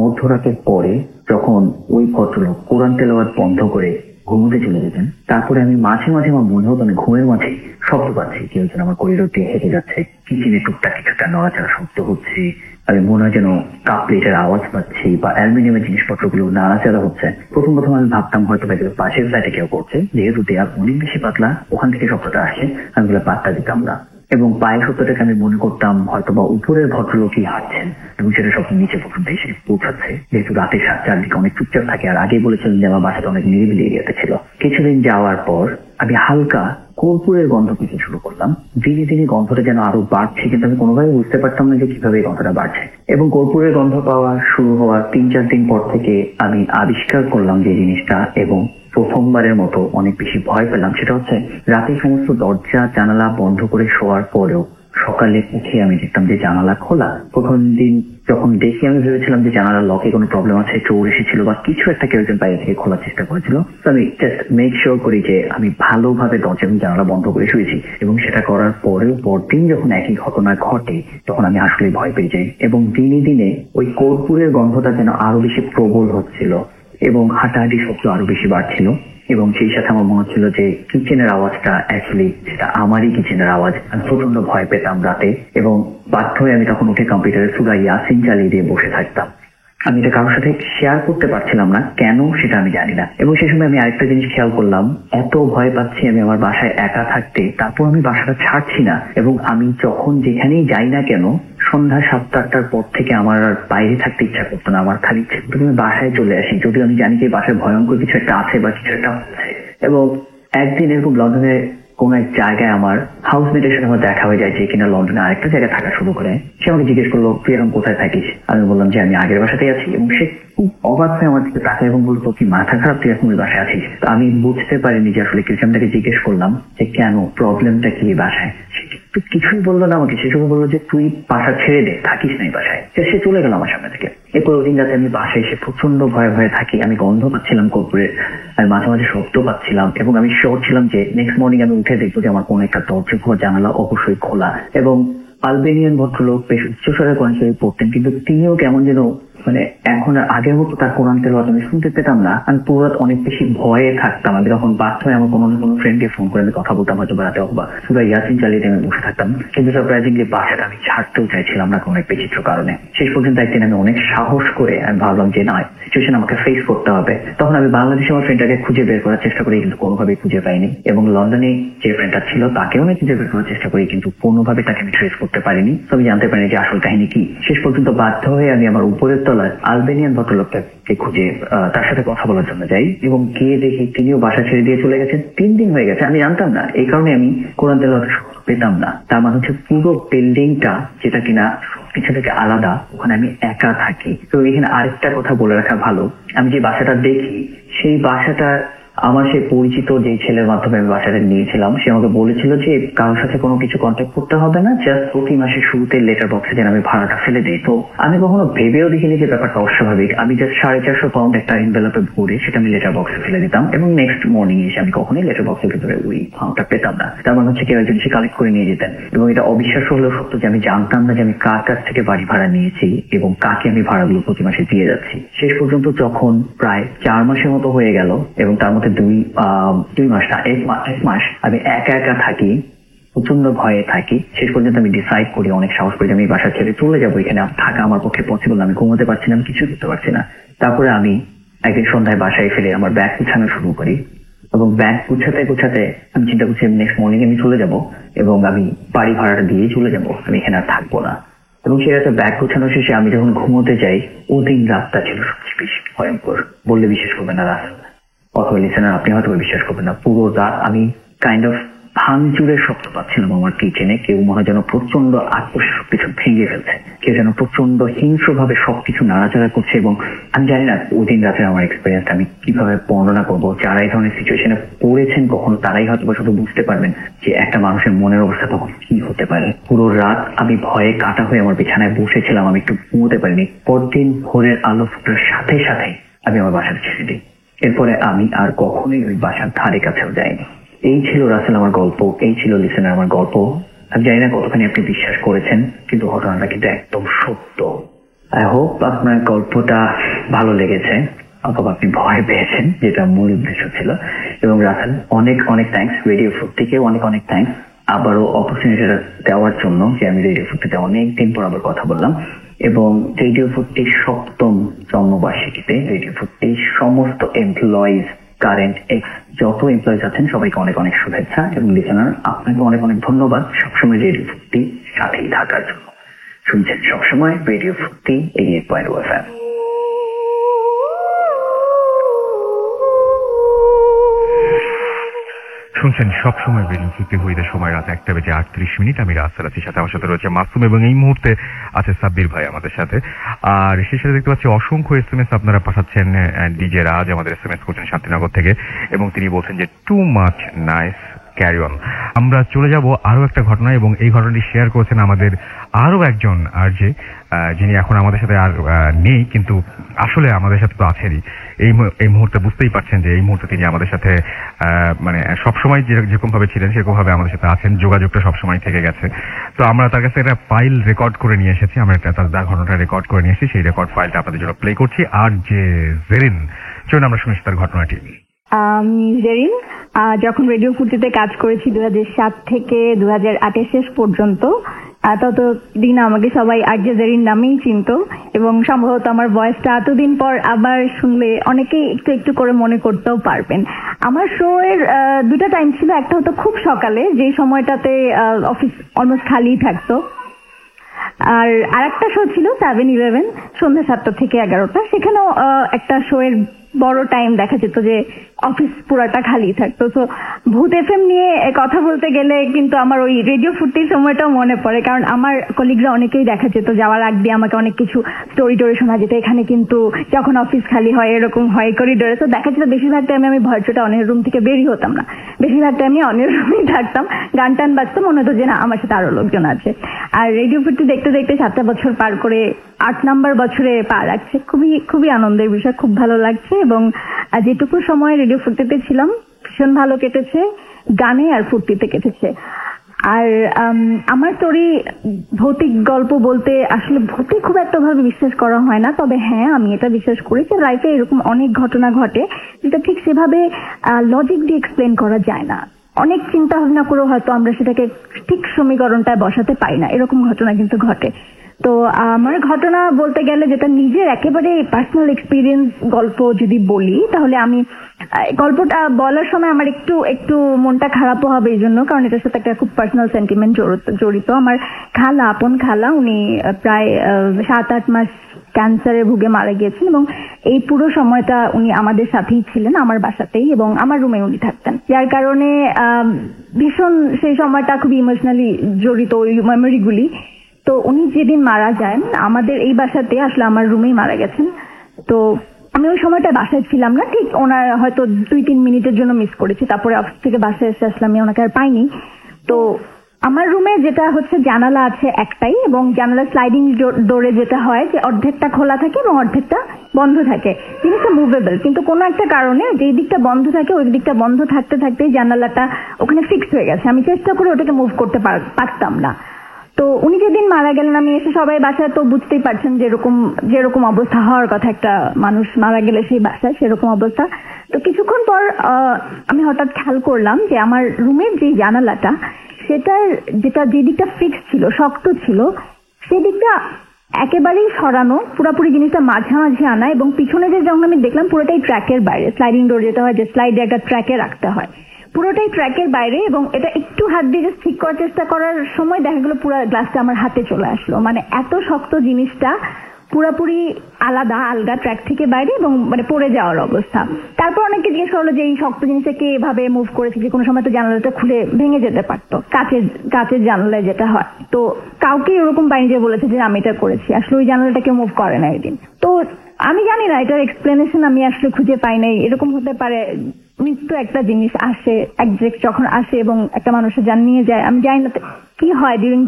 মধ্যরাতের পরে যখন ওই ভদ্রলোক কোরআন তেলাওয়াত বন্ধ করে ঘুমোতে চলে যেতেন, তারপরে আমি মাঝে মাঝে আমার মনে হতো আমি ঘুমের মাঝে শব্দ পাচ্ছি, কেউ যেন আমার করিডোর দিয়ে হেঁটে যাচ্ছে, কিচেনে টুকটাক কিছুটা নড়াচড়া শব্দ হচ্ছে, আমি মনে হয় যেন কাপ প্লেটের আওয়াজ পাচ্ছি বা অ্যালুমিনিয়ামের জিনিসপত্রগুলো নাড়াচাড়া হচ্ছে। প্রথম আমি ভাবতাম হয়তো পাশের ফ্ল্যাটে কেউ করছে, যেহেতু দেয়াল অনেক বেশি পাতলা ওখান থেকে শব্দটা আসে, আমি ওগুলো পাত্তা দিতাম না। এবং পায়ের শব্দটাকে আমি মনে করতাম হয়তো বা উপরের ভদ্রলোকই হাঁটছেন এবং সেটা সব নিচে পর্যন্ত এসে পৌঁছাচ্ছে, যেহেতু রাতে চারদিকে অনেক চুপচাপ থাকে। আর আগে বলেছিলেন যে আমার বাসাটা অনেক নিরিবিলি এরিয়াতে ছিল। কিছুদিন যাওয়ার পর আমি হালকা কর্পূরের গন্ধ পেতে শুরু করলাম। ধীরে ধীরে গন্ধটা যেন আরো বাড়ছে, কিন্তু আমি কোনোভাবে বুঝতে পারতাম না যে কিভাবে এই গন্ধটা বাড়ছে। এবং কর্পূরের গন্ধ পাওয়া শুরু হওয়ার 3-4 দিন পর থেকে আমি আবিষ্কার করলাম যে জিনিসটা, এবং প্রথমবারের মতো অনেক বেশি ভয় পেলাম। সেটা হচ্ছে রাতে সমস্ত দরজা জানালা বন্ধ করে শোয়ার পরেও সকালে উঠে আমি দেখতাম যে জানালা খোলা। প্রথম দিন যখন দেখি আমি ভেবেছিলাম যে জানালার লকে কোনো প্রবলেম আছে, চোর এসেছিল বা কিছু একটা কেউ একজন বাইরে থেকে খোলার চেষ্টা করেছিল। তো আমি জাস্ট মেক শিওর করি যে আমি ভালোভাবে দরজা এবং জানালা বন্ধ করে শুয়েছি, এবং সেটা করার পরেও পরদিন যখন একই ঘটনা ঘটে তখন আমি আসলে ভয় পেয়ে যাই। এবং দিনে দিনে ওই কর্পূরের গন্ধটা যেন আরো বেশি প্রবল হচ্ছিল এবং হাঁটাহাঁটি শব্দ আরো বেশি বাড়ছিল। এবং সেই সাথে আমার মনে হচ্ছিল যে কিচেনের আওয়াজটা অ্যাকচুয়ালি সেটা আমারই কিচেনের আওয়াজ। আমি প্রচন্ড ভয় পেতাম রাতে, এবং বাধ্য হয়ে আমি তখন উঠে কম্পিউটারে সূরা ইয়াসিন চালিয়ে দিয়ে বসে থাকতাম। আমি এটা কারোর সাথে শেয়ার করতে পারছিলাম না, কেন সেটা আমি জানি না। এবং সেই সময় আমি আরেকটা জিনিস খেয়াল করলাম, এত ভয় পাচ্ছি আমি আমার বাসায় একা থাকতে, তারপর আমি বাসাটা ছাড়ছি না। এবং আমি যখন যেখানেই যাই না কেন সন্ধ্যা 7-8টার পর থেকে আমার আর বাইরে থাকতে ইচ্ছা করতো না, আমার খালি ইচ্ছে করতো আমি বাসায় চলে আসি, যদিও আমি জানি যে বাসায় ভয়ঙ্কর কিছু একটা আছে বা কিছু একটা হচ্ছে। এবং একদিন এরকম লন্ডনে কোন এক জায়গায় আমার হাউসমেটের সাথে আমার দেখা হয়ে যায়, যে কিনা লন্ডনে আরেকটা জায়গায় থাকা শুরু করে। সে আমাকে জিজ্ঞেস করলো তুই এখন কোথায় থাকিস। আমি বললাম যে আমি আগের বাসাতেই আছি, এবং সে খুব অবাক হয়ে আমার দিকে তাকায় এবং বললো কি মাথা খারাপ, তুই এখন ওই বাসায় আছিস? আমি বুঝতে পারিনি যে আসলে কিছু। আমি তাকে জিজ্ঞেস করলাম যে কেন, প্রবলেমটা কি বাসায়? সে কিছুই বললো না আমাকে। সে শুধু বললো যে তুই বাসা ছেড়ে দে, থাকিস না এই বাসায়। সে চলে গেল আমার সামনে থেকে। এরপর ওই দিন রাতে আমি বাসায় এসে প্রচন্ড ভয়ে ভয়ে থাকি। আমি গন্ধ পাচ্ছিলাম কর্পূরের, আমি মাঝে মাঝে শব্দ পাচ্ছিলাম, এবং আমি শিওর ছিলাম যে নেক্সট মর্নিং আমি উঠে দেখবো যে আমার কোনো একটা দরজা খোলা, জানালা অবশ্যই খোলা। এবং আলবেনিয়ান ভদ্রলোক বেশ উচ্চস্বরে কোরআন শরীফ পড়তেন, কিন্তু তিনিও কেমন যেন এখন আগের মতো তার কোরআন তেলাওয়াত আমি শুনতে পেতাম না। আমি পুরো রাত অনেক বেশি ভয়ে থাকতাম। আমি তখন বাধ্য হয়ে আমার কোনো ফ্রেন্ডকে ফোন করে আমি কথা বলতাম, হয়তো রাতে অথবা সূরা ইয়াসিন চালিয়ে আমি বসে থাকতাম। কিন্তু সারপ্রাইজিংলি বাসাটা আমি ছাড়তেও চাইছিলাম না কোনো এক বিচিত্র কারণে। শেষ পর্যন্ত একদিন আমি অনেক সাহস করে আমি ভাবলাম যে না, সিচুয়েশন আমাকে ফেস করতে হবে। তখন আমি বাংলাদেশে আমার ফ্রেন্ডটাকে খুঁজে বের করার চেষ্টা করি, কিন্তু কোনোভাবেই খুঁজে পাইনি। এবং লন্ডনে যে ফ্রেন্ডটা ছিল তাকেও আমি খুঁজে বের করার চেষ্টা করি, কিন্তু কোনোভাবে তাকে আমি ট্রেস করতে পারিনি। তো আমি জানতে পারিনি যে আসল কাহিনী কি। শেষ পর্যন্ত বাধ্য হয়ে আমি আমার উপরের তলায় আলবেনিয়ান ভদ্রলোকটাকে খুঁজে তার সাথে কথা বলার জন্য যাই, এবং গিয়ে দেখি তিনিও বাসা ছেড়ে দিয়ে চলে গেছেন। 3 দিন হয়ে গেছে, আমি জানতাম না। এই কারণে আমি কোরআন তেলাওয়াত পেতাম না। তার মানে হচ্ছে পুরো বিল্ডিংটা যেটা কিনা কিছু থেকে আলাদা, ওখানে আমি একা থাকি। তো এখানে আরেকটা কথা বলে রাখা ভালো, আমি যে বাসাটা দেখি সেই বাসাটা আমার সেই পরিচিত যে ছেলের মাধ্যমে আমি বাসাটা নিয়েছিলাম, সে আমাকে বলেছিল যে কারোর সাথে কোনো কিছু কন্ট্যাক্ট করতে হবে না, জাস্ট প্রতি মাসের শুরুতে লেটার বক্সে যেন আমি ভাড়াটা ফেলে দিই। তো আমি কখনো ভেবেও দেখিনি যে ব্যাপারটা অস্বাভাবিক। আমি জাস্ট 450 পাউন্ড একটা এনভেলপে ভরে সেটা আমি লেটার বক্সে ফেলে দিতাম, এবং নেক্সট মর্নিং এসে আমি কখনোই লেটার বক্সের ভিতরে ওই ফাউন্ডটা পেতাম না। তার মানে হচ্ছে কেউ একজন সে কালেক্ট করে নিয়ে যেতেন। এবং এটা অবিশ্বাস্য হলেও সত্য যে আমি জানতাম না যে আমি কার কাছ থেকে বাড়ি ভাড়া নিয়েছি এবং কাকে আমি ভাড়াগুলো প্রতি মাসে দিয়ে যাচ্ছি। শেষ পর্যন্ত যখন প্রায় 4 মাসের মতো হয়ে গেল, এবং তার মধ্যে 2 মাস না 1 মাস আমি একা একা থাকি, প্রচন্ড ভয়ে থাকি। শেষ পর্যন্ত আমি ডিসাইড করি, অনেক সাহস করে, আমি বাসা ছেড়ে চলে যাবো। এখানে থাকা আমার পক্ষে পসিবল না, আমি ঘুমোতে পারছি না, আমি কিছু করতে পারছি না। তারপরে আমি একদিন সন্ধ্যায় বাসায় ফেলে আমার ব্যাগ গুছানো শুরু করি, এবং ব্যাগ গুছাতে গুছাতে আমি চিন্তা করছি নেক্সট মর্নিং আমি চলে যাব, এবং আমি বাড়ি ভাড়াটা দিয়ে চলে যাব, আমি এখানে আর থাকবো না। এবং সে রাতে ব্যাগ গোছানো শেষে আমি যখন ঘুমোতে যাই, ওদিন রাতটা ছিল সবচেয়ে বেশি ভয়ঙ্কর। বললে বিশ্বাস করবেন না রাত, অথবা লিসেনার আপনি হয়তো বিশ্বাস করবেন না, পুরো রাত আমি কাইন্ড অফ ভাঙচুরের শব্দ পাচ্ছিলাম আমার কিচেনে। কেউ মনে যেন প্রচন্ড আক্রোশে সবকিছু ভেঙে ফেলছে, কেউ যেন প্রচন্ড হিংস্র ভাবে সবকিছু নাড়াচাড়া করছে। এবং আমি জানি না ওই দিন রাতের আমার এক্সপিরিয়েন্স আমি কিভাবে বর্ণনা করবো। যারা এই ধরনের সিচুয়েশনে পড়েছেন কখনো, তারাই হয়তো শুধু বুঝতে পারবেন যে একটা মানুষের মনের অবস্থা তখন কি হতে পারে। পুরো রাত আমি ভয়ে কাটা হয়ে আমার বিছানায় বসেছিলাম, আমি একটু ঘুমোতে পারিনি। পরদিন ভোরের আলো ফোটার সাথে সাথে আমি আমার বাসাটা ছেড়ে দিই। এরপরে আমি আর কখনোই ওই বাসার ধারে কাছেও যাইনি। এই ছিল রাসেল আমার গল্প, এই ছিল লিসেনার আমার গল্প। আমি জানি না কতখানি আপনি বিশ্বাস করেছেন, কিন্তু ঘটনাটা কিন্তু একদম সত্য। আই হোপ আপনার গল্পটা ভালো লেগেছে, অথবা আপনি ভয় পেয়েছেন, যেটা মূল উদ্দেশ্য ছিল। এবং রাসেল অনেক অনেক থ্যাঙ্কস, রেডিও ফুর্তিকে অনেক অনেক থ্যাঙ্কস আবারও অপরচুনিটিটা দেওয়ার জন্য, যে আমি রেডিও ফুর্তিতে অনেকদিন পর আবার কথা বললাম। এবং রেডিও ফুর্তির 7ম জন্মবার্ষিকীতে রেডিও ফুর্তির সমস্ত এমপ্লয়িজ, কারেন্ট এক্স যত এমপ্লয়িজ আছেন সবাইকে অনেক অনেক শুভেচ্ছা। এবং লিসেনার আপনাকে অনেক অনেক ধন্যবাদ সবসময় রেডিও ফুর্তি সাথেই থাকার জন্য। শুনছেন সবসময় রেডিও ফুর্তি 88.0 FM। শুনছেন সবসময় রেডিও ফুর্তি হইতে সময় রাত 1:38। আমি রাসেল আছি, সাথে আমার সাথে রয়েছে মাসুম, এবং এই মুহূর্তে আছে সাব্বির ভাই আমাদের সাথে। আর সেই সাথে দেখতে পাচ্ছি অসংখ্য SMS আপনারা পাঠাচ্ছেন। ডিজে রাজ আমাদের SMS করছেন শান্তিনগর থেকে, এবং তিনি বলছেন যে too much nice, carry on. আমরা চলে যাব আরো একটা ঘটনা, এবং এই ঘটনাটি শেয়ার করেছেন আমাদের আরো একজন আরজে, যিনি এখন আমাদের সাথে আর নেই, কিন্তু আসলে আমাদের সাথে তো আছেনই। এই মুহূর্তে বুঝতেই পারছেন যে এই মুহূর্তে তিনি আমাদের সাথে মানে সবসময় যেরকম ভাবে ছিলেন সেরকম ভাবে আমাদের সাথে আছেন, যোগাযোগটা সবসময় থেকে গেছে। তো আমরা তার কাছে একটা ফাইল রেকর্ড করে নিয়ে এসেছি, আমরা তার ঘটনাটা রেকর্ড করে নিয়ে এসেছি। সেই রেকর্ড ফাইলটা আপনাদের জন্য প্লে করছি। আর যে জেরিন, চলুন আমরা শুনেছি তার ঘটনাটি। আমি জেরিন, যখন রেডিও ফুর্তিতে কাজ করেছি 2007 থেকে 2008 শেষ পর্যন্ত, ততদিন আমাকে সবাই আরজে জেরিন নামেই চিনতো। এবং সম্ভবত আমার ভয়েসটা এতদিন পর আবার শুনলে অনেকেই একটু একটু করে মনে করতেও পারবেন। আমার শো এর 2টা টাইম ছিল। একটা হতো খুব সকালে, যে সময়টাতে অফিস অলমোস্ট খালি থাকতো। আর আরেকটা শো ছিল 7-11, সন্ধ্যা 7টা থেকে 11টা। সেখানেও একটা শো এর বড় টাইম দেখা যেত যে অফিস পুরাটা খালি থাকতো। তো ভূত এফএম নিয়ে কথা বলতে গেলে কিন্তু আমার ওই রেডিও ফুর্তির সময়টাও মনে পড়ে, কারণ আমার কলিগরা অনেকেই দেখা যেত যাওয়ার আগ দিয়ে আমাকে অনেক কিছু স্টোরি টোরি শোনা যেত। এখানে কিন্তু যখন অফিস খালি হয় এরকম হয় করিডোরে। তো দেখা যেত বেশিরভাগ টাইমে আমি ভয়েস শোটা অনের রুম থেকে বেরিয়ে হতাম না, বেশিরভাগ টাইমে অনের রুমেই থাকতাম। গান টান বাজতো, মনে হতো যে না আমার সাথে আরো লোকজন আছে। আর রেডিও ফুর্তি দেখতে দেখতে 7টা বছর পার করে 8 নম্বর বছরে পা রাখছে। খুবই খুবই আনন্দের বিষয়, খুব ভালো লাগছে। এবং যেটুকু সময় রেডিও ফুর্তিতে ছিলাম ভীষণ ভালো কেটেছে, গানে আর ফুর্তিতে কেটেছে। আর আমার স্টোরি ভৌতিক গল্প বলতে আসলে ভৌতিক খুব একটা ভাবে বিশ্বাস করা হয় না, তবে হ্যাঁ আমি এটা বিশ্বাস করি যে লাইফে এরকম অনেক ঘটনা ঘটে যেটা ঠিক সেভাবে লজিক দিয়ে এক্সপ্লেন করা যায় না। অনেক চিন্তা ভাবনা করেও হয়তো আমরা সেটাকে ঠিক সমীকরণটায় বসাতে পারি না, এরকম ঘটনা কিন্তু ঘটে। তো আমার ঘটনা বলতে গেলে যেটা নিজের একেবারে পার্সোনাল এক্সপিরিয়েন্স গল্প যদি বলি, তাহলে আমি গল্পটা বলার সময় আমার একটু মনটা খারাপও হবে এই জন্য, কারণ এটার সাথে একটা খুব পার্সোনাল সেন্টিমেন্ট জড়িত। আমার খালা, আপন খালা, উনি প্রায় 7-8 মাস ক্যান্সারে ভুগে মারা গিয়েছেন, এবং এই পুরো সময়টা উনি আমাদের সাথেই ছিলেন, আমার বাসাতেই, এবং আমার রুমে উনি থাকতেন। যার কারণে ভীষণ সেই সময়টা খুবই ইমোশনালি জড়িত ওই মেমোরিগুলি। তো উনি যেদিন মারা যান আমাদের এই বাসাতে, আসলে আমার রুমেই মারা গেছেন। তো আমি ওই সময়টা বাসায় ছিলাম না, ঠিক ওনার হয়তো 2-3 মিনিটের জন্য মিস করেছি। তারপরে অফিস থেকে বাসায় এসে আসলাম, আমি ওনাকে আর পাইনি। তো আমার রুমে যেটা হচ্ছে জানালা আছে একটাই, এবং জানালা স্লাইডিং ডোরে যেটা হয় যে অর্ধেকটা খোলা থাকে এবং অর্ধেকটা বন্ধ থাকে। জিনিসটা মুভেবল, কিন্তু কোনো একটা কারণে যেই দিকটা বন্ধ থাকে ওই দিকটা বন্ধ থাকতে থাকতে জানালাটা ওখানে ফিক্স হয়ে গেছে। আমি চেষ্টা করে ওটাকে মুভ করতে পারতাম না। তো উনি যেদিন মারা গেলেন, আমি এসে সবাই বাসায়, তো বুঝতেই পারছেন যেরকম অবস্থা হওয়ার কথা একটা মানুষ মারা গেলে সেই বাসায়, সেরকম অবস্থা। তো কিছুক্ষণ পর আমি হঠাৎ খেয়াল করলাম যে আমার রুমের যে জানালাটা, সেটার যে দিকটা ফিক্স ছিল, শক্ত ছিল, সেই দিকটা একেবারেই সরানো, পুরোপুরি জিনিসটা মাঝামাঝি আনা, এবং পিছনে যে যখন আমি দেখলাম পুরোটাই ট্র্যাকের বাইরে। স্লাইডিং ডোর যেটা হয় যে স্লাইডে একটা ট্র্যাকে রাখতে হয়, পুরোটাই ট্র্যাকের বাইরে, এবং এটা একটু হাত দিয়ে just ঠিক করার চেষ্টা করার সময় দেখা গেল পুরো গ্লাসটা আমার হাতে চলে আসলো। মানে এত শক্ত জিনিসটা পুরোপুরি আলগা ট্র্যাক থেকে বাইরে, এবং মানে পড়ে যাওয়ার অবস্থা। তারপর অনেকে জিজ্ঞেস করলো যে এই শক্ত জিনিসটাকে এভাবে মুভ করেছে, যে কোনো সময় তো জানালাটা খুলে ভেঙে যেতে পারতো, কাচের জানালায় যেটা হয়। তো কাউকে ওরকম পাইনি যে বলেছে যে আমি এটা করেছি, আসলে ওই জানালাটাকে মুভ করে না এদিন। তো আমি জানি না, এটার এক্সপ্লেনেশন আমি আসলে খুঁজে পাই নাই। এরকম হতে পারে মৃত্যু একটা জিনিস আসে, একজ্যাক্ট যখন আসে এবং একটা মানুষের জান নিয়ে যায়, আমি জানি না কি হয় ডিউরিং,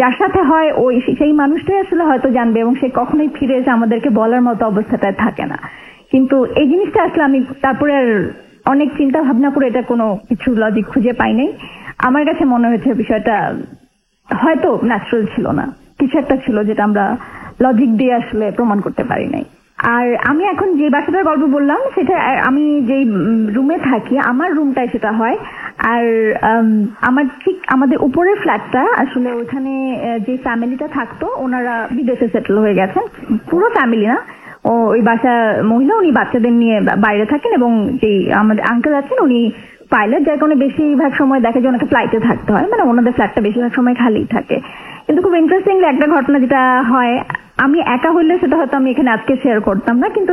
যার সাথে হয় ওই সেই মানুষটাই আসলে হয়তো জানবে, এবং সে কখনোই ফিরে এসে আমাদেরকে বলার মতো অবস্থাটায় থাকে না। কিন্তু এই জিনিসটা আসলে আমি তারপরে আর অনেক চিন্তা ভাবনা করে এটা কোনো কিছু লজিক খুঁজে পাই নাই। আমার কাছে মনে হয়েছে বিষয়টা হয়তো ন্যাচারাল ছিল না, কিছু একটা ছিল যেটা আমরা লজিক দিয়ে আসলে প্রমাণ করতে পারি নাই। আর আমি এখন যে বাসাটার গল্প বললাম, সেটা আমি যেই রুমে থাকি, আমার রুমটাই সেটা হয়। আর আমার ঠিক আমাদের উপরের ফ্ল্যাটটা আসলে ওখানে যে ফ্যামিলিটা থাকতো ওনারা বিদেশে সেটেল হয়ে গেছেন, পুরো ফ্যামিলি না, ওই বাসা মহিলা, উনি বাচ্চাদের নিয়ে বাইরে থাকেন, এবং যে আমাদের আঙ্কেল আছেন উনি পাইলট, যার কারণে বেশিরভাগ সময় দেখা যায় ওনাকে ফ্লাইটে থাকতে হয়, মানে ওনাদের ফ্ল্যাটটা বেশিরভাগ সময় খালি থাকে। কিন্তু খুব ইন্টারেস্টিংলি একটা ঘটনা যেটা হয়, আমি একা হইলে সেটা হয়তো আমি এখানে আজকে শেয়ার করতাম না, কিন্তু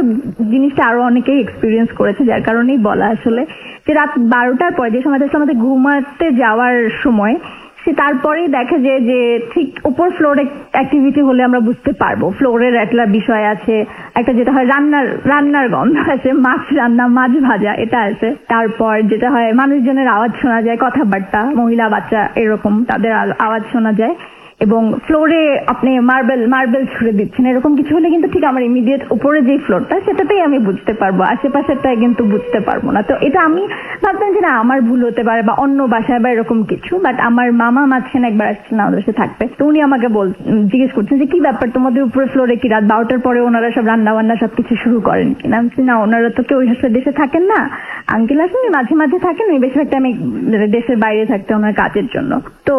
জিনিসটা আরো অনেকেই এক্সপিরিয়েন্স করেছে, যার কারণেই বলা আসলে যে রাত 12টার পর যে সময় আমাদের ঘুমাতে যাওয়ার সময়, সে তারপরেই দেখে যে ঠিক উপর ফ্লোরে অ্যাক্টিভিটি হলে আমরা বুঝতে পারবো। ফ্লোরের একটা বিষয় আছে, একটা যেটা হয় রান্নার গন্ধ আছে, মাছ রান্না, মাছ ভাজা এটা আছে। তারপর যেটা হয় মানুষজনের আওয়াজ শোনা যায়, কথাবার্তা, মহিলা বাচ্চা এরকম তাদের আওয়াজ শোনা যায়, এবং ফ্লোরে আপনি মার্বেল ছুড়ে দিচ্ছেন, এরকম কিছু হলে কিন্তু ঠিক আমার ইমিডিয়েট উপরে যে ফ্লোরটা সেটাতেই আমি বুঝতে পারবো, আশেপাশেরটাই কিন্তু বুঝতে পারবো না। তো এটা আমি ভাবতাম যে না আমার ভুল হতে পারে বা অন্য বাসায় বা এরকম কিছু। বাট আমার মামা মাঝখানে একবার আসছেন আমাদের সাথে থাকবে, তো উনি আমাকে জিজ্ঞেস করছেন যে কি ব্যাপার তোমাদের উপরে ফ্লোরে কি রাত 12টার পরে ওনারা সব রান্না বান্না সবকিছু শুরু করেন কিনা? না, ওনারা তো কেউ আসলে দেশে থাকেন না, আঙ্কেল আসেন মাঝে মাঝে থাকেন, ওই বেশিরভাগটা আমি দেশের বাইরে থাকতে ওনার কাজের জন্য। তো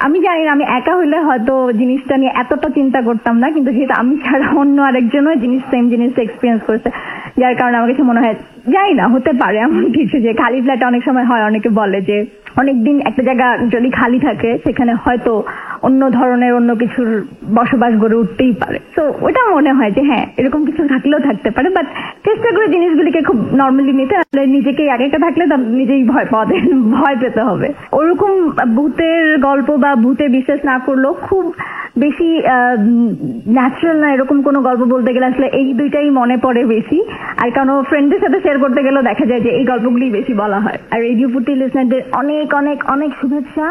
আমি জানি না, আমি একা হইলে হয়তো জিনিসটা নিয়ে এতটা চিন্তা করতাম না, কিন্তু যেহেতু আমি ছাড়া অন্য আরেকজনও সেম জিনিসটা এক্সপিরিয়েন্স করেছে, যার কারণে আমার কাছে মনে হয় জানি না হতে পারে এমন কিছু যে খালি ফ্ল্যাটে অনেক সময় হয়, অনেকে বলে যে অনেকদিন একটা জায়গা যদি খালি থাকে সেখানে হয়তো অন্য ধরনের অন্য কিছুর বসবাস গড়ে উঠতেই পারে। তো ওটা মনে হয় যে হ্যাঁ এরকম কিছু থাকলেও থাকতে পারে, বাট চেষ্টা করে জিনিসগুলিকে খুব নর্মালি নিতে, আসলে নিজেকে একা থাকলে তো নিজেই ভয় পেতে হবে। ওরকম ভূতের গল্প বা ভূতে বিশ্বাস না করলেও খুব বেশি ন্যাচারাল না এরকম কোনো গল্প বলতে গেলে আসলে এই দুইটাই মনে পড়ে বেশি। আর কারণ ফ্রেন্ডদের সাথে শেয়ার করতে গেলেও দেখা যায় যে এই গল্পগুলি বেশি বলা হয়। আর রেডিও ফুর্তি লিসনারদের অনেক অনেক অনেক শুভেচ্ছা,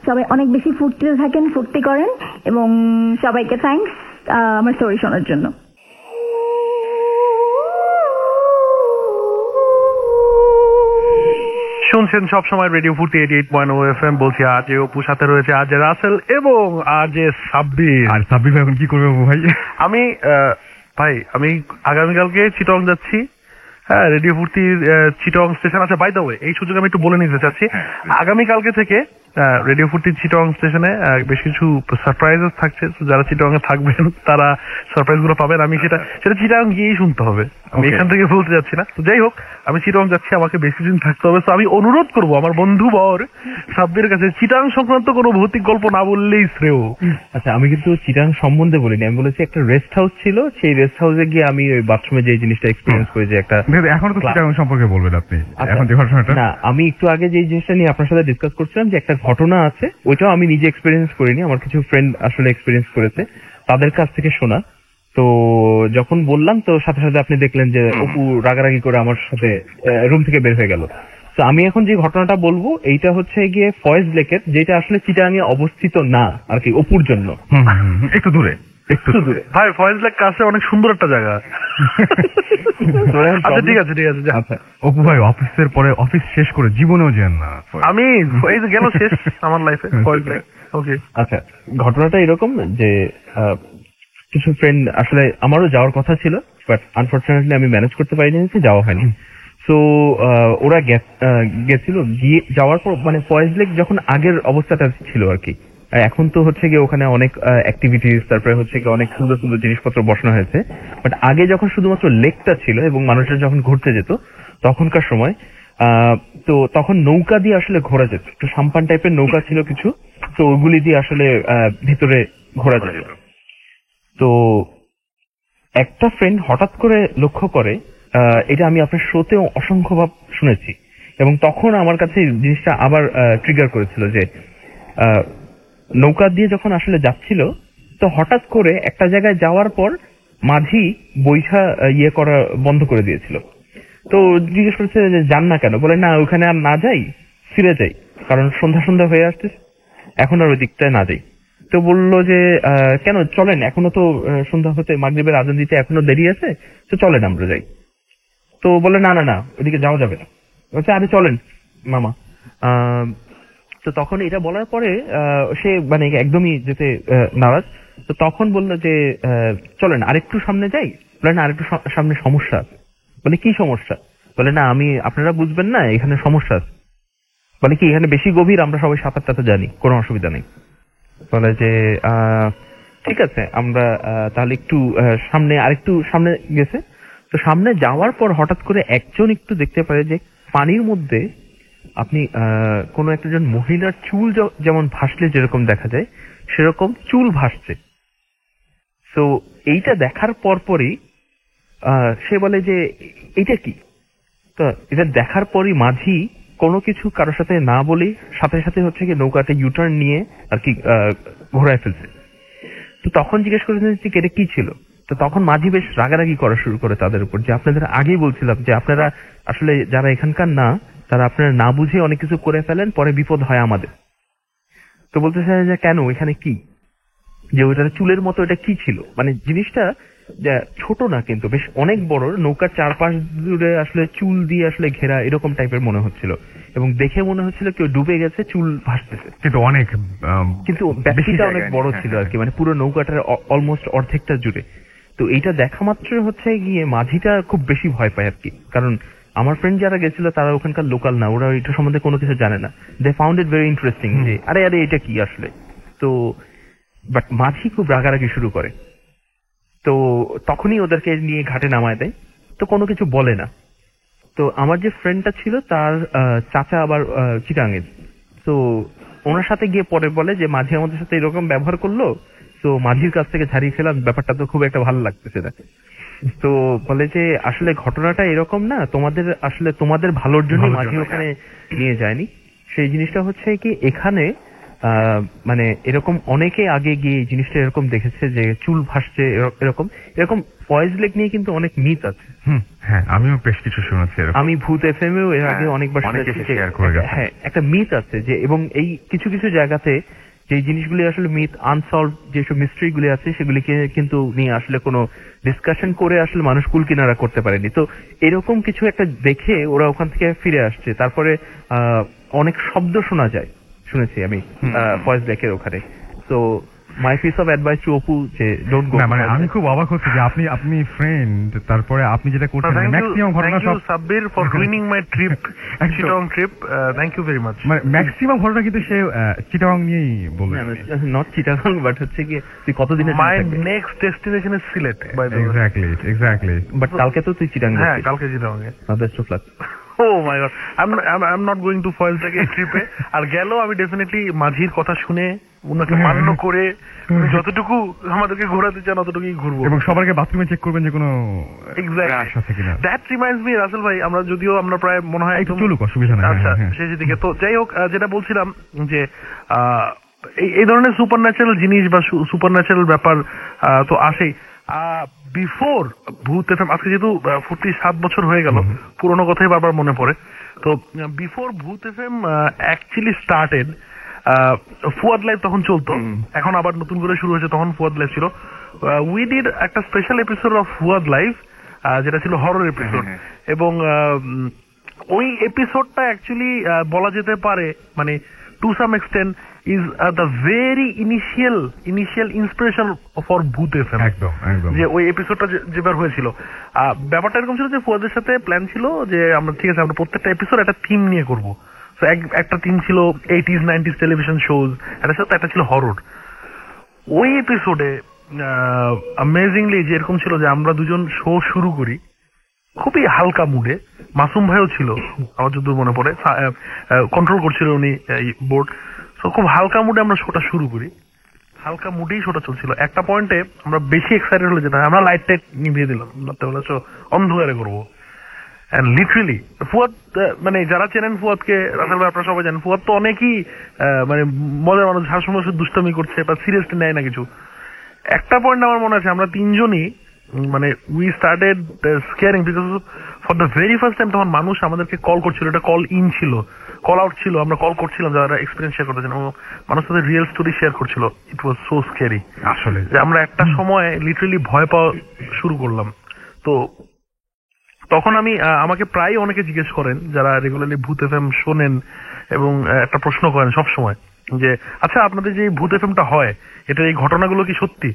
সবাই অনেক বেশি ফুর্তিতে থাকেন, ফুর্তি করেন, এবং সবাইকে থ্যাঙ্কস আমার স্টোরি শোনার জন্য। শুনছেন সবসময় রেডিও ফুর্তি 88.0 FM। বলছি আজ অপু, সাথে রয়েছে আজ রাসেল এবং আজ সাব্বির। আর সাব্বির ভাই এখন কি করবে ভাই? আমি আগামীকালকে চিটং যাচ্ছি। হ্যাঁ, রেডিও ফুর্তির চিটং স্টেশন আছে। বাই দ্য ওয়ে, এই সুযোগ আমি একটু বলে নিতে চাচ্ছি, আগামীকালকে থেকে রেডিও ফুর্তির চিটং স্টেশনে বেশ কিছু সারপ্রাইজেস থাকছে। যারা চিটং এ থাকবেন তারা সারপ্রাইজ গুলো পাবেন। আমি সেটা চিটং গিয়েই শুনতে হবে, আমি এখান থেকে বলতে যাচ্ছি না। তো যাই হোক, আমি চিটং যাচ্ছি, আমাকে বেশি দিন থাকতে হবে। তো আমি অনুরোধ করবো আমার বন্ধু বর সাব্বির কাছে চিটং সংক্রান্ত কোনো ভৌতিক গল্প না বললেই শ্রেয়। আচ্ছা, আমি কিন্তু চিটাং সম্বন্ধে বলিনি, আমি বলেছি একটা রেস্ট হাউস ছিল, সেই রেস্ট হাউসে গিয়ে আমি ওই বাথরুমে যে জিনিসটা এক্সপিরিয়েন্স করেছি একটা। এখন তো চিটাং সম্পর্কে বলবেন আপনি এখন যে ঘটনাটা। না, আমি একটু আগে যে জিনিসটা নিয়ে আপনার সাথে ডিসকাস করছিলাম যে একটা ঘটনা আছে, ওইটাও আমি নিজে এক্সপিরিয়েন্স করিনি, আমার কিছু ফ্রেন্ড আসলে এক্সপিরিয়েন্স করেছে, তাদের কাছ থেকে শোনা। তো যখন বললাম তো সাথে সাথে আপনি দেখলেন যে অপু রাগারাগি করে আমার সাথে রুম থেকে বের হয়ে গেল। তো আমি এখন যে ঘটনাটা বলবো এইটা হচ্ছে গিয়ে ফয়েজ লেকের, যেটা আসলে চিটাঙে অবস্থিত না আর কি, অপুর জন্য একটু দূরে। ভাই ফয়েজ লেক কাছে অনেক সুন্দর একটা জায়গা। আচ্ছা ঠিক আছে। আচ্ছা অপু ভাই, অফিসের পরে অফিস শেষ করে জীবনেও যান না? আমি গেল শেষ আমার লাইফে ফয়েজ লেক। ওকে, আচ্ছা ঘটনাটা এরকম যে কিছু ফ্রেন্ড আসলে আমারও যাওয়ার কথা ছিল, বাট আনফরচুনেটলি আমি ম্যানেজ করতে পারিনি, যাওয়া হয়নি। সো ওরা গেছিল, গিয়ে যাওয়ার পর মানে ফয়েজ লেক যখন আগের অবস্থাটা ছিল আর কি, এখন তো হচ্ছে গিয়ে ওখানে অনেক অ্যাক্টিভিটিস, তারপরে হচ্ছে গিয়ে অনেক সুন্দর সুন্দর জিনিসপত্র বসানো হয়েছে। বাট আগে যখন শুধুমাত্র লেকটা ছিল এবং মানুষরা যখন ঘুরতে যেত তখনকার সময় তো তখন নৌকা দিয়ে আসলে ঘোরা যেত, একটু সাম্পান টাইপের নৌকা ছিল কিছু, তো ওগুলি দিয়ে আসলে ভিতরে ঘোরা যেত। তো একটা ফ্রেন্ড হঠাৎ করে লক্ষ্য করে, এটা আমি আপনার শোতেও অসংখ্যবার শুনেছি, এবং তখন আমার কাছে জিনিসটা আবার ট্রিগার করেছিল যে নৌকা দিয়ে যখন আসলে যাচ্ছিল, তো হঠাৎ করে একটা জায়গায় যাওয়ার পর মাঝি বৈঠা ইয়ে করা বন্ধ করে দিয়েছিল। তো জিজ্ঞেস করছে যে যান না কেন, বলে না ওখানে আর না যাই, ফিরে যাই, কারণ সন্ধ্যা সন্ধ্যা হয়ে আসছে, এখন আর ওই দিকটায় না যাই। তো বললো যে কেন, চলেন, এখনো তো সন্ধ্যা হতে মাগরিবের আজান দিতে এখনো দেরি আছে, তো চলেন আমরা যাই। তো বলে না না না, ওইদিকে যাওয়া যাবে না। বলছে আরে চলেন মামা। তো তখন এটা বলার পরে সে মানে একদমই যেতে নারাজ। তো তখন বললো যে চলেন আরেকটু সামনে যাই। বলে না, আরেকটু সামনে সমস্যা আছে। বলে কি সমস্যা? বলে না আমি, আপনারা বুঝবেন না, এখানে সমস্যা আছে। বলে কি, এখানে বেশি গভীর, আমরা সবাই সাঁতার টাতার জানি, কোনো অসুবিধা নেই। বলে যে ঠিক আছে, আমরা তাহলে একটু সামনে, আরেকটু সামনে গেছে। তো সামনে যাওয়ার পর হঠাৎ করে একজন একটু দেখতে পারে যে পানির মধ্যে আপনি কোন একজন মহিলার চুল যেমন ভাসলে যেরকম দেখা যায়, সেরকম চুল ভাসছে। তো এইটা দেখার পরপরই সে বলে যে এটা কি? তো এটা দেখার পরই মাঝি কোনো কিছু কারোর সাথে না বলে সাথে সাথে হচ্ছে কি নৌকাতে ইউটার্ন নিয়ে আর কি ঘোরায় ফেলছে। তো তখন জিজ্ঞেস করেছেন যে এটা কি ছিল। তো তখন মাঝি বেশ রাগারাগি করা শুরু করে তাদের উপর, যে আপনাদের আগেই বলছিলাম যে আপনারা আসলে যারা এখানকার না, তারা আপনারা না বুঝে অনেক কিছু করে ফেলেন, পরে বিপদ হয় আমাদের। তো বলতেছে যে কেন, এখানে কি, যে ওইটা চুলের মতো এটা কি ছিল? মানে জিনিসটা ছোট না, কিন্তু বেশ অনেক বড়, নৌকার চারপাশ জুড়ে আসলে চুল দিয়ে আসলে ঘেরা, এরকম টাইপের মনে হচ্ছিল, এবং দেখে মনে হচ্ছিল কেউ ডুবে গেছে, চুল ভাসতেছে, কিন্তু অনেক, কিন্তু ব্যাপ্তিটা অনেক বড় ছিল আর কি, মানে পুরো নৌকাটার অলমোস্ট অর্ধেকটা জুড়ে। তো এইটা দেখা মাত্র হচ্ছে গিয়ে মাঝিটা খুব বেশি ভয় পায় আর কি, কারণ আমার ফ্রেন্ড যারা গেছিল তারা ওখানকার লোকাল না, ওরা এটা সম্বন্ধে কোনো কিছু জানে না। They found it very interesting যে আরে আরে এটা কি আসলে। তো বাট মাঝি খুব রাগারাগি শুরু করে। তো তখনই ওদেরকে নিয়ে ঘাটে নামায় দেয়, তো কোনো কিছু বলে না। তো আমার যে ফ্রেন্ডটা ছিল তার চাচা আবার চিটাঙের, তো ওনার সাথে গিয়ে পরে বলে যে মাঝি আমাদের সাথে এরকম ব্যবহার করলো, তো মাঝির কাছ থেকে ছাড়িয়ে ফেলাম, ব্যাপারটা তো খুব একটা ভালো লাগতেছে না। তো বলে যে আসলে ঘটনাটা এরকম না, তোমাদের আসলে তোমাদের ভালোর জন্য মাঝি ওখানে নিয়ে যায়নি। সেই জিনিসটা হচ্ছে কি, এখানে মানে এরকম অনেকে আগে গিয়ে এই জিনিসটা এরকম দেখেছে যে চুল ভাসছে, এরকম এরকম ফয়েজ লেক নিয়ে কিন্তু অনেক মিথ আছে। হ্যাঁ, আমিও বেশ কিছু শুনেছি, আমি ভূত এফএমএও এর আগে অনেকবার শুনেছি। হ্যাঁ, একটা মিথ আছে যে, এবং এই কিছু কিছু জায়গাতে যে জিনিসগুলি আসলে মিথ, আনসলভ যেসব মিস্ট্রি গুলি আছে, সেগুলিকে কিন্তু নিয়ে আসলে কোনো ডিসকাশন করে আসলে মানুষ কুল কিনারা করতে পারেনি। তো এরকম কিছু একটা দেখে ওরা ওখান থেকে ফিরে আসছে। তারপরে অনেক শব্দ শোনা যায়, শুনেছি আমি ফয়েজ লেকের ওখানে। তো my piece of advice to Apu যে ডোন্ট গো। মানে আমি খুব অবাক হচ্ছি যে আপনি ফ্রেন্ড, তারপরে আপনি যেটা করছেন ম্যাক্সিমাম ঘটনা সব Sabbir for ruining my trip, Chittagong trip, thank you very much. মানে ম্যাক্সিমাম ঘটনা কিন্তু সে চিটাগং নিয়েই বলবে, নট চিটাগং, বাট হচ্ছে কি তুই কতদিনের my next destination is Sylhet by the way. Exactly. But কালকে তো তুই চিটাগং হ্যাঁ, কালকে চিটাগং এ। Best of luck. Oh my god, I'm not going to foil থেকে ট্রিপে। আর গেলেও আমি ডেফিনেটলি মাঝির কথা শুনে, ওনাকে মান্য করে, যতটুকু আমাদেরকে ঘোরাতে চান অতটুকুই ঘুরবো, এবং সবাইকে বাথরুমে চেক করবেন যে কোনো আছে কিনা। দ্যাট রিমাইন্ডস মি রাসেল ভাই, আমরা প্রায় মনে হয় একদম চলুক, অসুবিধা নেই। আচ্ছা, শেষের দিকে। তো যাই হোক, যেটা বলছিলাম যে এই ধরনের সুপার ন্যাচারাল জিনিস বা সুপার ন্যাচারাল ব্যাপার তো আসেই। বিফোর ভূত এফএম, আজকে যেহেতু 47 বছর হয়ে গেল, পুরোনো কথাই বারবার মনে পড়ে। তো বিফোর ভূত FM actually started, Fuad live তখন চলতো, এখন আবার নতুন করে শুরু হয়েছে, তখন ফুয়াদ লাইভ ছিল। উই ডিড একটা special episode of Fuad live, যেটা ছিল হরর এপিসোড, এবং ওই এপিসোডটা অ্যাকচুয়ালি বলা যেতে পারে মানে to some extent is the very initial inspiration for Bhoot FM. যে ওই এপিসোডটা যেবার হয়েছিল, ব্যাপারটা এরকম ছিল যে ফুয়াদের সাথে প্ল্যান ছিল যে আমরা ঠিক আছে, আমরা প্রত্যেকটা এপিসোড একটা থিম নিয়ে করবো। তো একটা থিম ছিল 80s 90s টেলিভিশন শোজ, একটা ছিল হরর। ওই এপিসোডে অ্যামেজিংলি যে এরকম ছিল যে আমরা দুজন শো শুরু করি, খুবই হালকা মুডে, মাসুম ভাইও ছিল আমার যতদূর মনে পড়ে, কন্ট্রোল করছিল উনি বোর্ড। তো খুব হালকা মুডে আমরা শোটা শুরু করি, হালকা মুডেই শোটা চলছিল। একটা পয়েন্টে আমরা বেশি এক্সাইটেড হলে যেটা, আমরা লাইট টাইট নিভিয়ে দিলাম, অন্ধকারে করবো। লিটারেলি ফুয়াদ, মানে যারা চেনেন ফুয়াদকে, রাসেল ভাই আপনারা সবাই জানেন, ফুয়াদ তো অনেকই মানে মজার মানুষ, হার সময় দুষ্টামি করছে বা সিরিয়াসলি নেয় না কিছু। একটা পয়েন্ট আমার মনে আছে, আমরা তিনজনই মানে we started scaring because for the very first time তখন মানুষ আমাদেরকে কল করছিল, এটা কল ইন ছিল, কল আউট ছিল, আমরা কল করছিলাম যারা এক্সপিরিয়েন্স শেয়ার করতেছেন, মানুষ তাদের রিয়েল স্টোরি শেয়ার করছিল। ইট ওয়াজ সো স্ক্যারি আসলে, যে আমরা একটা সময় লিটারেলি ভয় পাওয়া শুরু করলাম। তো তখন আমাকে প্রায় অনেকে জিজ্ঞেস করেন যারা রেগুলারলি ভূত এফএম শোনেন এবং একটা প্রশ্ন করেন সব সময় যে আচ্ছা আপনাদের যে ভূত এফএমটা হয় এটার এই ঘটনাগুলো কি সত্যি?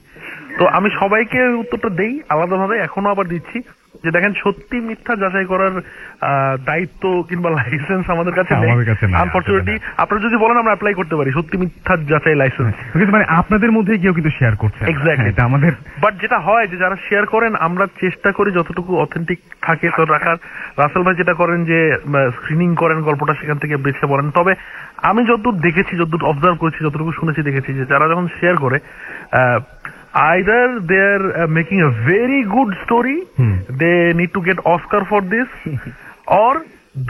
তো আমি সবাইকে উত্তরটা দেই আলাদাভাবে, এখনো আবার দিচ্ছি যে দেখেন সত্যি মিথ্যা যাচাই করার দায়িত্ব কিংবা লাইসেন্স আমাদের কাছে নেই। আনফরচুনেটলি আপনারা যদি বলেন আমরা অ্যাপ্লাই করতে পারি সত্যি মিথ্যা যাচাই লাইসেন্স, মানে আপনাদের মধ্যে কেউ কিন্তু শেয়ার করছে এক্স্যাক্টলি এটা আমাদের। বাট যেটা হয় যে যারা শেয়ার করেন আমরা চেষ্টা করি যতটুকু অথেন্টিক থাকে তো রাখার। রাসেল ভাই যেটা করেন যে স্ক্রিনিং করেন গল্পটা, সেখান থেকে বেছে বলেন। তবে আমি যতদূর দেখেছি, যতদূর অবজার্ভ করেছি, যতটুকু শুনেছি দেখেছি যে যারা যখন শেয়ার করে either they're making a very good story, they need to get Oscar for this, or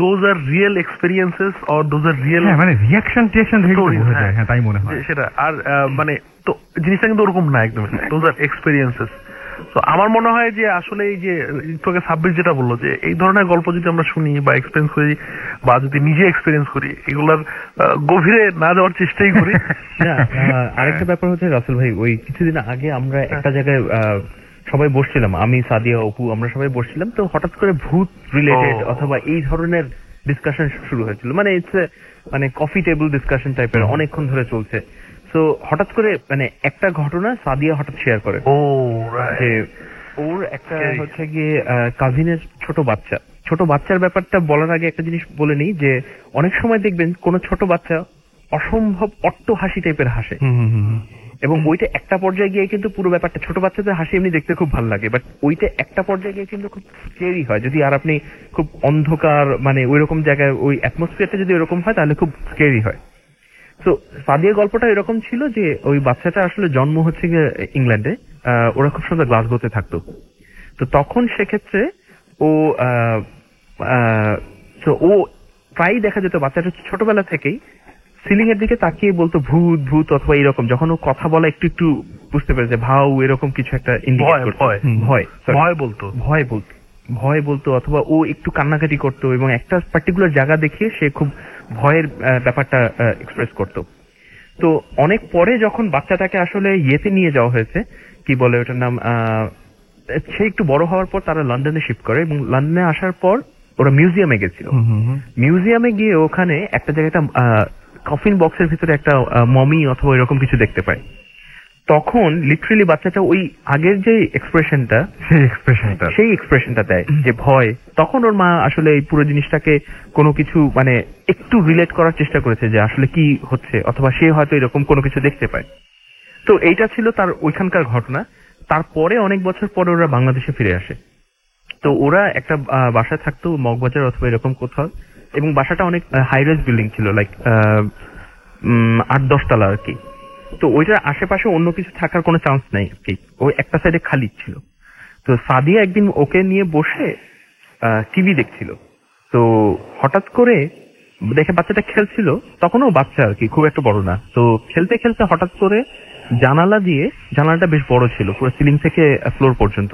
those are real experiences, or those are real মানে রিঅ্যাকশন টিঅ্যাকশন দেখে বোঝা যায়। হ্যাঁ তাই মনে হয় সেটা। আর মানে তো জিনিসটা কিন্তু ওরকম না একদম, those are experiences। তো আমার মনে হয় যে আসলে এই যে তোকে সাব্বির যেটা বললো যে এই ধরনের গল্প যদি আমরা শুনি বা এক্সপেরিয়েন্স করি বা যদি নিজে এক্সপেরিয়েন্স করি, এগুলার গভীরে না যাওয়ার চেষ্টাই করি। আরেকটা ব্যাপার হচ্ছে রাসেল ভাই, ওই কিছুদিন আগে আমরা একটা জায়গায় সবাই বসছিলাম, আমি সাদিয়া অপু আমরা সবাই বসছিলাম, তো হঠাৎ করে ভূত রিলেটেড অথবা এই ধরনের ডিসকাশন শুরু হয়েছিল। মানে ইটস মানে কফি টেবিল ডিসকাশন টাইপের, অনেকক্ষণ ধরে চলছে। তো হঠাৎ করে মানে একটা ঘটনা সাদিয়া হঠাৎ শেয়ার করে যে ওর একটা হচ্ছে গিয়ে কাজিনের ছোট বাচ্চার ব্যাপারটা বলার আগে একটা জিনিস বলে নিই যে অনেক সময় দেখবেন কোন ছোট বাচ্চা অসম্ভব অট্ট হাসি টাইপের হাসে, এবং ওইটা একটা পর্যায়ে গিয়ে কিন্তু পুরো ব্যাপারটা, ছোট বাচ্চাদের হাসি এমনি দেখতে খুব ভালো লাগে, বাট ওইটা একটা পর্যায়ে গিয়ে কিন্তু খুব স্কেরি হয় যদি আর আপনি খুব অন্ধকার মানে ওইরকম জায়গায় ওই অ্যাটমসফিয়ারটা যদি ওইরকম হয় তাহলে খুব স্কেরি হয়। তো সাদিয়া গল্পটা এরকম ছিল যে ওই বাচ্চাটা আসলে জন্ম হচ্ছে গিয়ে ইংল্যান্ডে, ওরা খুব সুন্দর গ্লাসগোতে থাকতো। তো তখন সেক্ষেত্রে ও প্রায়ই দেখা যেত বাচ্চাটা ছোটবেলা থেকেই সিলিং এর দিকে তাকিয়ে বলতো ভূত ভূত অথবা এরকম, যখন ও কথা বলা একটু একটু বুঝতে পেরেছে ভাও এরকম কিছু একটা ভয় বলতো অথবা ও একটু কান্নাকাটি করতো এবং একটা পার্টিকুলার জায়গা দেখিয়ে সে খুব ভয়ের ব্যাপারটা এক্সপ্রেস করতো। তো অনেক পরে যখন বাচ্চাটাকে আসলে ইয়েতে নিয়ে যাওয়া হয়েছে, কি বলে ওটার নাম, সে একটু বড় হওয়ার পর তারা লন্ডনে শিফট করে এবং লন্ডনে আসার পর ওরা মিউজিয়ামে গেছিল। মিউজিয়ামে গিয়ে ওখানে একটা জায়গায় একটা কফিন বক্সের ভিতরে একটা মমি অথবা এরকম কিছু দেখতে পায়। তখন লিটারেলি বাচ্চাটা ওই আগের যে এক্সপ্রেশনটা সেই এক্সপ্রেশনটা দেয় যে ভয়। তখন ওর মা আসলে এই পুরো জিনিসটাকে কোনো কিছু মানে একটু রিলেট করার চেষ্টা করেছে যে আসলে কি হচ্ছে, অথবা সে হয়তো এরকম কোনো কিছু দেখতে পায়। তো এইটা ছিল তার ওইখানকার ঘটনা। তারপরে অনেক বছর পরে ওরা বাংলাদেশে ফিরে আসে। তো ওরা একটা বাসায় থাকতো মগবাজার অথবা এরকম কোথাও, এবং বাসাটা অনেক হাই রাইজ বিল্ডিং ছিল, লাইক 8-10 তলা আর কি। তো ওইটার আশেপাশে অন্য কিছু থাকার কোনো চান্স নেই আর কি, ওই একটা সাইডে খালি ছিল। তো সাদিয়া একদিন ওকে নিয়ে বসে টিভি দেখছিল। তো হঠাৎ করে দেখে বাচ্চাটা খেলছিল, তখনও বাচ্চা আর কি, খুব একটা বড় না। তো খেলতে খেলতে হঠাৎ করে জানালাটা বেশ বড় ছিল, পুরো সিলিং থেকে ফ্লোর পর্যন্ত।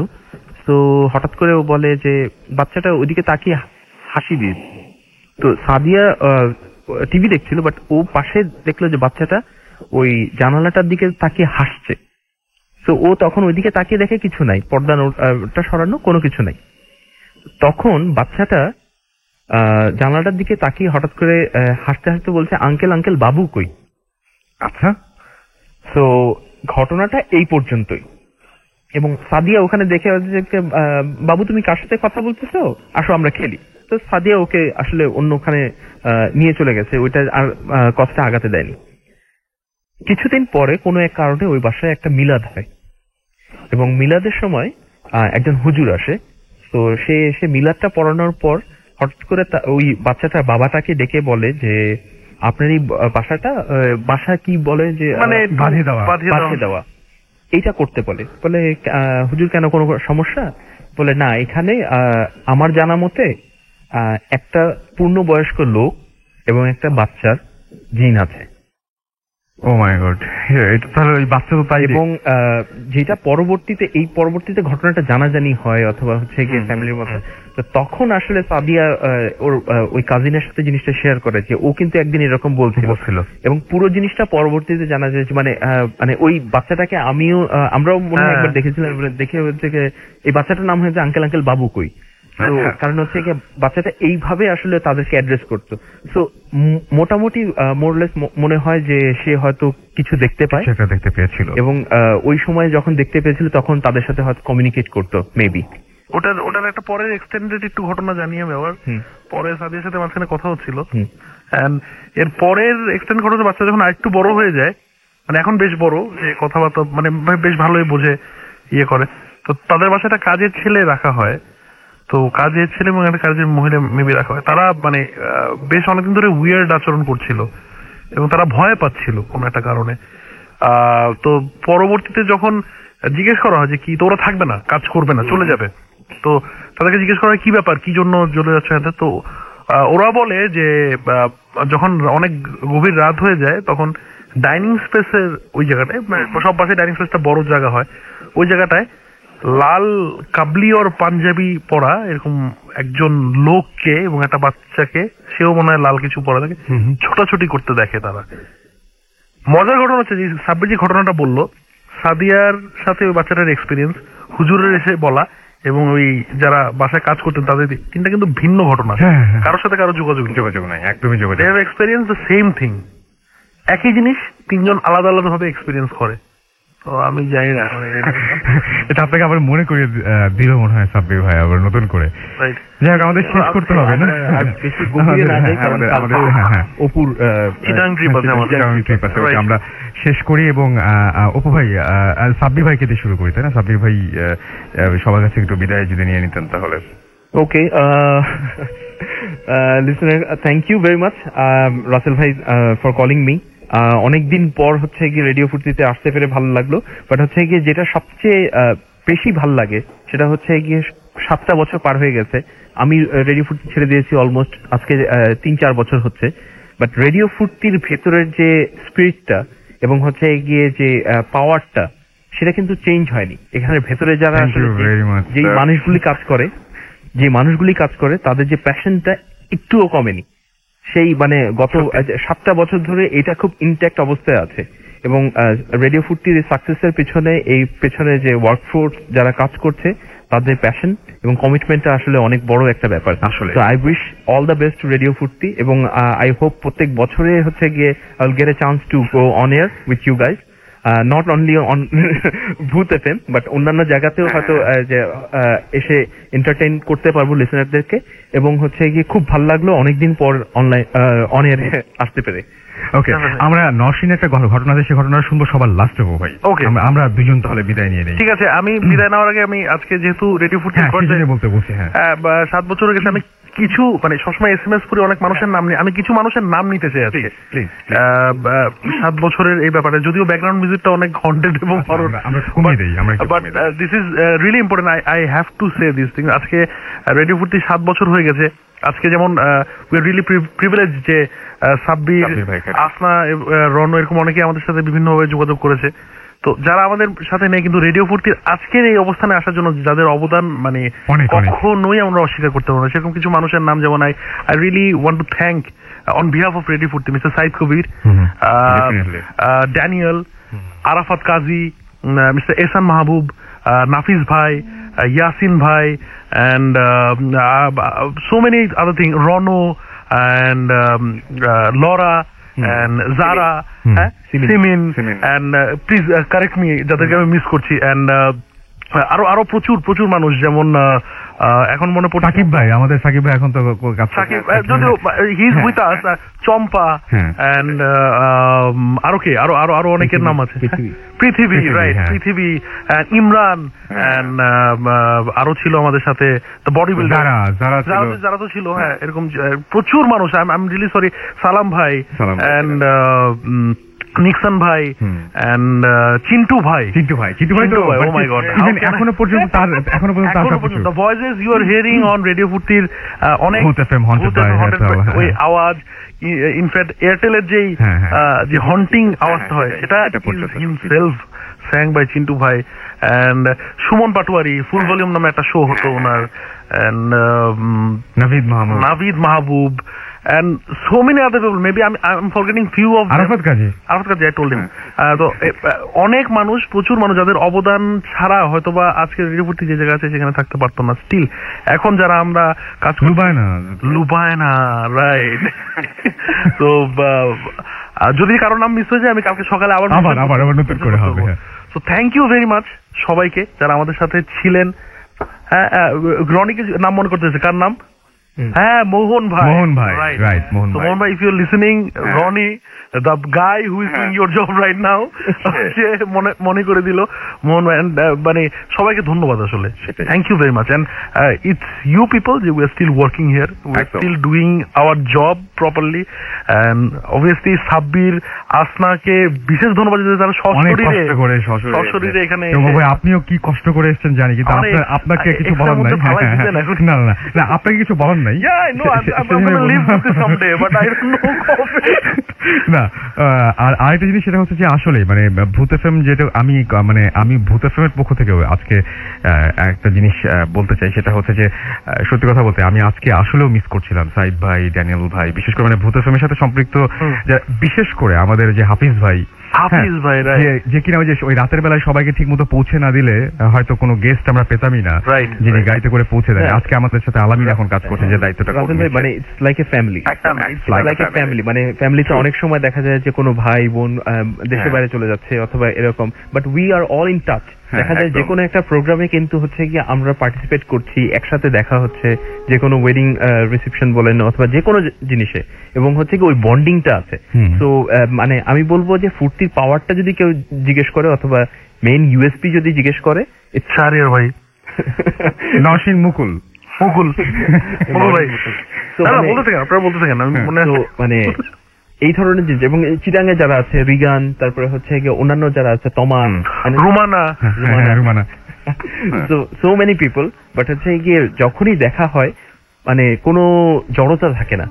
তো হঠাৎ করে ও বলে যে বাচ্চাটা ওইদিকে তাকিয়ে হাসি দিয়ে। তো সাদিয়া টিভি দেখছিল, বাট ও পাশে দেখলো যে বাচ্চাটা ওই জানালাটার দিকে তাকিয়ে হাসছে। তো ও তখন ওইদিকে তাকিয়ে দেখে কিছু নাই, পর্দাটা সরানো, কোনো কিছু নাই। তখন বাচ্চাটা জানালাটার দিকে তাকিয়ে হঠাৎ করে হাসতে হাসতে বলছে, আঙ্কেল আঙ্কেল বাবু কই? আচ্ছা, তো ঘটনাটা এই পর্যন্তই। এবং সাদিয়া ওখানে দেখে বাবু তুমি কার সাথে কথা বলতেছো, আসো আমরা খেলি। তো সাদিয়া ওকে আসলে অন্যখানে নিয়ে চলে গেছে, ওইটা আর কথাটা আগাতে দেয়নি। কিছুদিন পরে কোনো এক কারণে ওই বাসায় একটা মিলাদ হয়, এবং মিলাদের সময় একজন হুজুর আসে। তো সে এসে মিলাদটা পড়ানোর পর হঠাৎ করে ওই বাচ্চাটার বাবাটাকে ডেকে বলে যে আপনার এই বাসা কি বলে যে মানে বাঁধিয়ে দেওয়া এইটা করতে বলে হুজুর কেন কোনো সমস্যা? বলে না, এখানে আমার জানা মতে একটা পূর্ণবয়স্ক লোক এবং একটা বাচ্চার জিন আছে। ও মাই গড, এটা তাহলে ওই বাচ্চা তো তাই। এবং যেটা পরবর্তীতে ঘটনাটা জানাজানি হয় অথবা হচ্ছে গিয়ে ফ্যামিলির মধ্যে, তো তখন আসলে সাদিয়া ওর ওই কাজিনের সাথে জিনিসটা শেয়ার করে যে ও কিন্তু একদিন এরকম বলছিল এবং পুরো জিনিসটা পরবর্তীতে জানা যায় মানে ওই বাচ্চাটাকে আমরাও মনে হয় একবার দেখেছিলাম, দেখে হচ্ছে এই বাচ্চাটার নাম হয়েছে আঙ্কেল বাবু কই। তো কারণ হচ্ছে বাচ্চাটা এইভাবে আসলে তাদেরকে অ্যাড্রেস করতো। সো মোটামুটি মোরলেস মনে হয় যে সে হয়তো কিছু দেখতে পায়, সেটা দেখতে পেয়েছিল এবং ওই সময় যখন দেখতে পেয়েছিল তখন তাদের সাথে হয়তো কমিউনিকেট করতো মেবি। ওটার একটা পরের এক্সটেন্ডেড একটু ঘটনা জানি আমি আবার। পরে সাদিয়ার সাথে মাঝখানে কথা হচ্ছিল, এর পরের এক্সটেন্ড ঘটনা বাচ্চা যখন আরেকটু বড় হয়ে যায়, মানে এখন বেশ বড়, যে কথাবার্তা মানে বেশ ভালোই বোঝে, ইয়ে করে, তো তাদের বাসায় একটা কাজের ছেলে রাখা হয়। তো কাজের ছেলে এবং একটা কাজের মহিলা মেবি রাখা হয়। তারা মানে বেশ অনেকদিন ধরে উইয়ার্ড আচরণ করছিল এবং তারা ভয় পাচ্ছিল কোনো একটা কারণে। তো পরবর্তীতে যখন জিজ্ঞেস করা হয় যে কি তোরা থাকবে না, কাজ করবে না, চলে যাবে, তো তাদেরকে জিজ্ঞেস করা হয় কি ব্যাপার, কি জন্য চলে যাচ্ছে। তো ওরা বলে যে যখন অনেক গভীর রাত হয়ে যায় তখন ডাইনিং স্পেসের ওই জায়গাটায়, সব বাসায় ডাইনিং স্পেসটা বড় জায়গা হয়, ওই জায়গাটায় লাল কাবলি আর পাঞ্জাবি পরা এরকম একজন লোককে এবং একটা বাচ্চাকে, সেও মনে হয় লাল কিছু পরা থাকে, ছোটাছুটি করতে দেখে তারা। মজার ঘটনা হচ্ছে যে সাব্বির যে ঘটনাটা বললো, সাদিয়ার সাথে ওই বাচ্চাটার এক্সপিরিয়েন্স, হুজুরের এসে বলা এবং ওই যারা বাসায় কাজ করতেন তাদের তিনটা কিন্তু ভিন্ন ঘটনা। কারোর সাথে কারো যোগাযোগ নাই, একদমই যোগাযোগ। They have experience the same thing, একই জিনিস তিনজন আলাদা আলাদা ভাবে এক্সপিরিয়েন্স করে। তো আমি জানি না, এটা আপনাকে আবার মনে করিয়ে দিল মনে হয় সাব্বির ভাই আবার নতুন করে। যাই হোক, আমাদের শেষ করতে হবে না, অপুর আমরা শেষ করি এবং অপু ভাই সাব্বির ভাইকে দিয়ে শুরু করি, তাই না? সাব্বির ভাই সবার কাছে একটু বিদায় যদি নিয়ে নিতেন তাহলে। Okay, listener, thank you very much Rasel ভাই ফর কলিং মি। অনেকদিন পর হচ্ছে গিয়ে রেডিও ফুর্তিতে আসতে পেরে ভালো লাগলো, বাট হচ্ছে গিয়ে যেটা সবচেয়ে বেশি ভালো লাগে সেটা হচ্ছে গিয়ে 7টা বছর পার হয়ে গেছে। আমি রেডিও ফুর্তি ছেড়ে দিয়েছি অলমোস্ট আজকে 3-4 বছর হচ্ছে, বাট রেডিও ফুর্তির ভেতরের যে স্পিরিটটা এবং হচ্ছে গিয়ে যে পাওয়ারটা, সেটা কিন্তু চেঞ্জ হয়নি। এখানে ভেতরে যারা যে মানুষগুলি কাজ করে তাদের যে প্যাশনটা একটুও কমেনি। সেই মানে গত 7টা বছর ধরে এটা খুব ইনট্যাক্ট অবস্থায় আছে এবং রেডিও ফুর্তির সাকসেসের পেছনে যে ওয়ার্কফোর্স যারা কাজ করছে তাদের প্যাশন এবং কমিটমেন্টটা আসলে অনেক বড় একটা ব্যাপার আসলে। তো I wish all the best to radio Foorti এবং আই হোপ প্রত্যেক বছরে হচ্ছে গিয়ে I will get a chance to go on air with you guys, not only on Bhoot FM but অন্যান্য জায়গাতেও হয়তো এসে এন্টারটেইন করতে পারবো লিসেনারদেরকে। এবং হচ্ছে গিয়ে খুব ভালো লাগলো অনেকদিন পর অনলাইন অন এয়ারে আসতে পেরে। ওকে, আমরা নরসিংহের একটা ঘটনা আছে, সেই ঘটনা শুনবো সবার লাস্টে ভাই। ওকে, আমরা দুজন তাহলে বিদায় নিয়ে নিই। ঠিক আছে, আমি বিদায় নেওয়ার আগে আমি আজকে যেহেতু রেডিও ফুর্তি বলতে বলছি, 7 বছর হয়ে গেছে, আমি কিছু মানে সবসময় SMS করে অনেক মানুষের নাম নিই, আমি কিছু মানুষের নাম নিতে চাই আজকে। 7 বছরের এই ব্যাপারে, যদিও ব্যাকগ্রাউন্ড মিউজিকটা অনেক হন্টেড এবং but this is really important, I have to say this thing. আজকে রেডিও ফুর্তি 7 বছর হয়ে গেছে। আজকে যেমন উই আর রিয়েলি প্রিভিলেজ যে সাব্বির, আসনা, রনো এরকম অনেকে আমাদের সাথে বিভিন্নভাবে যোগাযোগ করেছে। তো যারা আমাদের সাথে নেই কিন্তু রেডিও ফুর্তির আজকের এই অবস্থানে আসার জন্য যাদের অবদান মানে কখনোই আমরা অস্বীকার করতে পারবো না, সেরকম কিছু মানুষের নাম যেমন I really want to thank on behalf of radio ফুর্তি মিস্টার সাইদ কবির, ড্যানিয়েল, আরাফাত কাজী, মিস্টার এহসান মাহবুব, নাফিস ভাই, ইয়াসিন ভাই, and so many other things, Rono and Laura and Zara, Simin, and please correct me যাদেরকে আমি মিস করছি, and আরো প্রচুর মানুষ যেমন এখন মনে পড়ছে সাকিব ভাই, আমাদের সাকিব ভাই এখন তো সাকিব, যদিও he is with us, Champa and আরো কে, আরো অনেকের নাম আছে, পৃথিবী, রাইট, পৃথিবী, ইমরান, এন্ড আরো ছিল আমাদের সাথে বডি বিল্ডার যারা তো ছিল, হ্যাঁ, এরকম প্রচুর মানুষ। I am really sorry, Salam ভাই এন্ড নিক্সন ভাই এন্ড চিন্টু ভাই তো ও মাই গড, এখনো পর্যন্ত তার the voices you are hearing on radio ফুর্তির অনেক ওই আওয়াজ, ইনফ্যাক্ট এয়ারটেলের যে হন্টিং আওয়াজটা হয় সেটা হিমসেলফ স্যাং বাই চিন্টু ভাই and Sumon Patwari, full volume নামে একটা শো হতো ওনার, and Navid Mahbub and so many other people. Maybe I'm forgetting few of them. Arafat Kaji, I told him. তো অনেক মানুষ, প্রচুর মানুষ যাদের অবদান ছাড়া হয়তোবা আজকে রেডিও ফুর্তি যে জায়গা আছে সেখানে থাকতে পারতো না। স্টিল এখন যারা আমরা কাজ লুবায় না, রাইট। তো যদি কারো নাম মিস হয়ে যায়, আমি কালকে সকালে আবার নতুন করে হবে। So thank you very much সবাইকে যারা আমাদের সাথে ছিলেন। হ্যাঁ, রনিকে নাম মনে করতেছে, কার নাম? হ্যাঁ, মোহন ভাই, রাইট, মোহন ভাই, if you are listening, Roni the guy who is doing your job right now, সে মনে করে দিল মোহন ভাই। মানে সবাইকে ধন্যবাদ আসলে, thank you very much. And it's you people যে we are still working here, we are still doing our job properly. And obviously Sabbir, আসনাকে বিশেষ ধন্যবাদ যে তারা সশরীরে এখানে। আপনিও কি কষ্ট করে এসেছেন জানি, কিন্তু আপনাকে কিছু বলার নাই, না আপনাকে কিছু বলার নাই। না, আর আরেকটা জিনিস সেটা হচ্ছে যে আসলে মানে ভূত এফএম, যেটা আমি ভূত এফএম এর পক্ষ থেকে আজকে একটা জিনিস বলতে চাই, সেটা হচ্ছে যে সত্যি কথা বলতে আমি আজকে আসলেও মিস করছিলাম সাইদ ভাই, ড্যানিয়েল ভাই, বিশেষ করে মানে ভূত এফএম এর সাথে সম্পৃক্ত, বিশেষ করে আমাদের যে হাফিজ ভাই, যে কিনা ওই রাতের বেলায় সবাইকে ঠিক মতো পৌঁছে না দিলে হয়তো কোনো গেস্ট আমরা পেতামই না, যিনি গাড়িতে করে পৌঁছে দেয়। আজকে আমাদের সাথে আলামিন এখন কাজ করছে, যে দায়িত্বটা মানে ইটস লাইক এ ফ্যামিলি, মানে ফ্যামিলিতে অনেক সময় দেখা যায় যে কোনো ভাই বোন দেশের বাইরে চলে যাচ্ছে অথবা এরকম, but we are all in touch. দেখা যায় যে কোনো একটা প্রোগ্রামে কিন্তু হচ্ছে কি আমরা পার্টিসিপেট করছি, একসাথে দেখা হচ্ছে, যে কোনো ওয়েডিং রিসেপশন বলেন অথবা যে কোনো জিনিসে, এবং হচ্ছে কি ওই বন্ডিংটা আছে। তো মানে আমি বলবো যে ফুর্তির পাওয়ারটা যদি কেউ জিজ্ঞেস করে অথবা মেইন ইউএসপি যদি জিজ্ঞেস করে, ইচ্ছারিয়ার ভাই, নওশিন মুকুল ভাই, আপনারা বলতে থাকেন, মানে এই ধরনের জিনিস। এবং চিটাঙ্গে যারা আছে, রিগান, তারপরে হচ্ছে অন্যান্য যারা আছে, Toman, Rumana, so many people, but হচ্ছে গিয়ে যখনই দেখা হয় মানে কোনো জড়তা থাকে না।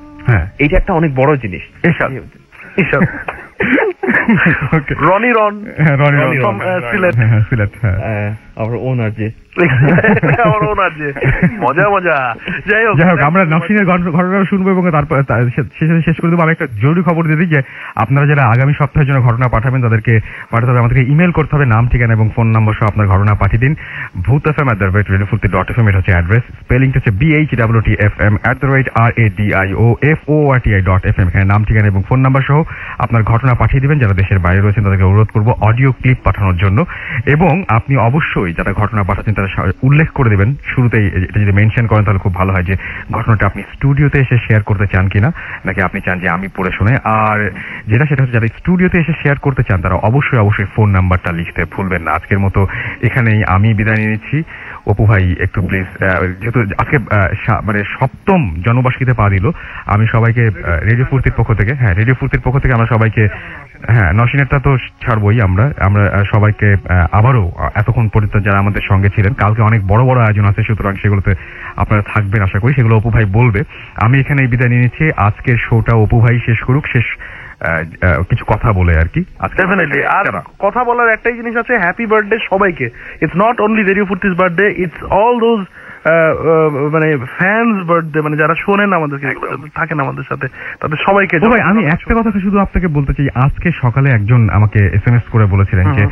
এইটা একটা অনেক বড় জিনিস। রনি রন সিলেট, আমার ওনার যে মজা যাই হোক, আমরা নকশিনের ঘটনা শুনবো এবং তারপর শেষ করে দেবো। আমি একটা জরুরি খবর দিয়ে দিই যে আপনারা যারা আগামী সপ্তাহের জন্য ঘটনা পাঠাবেন তাদেরকে পাঠাতে হবে, আমাদেরকে ইমেল করতে হবে, নাম, ঠিকানা এবং ফোন নাম্বার সহ আপনার ঘটনা পাঠিয়ে দিন। bhootfm@radiofurti.fm, এটা হচ্ছে অ্যাড্রেস। স্পেলিংটা হচ্ছে BHWTFM@radiofurti.fm। এখানে নাম, ঠিকানা এবং ফোন নাম্বার সহ আপনার ঘটনা পাঠিয়ে দিবেন। যারা দেশের বাইরে রয়েছেন তাদেরকে অনুরোধ করবো অডিও ক্লিপ পাঠানোর জন্য, এবং আপনি অবশ্যই যারা ঘটনা পাঠাচ্ছেন উল্লেখ করে দেবেন শুরুতেই, এটা যদি মেনশন করেন তাহলে খুব ভালো হয়, যে ঘটনাটা আপনি স্টুডিওতে এসে শেয়ার করতে চান কিনা, নাকি আপনি চান যে আমি পড়ে শুনে। আর সেটা হচ্ছে যারা স্টুডিওতে এসে শেয়ার করতে চান তারা অবশ্যই ফোন নাম্বারটা লিখতে ভুলবেন না। আজকের মতো এখানেই আমি বিদায় নিয়ে নিচ্ছি। অপু ভাই একটু প্লিজ, যেহেতু আজকে মানে সপ্তম জন্মবার্ষিকীতে পা দিল, আমি সবাইকে রেডিও ফুর্তির পক্ষ থেকে আমরা সবাইকে, নসিনেরটা তো ছাড়বই, আমরা সবাইকে আবারও এতক্ষণ পর্যন্ত যারা আমাদের সঙ্গে ছিলেন, কালকে অনেক বড় বড় আয়োজন আছে, সুতরাং সেগুলোতে আপনারা থাকবেন আশা করি, সেগুলো অপু ভাই বলবে। আমি এখানে বিদায় নিয়ে নিচ্ছি। আজকের শোটা অপু ভাই শেষ করুক, কিছু কথা বলে আর কি। ডেফিনেটলি, আর কথা বলার একটাই জিনিস আছে, হ্যাপি বার্থডে সবাইকে। It's not only radio Foorti's birthday, it's all those মানে ফ্যান্স বার্থডে, মানে যারা শোনেন আমাদেরকে, থাকেন আমাদের সাথে, তাদের সবাইকে। আমি একটা কথা শুধু আপনাকে বলতে চাই, আজকে সকালে একজন আমাকে SMS করে বলেছিলেন যে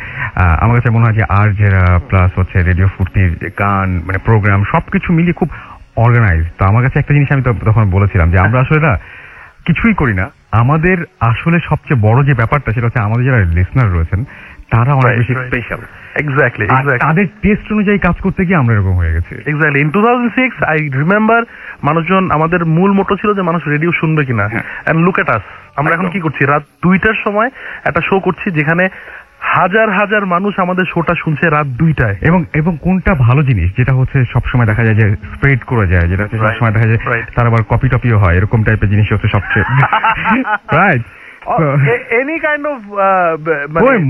আমার কাছে মনে হয় যে আর যারা প্লাস হচ্ছে রেডিও ফুর্তির গান মানে প্রোগ্রাম সবকিছু মিলিয়ে খুব অর্গানাইজ। তো আমার কাছে একটা জিনিস আমি তখন বলেছিলাম যে আমরা আসলে না কিছুই করি না, আমাদের আসলে সবচেয়ে বড় যে ব্যাপারটা সেটা হচ্ছে আমাদের যারা লিসনার রয়েছেন তারা অনেক বেশি Right. স্পেশাল। Exactly. তাদের টেস্ট অনুযায়ী কাজ করতে গিয়ে আমরা এরকম হয়ে গেছি। Exactly. In 2006, I remember মানুষজন আমাদের মূল মোটো ছিল যে মানুষ রেডিও শুনবে কিনা। And look at us. আমরা এখন কি করছি? রাত 2টার সময় একটা শো করছি যেখানে হাজার হাজার মানুষ আমাদের শোটা শুনছে রাত 2টায়। এবং কোনটা ভালো জিনিস যেটা হচ্ছে সবসময় দেখা যায় যে স্প্রেড করে যায়, যেটা হচ্ছে সবসময় দেখা যায় তার আবার কপি টপিও হয়, এরকম টাইপের জিনিস হচ্ছে সবচেয়ে রাইট। Any kind of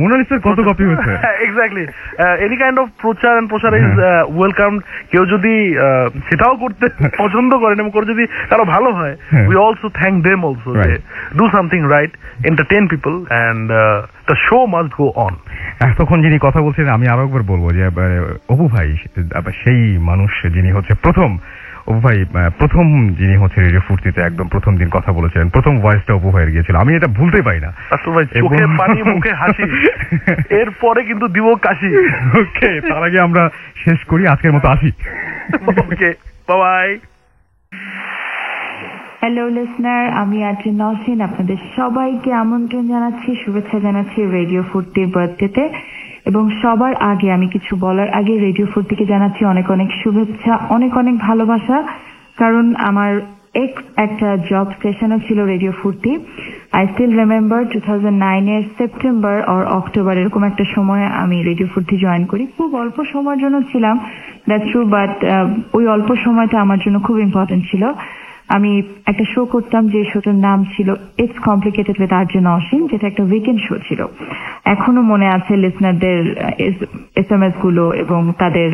মোনালিসার কত কপি হচ্ছে? Exactly. Any kind of প্রচার and প্রসার is welcomed. কেউ যদি সেটাও করতে পছন্দ করেন এবং করে যদি কারো ভালো হয়, we also thank them also. Do something right, entertain people, and the show must go on. এতক্ষণ যিনি কথা বলছেন আমি আরো একবার বলবো যে অপু ভাই সেই মানুষ যিনি হচ্ছে অপু ভাই প্রথম যিনি হচ্ছে রেডিও ফুর্তিতে একদম প্রথম দিন কথা বলেছিলেন, প্রথম ভয়েসটা অপু ভাইয়ের গিয়েছিল, আমি এটা ভুলতেই পারি না। চোখে পানি মুখে হাসি, এরপরে কিন্তু দিব কাশি। ওকে, তার আগে আমরা শেষ করি, আজকের মতো আসি। ওকে, বাই। হ্যালো লিসনার, আমি আরজে নওশিন আপনাদের সবাইকে আমন্ত্রণ জানাচ্ছি, শুভেচ্ছা জানাচ্ছি রেডিও ফুর্তির বার্থডেতে। এবং সবার আগে আমি কিছু বলার আগে রেডিও ফুর্তিকে জানাচ্ছি অনেক অনেক শুভেচ্ছা, অনেক অনেক ভালোবাসা। কারণ আমার একটা জব স্টেশনও ছিল radio Foorti. I still remember 2009-এর সেপ্টেম্বর অর অক্টোবর এরকম একটা সময় আমি রেডিও ফুর্তি জয়েন করি। খুব অল্প সময়ের জন্য ছিলাম, দ্যাটস ট্রু, বাট ওই অল্প সময়টা আমার জন্য খুব ইম্পর্টেন্ট ছিল। আমি একটা শো করতাম যে শোটার নাম ছিল it's complicated with RJ Nowshin, যেটা একটা উইকেন্ড শো ছিল। এখনো মনে আছে লিসনারদের SMS গুলো এবং তাদের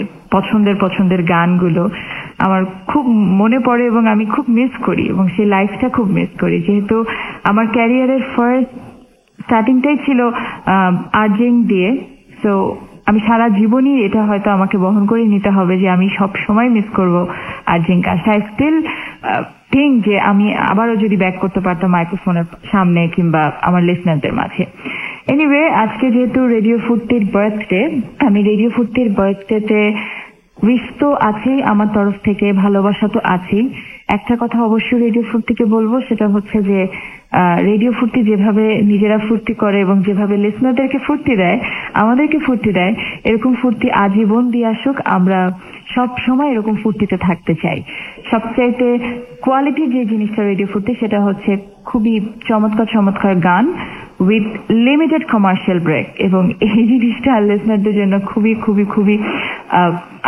পছন্দের গানগুলো আমার খুব মনে পড়ে এবং আমি খুব মিস করি এবং সেই লাইফটা খুব মিস করি, যেহেতু আমার ক্যারিয়ারের ফার্স্ট স্টার্টিংটাই ছিল আরজিং দিয়ে। সো আমি সারা জীবনই এটা হয়তো আমাকে বহন করে নিতে হবে যে আমি সব সময় মিস করব আরজিং কাজটা। আই স্টিল থিঙ্ক যে আমি আবারও যদি ব্যাক করতে পারতাম মাইক্রোফোনের সামনে কিংবা আমার লিসনারদের মাঝে। এনিওয়ে, আজকে যেহেতু রেডিও ফুর্তির বার্থডে, আমি রেডিও ফুর্তির বার্থডেতে উইশ তো আছেই আমার তরফ থেকে, ভালোবাসা তো আছেই। একটা কথা অবশ্যই রেডিও ফুর্তিকে বলবো, সেটা হচ্ছে যে রেডিও ফুর্তি যেভাবে নিজেরা ফুর্তি করে এবং যেভাবে লিসনারদেরকে ফুর্তি দেয়, আমাদেরকে ফুর্তি দেয়, এরকম ফুর্তি আজীবন দিয়ে আসুক। আমরা সব সময় এরকম ফুর্তিতে থাকতে চাই। সবচাইতে কোয়ালিটি যে জিনিসটা রেডিও ফুর্তি, সেটা হচ্ছে খুবই চমৎকার গান উইথ লিমিটেড কমার্শিয়াল ব্রেক, এবং এই জিনিসটা লিসনারদের জন্য খুবই খুবই খুবই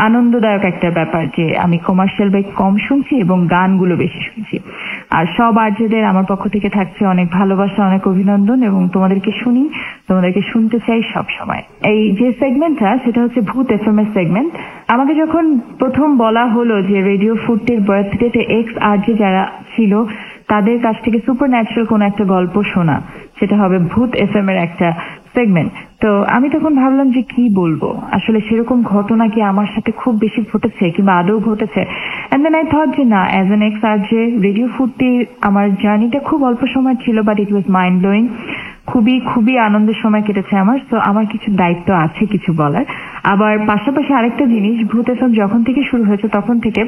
আনন্দদায়ক একটা ব্যাপার যে আমি কমার্শিয়াল ব্রেক কম শুনছি এবং গানগুলো বেশি শুনছি। আর সব আরজেদের আমার পক্ষ থেকে থাকছে অনেক ভালোবাসা, অনেক অভিনন্দন, এবং তোমাদেরকে শুনতে চাই সব সময়। এই যে সেগমেন্টটা, সেটা হচ্ছে ভূত FM এর সেগমেন্ট। আমাকে যখন প্রথম বলা হলো যে রেডিও ফুর্তির বার্থডেতে এক্স আরজে যারা ছিল তাদের কাছ থেকে সুপার ন্যাচারাল কোন একটা গল্প শোনা, সেটা হবে ভূত FM এর একটা সেগমেন্ট। তো আমি তখন ভাবলাম যে কি বলবো, আসলে সেরকম ঘটনা কি আমার সাথে খুব বেশি ঘটেছে কিংবা আদৌ ঘটেছে। এন্ড দেন আই থট যে না, as an x RJ radio ফুর্তি আমার জার্নিটা খুব অল্প সময় ছিল, but it was mind blowing. খুবই আনন্দের সময় কেটেছে আমার। তো আমার কিছু দায়িত্ব আছে কিছু বলার। আবার পাশাপাশি আরেকটা জিনিস, ভূত FM যখন থেকে শুরু হয়েছে তখন থেকে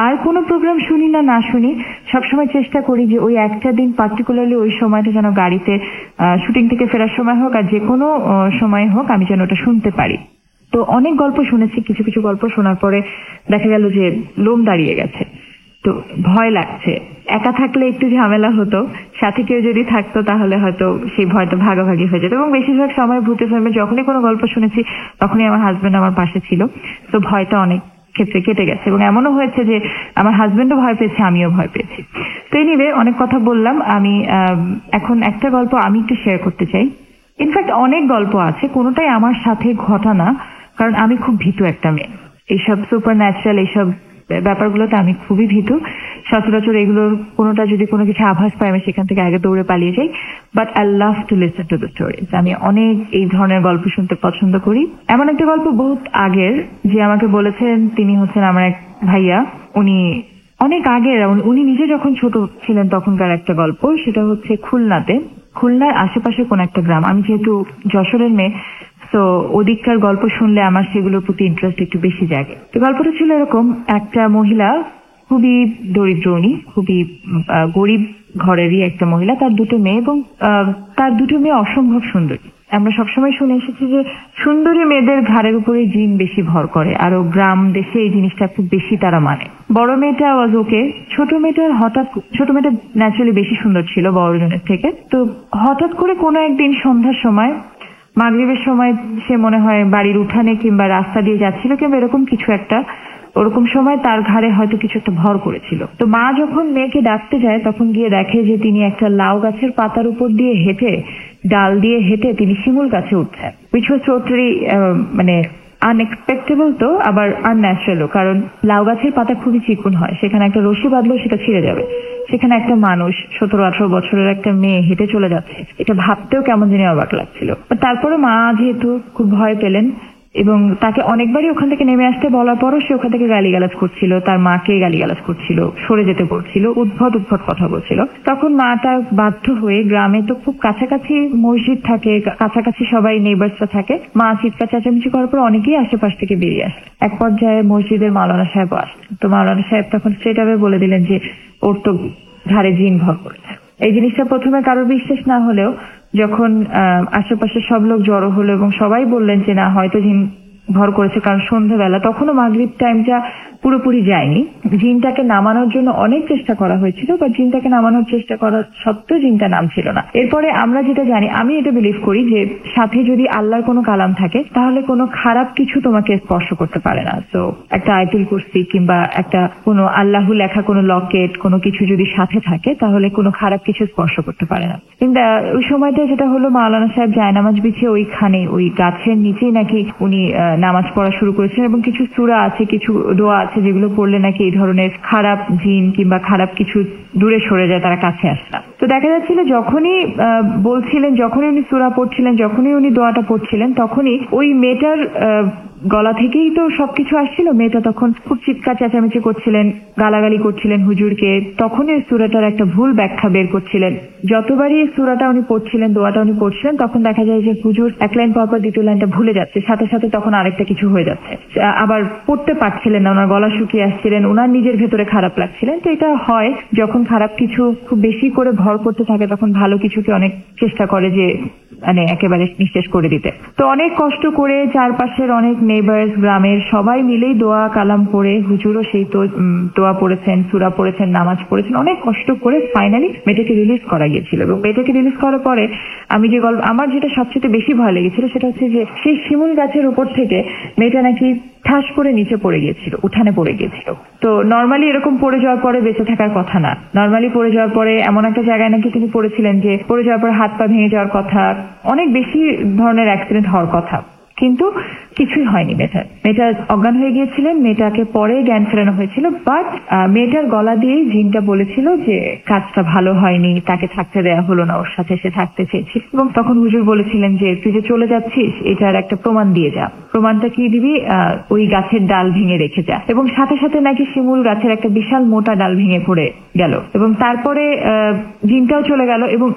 আর কোনো প্রোগ্রাম শুনি না শুনি, সবসময় চেষ্টা করি যে ওই একটা দিন পার্টিকুলারলি ওই সময়টা যেন গাড়িতে শুটিং থেকে ফেরার সময় হোক আর যে কোনো সময় হোক, আমি যেন ওটা শুনতে পারি। তো অনেক গল্প শুনেছি, কিছু গল্প শোনার পরে দেখা গেল যে লোম দাঁড়িয়ে গেছে, তো ভয় লাগছে। একা থাকলে একটু ঝামেলা হতো, সাথে কেউ যদি থাকতো তাহলে হয়তো সেই ভয়টা ভাগাভাগি হয়ে যেত। এবং বেশিরভাগ সময় ভূত FM যখনই কোনো গল্প শুনেছি তখনই আমার হাজবেন্ড আমার পাশে ছিল, তো ভয়টা অনেক ক্ষেত্রে কেটে গেছে। এবং এমনও হয়েছে যে আমার হাজবেন্ডও ভয় পেয়েছে, আমিও ভয় পেয়েছি। তো এনিওয়ে, অনেক কথা বললাম। আমি এখন একটা গল্প আমি একটু শেয়ার করতে চাই। ইনফ্যাক্ট অনেক গল্প আছে, কোনোটাই আমার সাথে ঘটনা, কারণ আমি খুব ভীতু একটা মেয়ে। এইসব সুপার ন্যাচারাল এইসব ব্যাপারগুলোতে আমি খুবই ভীতু। সচরাচর এগুলোর কোনোটা যদি কোনো কিছু আভাস পাই, আমি সেখান থেকে আগে দৌড়ে পালিয়ে যাই। But I love to listen to the stories. আমি অনেক এই ধরনের গল্প শুনতে পছন্দ করি। এমন একটা গল্প বহুত আগের যে আমাকে বলেছেন, তিনি হচ্ছেন আমার এক ভাইয়া। উনি অনেক আগের, উনি নিজে যখন ছোট ছিলেন তখনকার একটা গল্প। সেটা হচ্ছে খুলনার আশেপাশে কোন একটা গ্রাম। আমি যেহেতু যশোরের মেয়ে, তো ওদিককার গল্প শুনলে আমার সেগুলোর প্রতি ইন্টারেস্ট একটু বেশি জাগে। তো গল্পটা ছিল এরকম, একটা মহিলা, খুবই দরিদ্র, উনি খুবই গরিব ঘরেরই একটা মহিলা, তার দুটো মেয়ে, এবং তার দুটো মেয়ে অসম্ভব সুন্দরী। আমরা সবসময় শুনে এসেছি যে সুন্দরী মেয়েদের ঘাড়ের উপরে জিন বেশি ভর করে, আরো গ্রাম দেশে এই জিনিসটা খুব বেশি তারা মানে। বড় মেয়েটা ওয়াজ ওকে, ছোট মেয়েটা ন্যাচারালি বেশি সুন্দর ছিল বড় জনের থেকে। তো হঠাৎ করে কোনো একদিন সন্ধ্যার সময়, মাগরিবের সময়, সে মনে হয় বাড়ির উঠানে কিংবা রাস্তা দিয়ে যাচ্ছিল কিংবা এরকম কিছু একটা, ওরকম সময় তার ঘাড়ে হয়তো কিছু একটা ভর করেছিল। তো মা যখন মেয়েকে ডাকতে যায় তখন গিয়ে দেখে যে তিনি একটা লাউ গাছের পাতার উপর দিয়ে হেঁটে, ডাল দিয়ে হেঁটে তিনি শিমুল গাছে উঠছেন, which was totally মানে আনএক্সপেক্টেবল, তো আবার আনন্যাচারালও, কারণ লাউ গাছের পাতা খুবই চিকন হয়, সেখানে একটা রশি বাঁধলেও সেটা ছিঁড়ে যাবে। সেখানে একটা মানুষ 17-18 বছরের একটা মেয়ে হেঁটে চলে যাচ্ছে, এটা ভাবতেও কেমন জানি অবাক লাগছিল। তারপরে মা যেহেতু খুব ভয় পেলেন এবং তাকে অনেকবারই ওখান থেকে নেমে আসতে বলার পরও সে ওখান থেকে গালিগালাজ করছিল, তার মাকে গালিগালাজ করছিল, সরে যেতে বলছিল, উদ্ভট কথা বলছিল। তখন মাটা বাধ্য হয়ে, গ্রামে তো খুব কাছাকাছি মসজিদ থাকে, কাছাকাছি সবাই নেইবার্সরা থাকে, মা চিৎকার চেঁচামেচি করার পর অনেকেই আশেপাশ থেকে বেরিয়ে আসে। এক পর্যায়ে মসজিদের মাওলানা সাহেব আসলেন। তো মাওলানা সাহেব তখন স্ট্রেট আওয়ে বলে দিলেন যে ওর তো ঘাড়ে জিন ভর করেছে। এই জিনিসটা প্রথমে কারোর বিশ্বাস না হলেও যখন আশেপাশে সব লোক জড়ো হলো এবং সবাই বললেন যে না, হয়তো জিন ভর করেছে, কারণ সন্ধ্যাবেলা তখনও মাগরিব টাইমটা পুরোপুরি যায়নি, জিনটাকে নামানোর জন্য অনেক চেষ্টা করা হয়েছিল, বা জিনটাকে নামানোর চেষ্টা করা সত্ত্বেও জিনটা নামছিল না। এরপরে আমরা যেটা জানি, আমি এটা বিলিভ করি যে সাথে যদি আল্লাহর কোনো কালাম থাকে তাহলে কোনো খারাপ কিছু তোমাকে স্পর্শ করতে পারে না। তো একটা আয়াতুল কুরসি কিংবা একটা কোনো আল্লাহু লেখা কোনো লকেট, কোনো কিছু যদি সাথে থাকে তাহলে কোনো খারাপ কিছু স্পর্শ করতে পারে না। কিন্তু ওই সময়টা যেটা হলো, মাওলানা সাহেব জায়নামাজ বিছিয়ে ওইখানে ওই গাছের নিচেই নাকি উনি নামাজ পড়া শুরু করেছেন, এবং কিছু সূরা আছে, কিছু দোয়া আছে যেগুলো পড়লে নাকি এই ধরনের খারাপ জিন কিংবা খারাপ কিছু দূরে সরে যায়, তারা কাছে আসে না। তো দেখা যাচ্ছিল যখনই বলছিলেন, যখনই উনি সূরা পড়ছিলেন, যখনই উনি দোয়াটা পড়ছিলেন, তখনই ওই মেয়েটার গলা থেকেই তো সবকিছু আসছিল। মেয়েটা তখন খুব চিৎকার চেঁচামেচি করছিলেন, গালাগালি করছিলেন হুজুরকে, তখনই ওই সূরাটার একটা ভুল ব্যাখ্যা বের করছিলেন। যতবারই সূরাটা উনি পড়ছিলেন, দোয়াটা উনি পড়ছিলেন, তখন দেখা যায় যে হুজুর এক লাইন পরপর দ্বিতীয় লাইনটা ভুলে যাচ্ছে, সাথে সাথে তখন আরেকটা কিছু হয়ে যাচ্ছে, আবার পড়তে পারছিলেন না, ওনার গলা শুকিয়ে আসছিলেন, ওনার নিজের ভেতরে খারাপ লাগছিলেন। তো এটা হয় যখন খারাপ কিছু খুব বেশি করে ভর করতে থাকে, তখন ভালো কিছুকে অনেক চেষ্টা করে যে মানে একেবারে নিঃশেষ করে দিতে। তো অনেক কষ্ট করে চারপাশের অনেক নেইবার্স, গ্রামের সবাই মিলেই দোয়া কালাম পড়ে, হুজুরও সেই তো দোয়া পড়েছেন, সূরা পড়েছেন, নামাজ পড়েছেন, অনেক কষ্ট করে ফাইনালি মেয়েটাকে রিলিজ করা গিয়েছিল। এবং মেয়েটাকে রিলিজ করার পরে আমি যে গল্প, আমার যেটা সবচেয়ে বেশি ভয় লেগেছিল সেটা হচ্ছে যে সেই শিমুল গাছের উপর থেকে মেয়েটা নাকি ঠাস করে নিচে পড়ে গিয়েছিল, উঠানে পড়ে গিয়েছিল। তো নর্মালি এরকম পড়ে যাওয়ার পরে বেঁচে থাকার কথা না, নর্মালি পড়ে যাওয়ার পরে এমন একটা জায়গায় নাকি তিনি পড়েছিলেন যে পড়ে যাওয়ার পর হাত পা ভেঙে যাওয়ার কথা, অনেক বেশি ধরনের অ্যাক্সিডেন্ট হওয়ার কথা, কিন্তু কিছুই হয়নি। মেয়েটা অজ্ঞান হয়ে গিয়েছিলেন, মেয়েটাকে পরে জ্ঞান ফেরানো হয়েছিল, বাট মেয়েটার গলা দিয়েই জিনটা বলেছিল যে কাজটা ভালো হয়নি, তাকে থাকতে দেয়া হলো না, ওর সাথে সে থাকতে চেয়েছিল। এবং তখন হুজুর বলেছিলেন যে তুই যে চলে যাচ্ছিস এটার একটা প্রমাণ দিয়ে যা। প্রমাণটা কি দিবি? ওই গাছের ডাল ভেঙে রেখে যা। এবং সাথে সাথে নাকি শিমুল গাছের একটা বিশাল মোটা ডাল ভেঙে পড়ে গেল, এবং তারপরে জিনটাও চলে গেল। এবং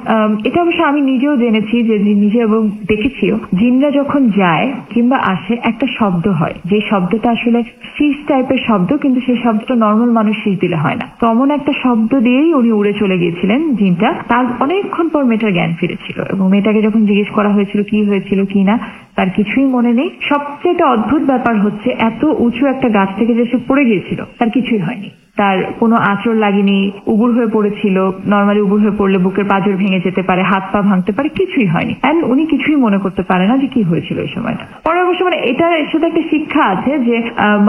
এটা অবশ্য আমি নিজেও জেনেছি, যে নিজে এবং দেখেছিও, জিনরা যখন যায় কিংবা আসে একটা শব্দ হয়, যে শব্দটা আসলে শীষ টাইপের শব্দ, কিন্তু সেই শব্দটা নর্মাল মানুষ শীষ দিলে হয় না। তো এমন একটা শব্দ দিয়েই উনি উড়ে চলে গিয়েছিলেন জিনটা। তার অনেকক্ষণ পর মেয়েটার জ্ঞান ফিরেছিল, এবং মেয়েটাকে যখন জিজ্ঞেস করা হয়েছিল কি হয়েছিল কি না, তার কিছুই মনে নেই। সবচেয়ে অদ্ভুত ব্যাপার হচ্ছে, এত উঁচু একটা গাছ থেকে যে সে পড়ে গিয়েছিল তার কিছুই হয়নি, তার কোনো আঁচড় লাগেনি, উবুর হয়ে পড়েছিল। নর্মালি উবুর হয়ে পড়লে বুকের পাঁজর ভেঙে যেতে পারে, হাত পা ভাঙতে পারে, কিছুই হয়নি। এন্ড উনি কিছুই মনে করতে পারে না যে কি হয়েছিল ওই সময়টা। পরে অবশ্য মানে এটার সাথে একটা শিক্ষা আছে যে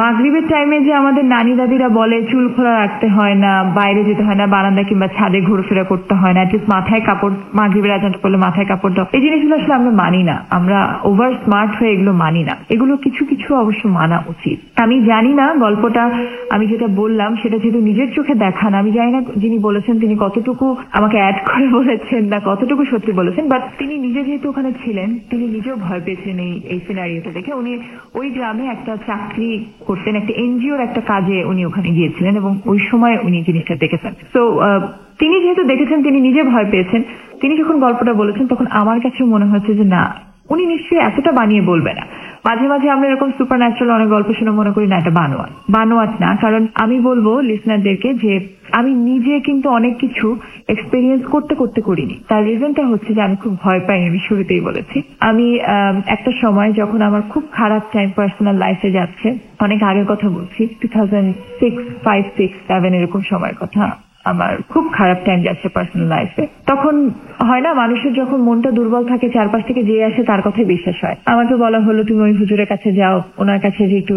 মাগরিবের টাইমে যে আমাদের নানি দাদিরা বলে চুল খোলা রাখতে হয় না, বাইরে যেতে হয় না, বারান্দা কিংবা ছাদে ঘোরাফেরা করতে হয় না, অ্যাটলিস্ট মাথায় কাপড়, মাগরিবের আজান করলে মাথায় কাপড় দাও, এই জিনিসগুলো আসলে আমরা মানি না, আমরা ওভার স্মার্ট হয়ে এগুলো মানি না। এগুলো কিছু কিছু অবশ্য মানা উচিত। আমি জানি না গল্পটা আমি যেটা বললাম সেটা যেহেতু নিজের চোখে দেখা না, আমি জানি না যিনি বলেছেন তিনি কতটুকু আমাকে অ্যাড করে বলেছেন না কতটুকু সত্যি বলেছেন, বাট তিনি নিজে যেহেতু ওখানে ছিলেন, তিনি নিজেও ভয় পেয়েছেন এই সিনারিওটা দেখে। উনি ওই গ্রামে একটা চাকরি করতেন, একটা এনজিওর একটা কাজে উনি ওখানে গিয়েছিলেন, এবং ওই সময় উনি জিনিসটা দেখেছেন। তো তিনি যেহেতু দেখেছেন, তিনি নিজে ভয় পেয়েছেন। তিনি যখন গল্পটা বলেছেন তখন আমার কাছে মনে হচ্ছে যে না, উনি নিশ্চয়ই এতটা বানিয়ে বলবে না। মাঝে মাঝে আমরা এরকম সুপার ন্যাচারাল অনেক গল্প শুনে মনে করি না এটা বানোয়াট না, কারণ আমি বলবো লিসনারদেরকে যে আমি নিজে কিন্তু অনেক কিছু এক্সপেরিয়েন্স করতে করিনি। তার রিজনটা হচ্ছে যে আমি খুব ভয় পাই, আমি শুরুতেই বলেছি। আমি একটা সময় যখন আমার খুব খারাপ টাইম পার্সোনাল লাইফে যাচ্ছে, অনেক আগের কথা বলছি, 2006, 5, 6, 7 এরকম সময়ের কথা, আমার খুব খারাপ টাইম যাচ্ছে পার্সোনাল লাইফে। তখন হয় না, মানুষের যখন মনটা দুর্বল থাকে চারপাশ থেকে যে আসে তার কথাই বিশ্বাস হয়। আমাকে বলা হলো তুমি ওই হুজুরের কাছে যাও, ওনার কাছে যে একটু